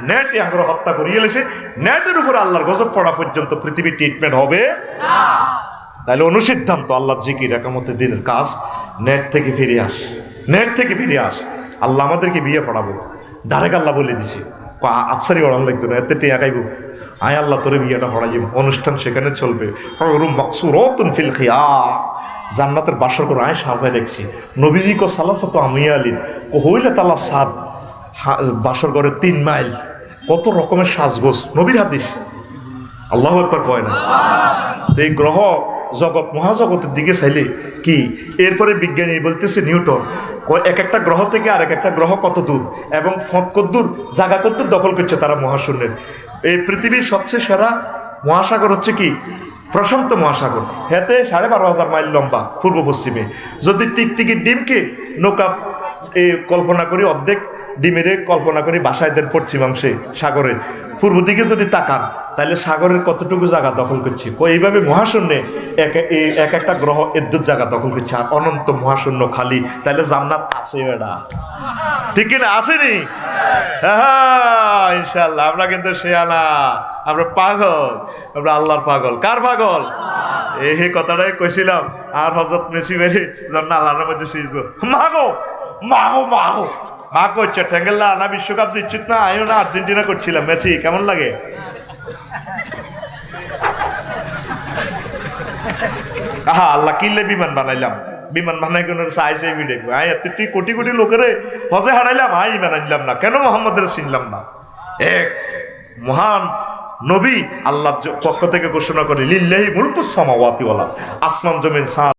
নেটে আমরা হত্যা করিয়ে এলেছে, নেটের উপর আল্লাহর গজব পড়া পর্যন্ত পৃথিবীর ট্রিটমেন্ট হবে না। তাহলে অনুসিদ্ধান্ত আল্লাহ জিকির একামতে দিনের কাজ নেট থেকে ফিরে আস, নেট থেকে ফিরে আস। আল্লাহ আমাদেরকে বিয়ে পড়াবো ডাইরেক্ট আল্লাহ বলে দিছি আফসারি ওড়ান লাগতো না এতে টিয়া গাইব আয় আল্লাহ তোরে বিয়েটা পড়াই অনুষ্ঠান সেখানে চলবে ফিল খিয়া জান্নাতের বাসর করে আয় সাজায় দেখছি নবীজি কো সালাসাতু আমিয়ালিন ও হইলে তালা সাদ বাসর করে 3 মাইল কত রকমের সাজগোজ নবীর হাদিস আল্লাহু আকবার কয় না। এই গ্রহ জগৎ মহাজগতের দিকে চাইলে কি, এরপরে বিজ্ঞানী বলতেছে নিউটন, এক একটা গ্রহ থেকে আর এক একটা গ্রহ কত দূর এবং ফঁক কদ্দূর জায়গা কদ্দূর দখল করছে তারা মহাশূন্যের। এই পৃথিবীর সবচেয়ে সেরা মহাসাগর হচ্ছে কি, প্রশান্ত মহাসাগর। হেতে 12,500 মাইল লম্বা পূর্ব পশ্চিমে। যদি টিকটিকির ডিমকে নৌকা কল্পনা করি, অর্ধেক ডিমের কল্পনা করি বাসায় দেন পশ্চিমাংশে সাগরের পূর্ব দিকে যদি তাকান, তাহলে সাগরের কতটুকু জায়গা দখল করছে। এইভাবে মহাশূন্যে এক একটা গ্রহ এদ্দুর জায়গা দখল করছে, আর অনন্ত মহাশূন্য খালি। তাহলে জান্নাত আছে বেড়া, ঠিক কিনা? আসেনি? হ্যাঁ ইনশাল্লাহ। আমরা কিন্তু শেয়ানা, আমরা পাগল, আমরা আল্লাহর পাগল। কার পাগল? এই কথাটাই কইছিলাম। আর হযরত মেসি মেরে যখন আল্লাহর মধ্যে সিজবো, মাগো মাগো মাগো মা করছে ঠেঙ্গেল্লা না, বিশ্বকাপ জিতছিস না, আমিও না আর্জেন্টিনা করছিলাম। মেসি কেমন লাগে? আহা আল্লাহ কিনলে বিমান বানাইলাম, বিমান বানাই কোন সাইজ দেখবো। আই এতটি কোটি কোটি লোকের হজে হারাইলাম, আই ইমান আনলাম না কেন? মোহাম্মদের চিনলাম না। এক মহান নবী আল্লাহর পক্ষ থেকে ঘোষণা করে, লিল্লাহি মুলকুস সামাওয়াতি ওয়াল আরদ, আসমান জমিন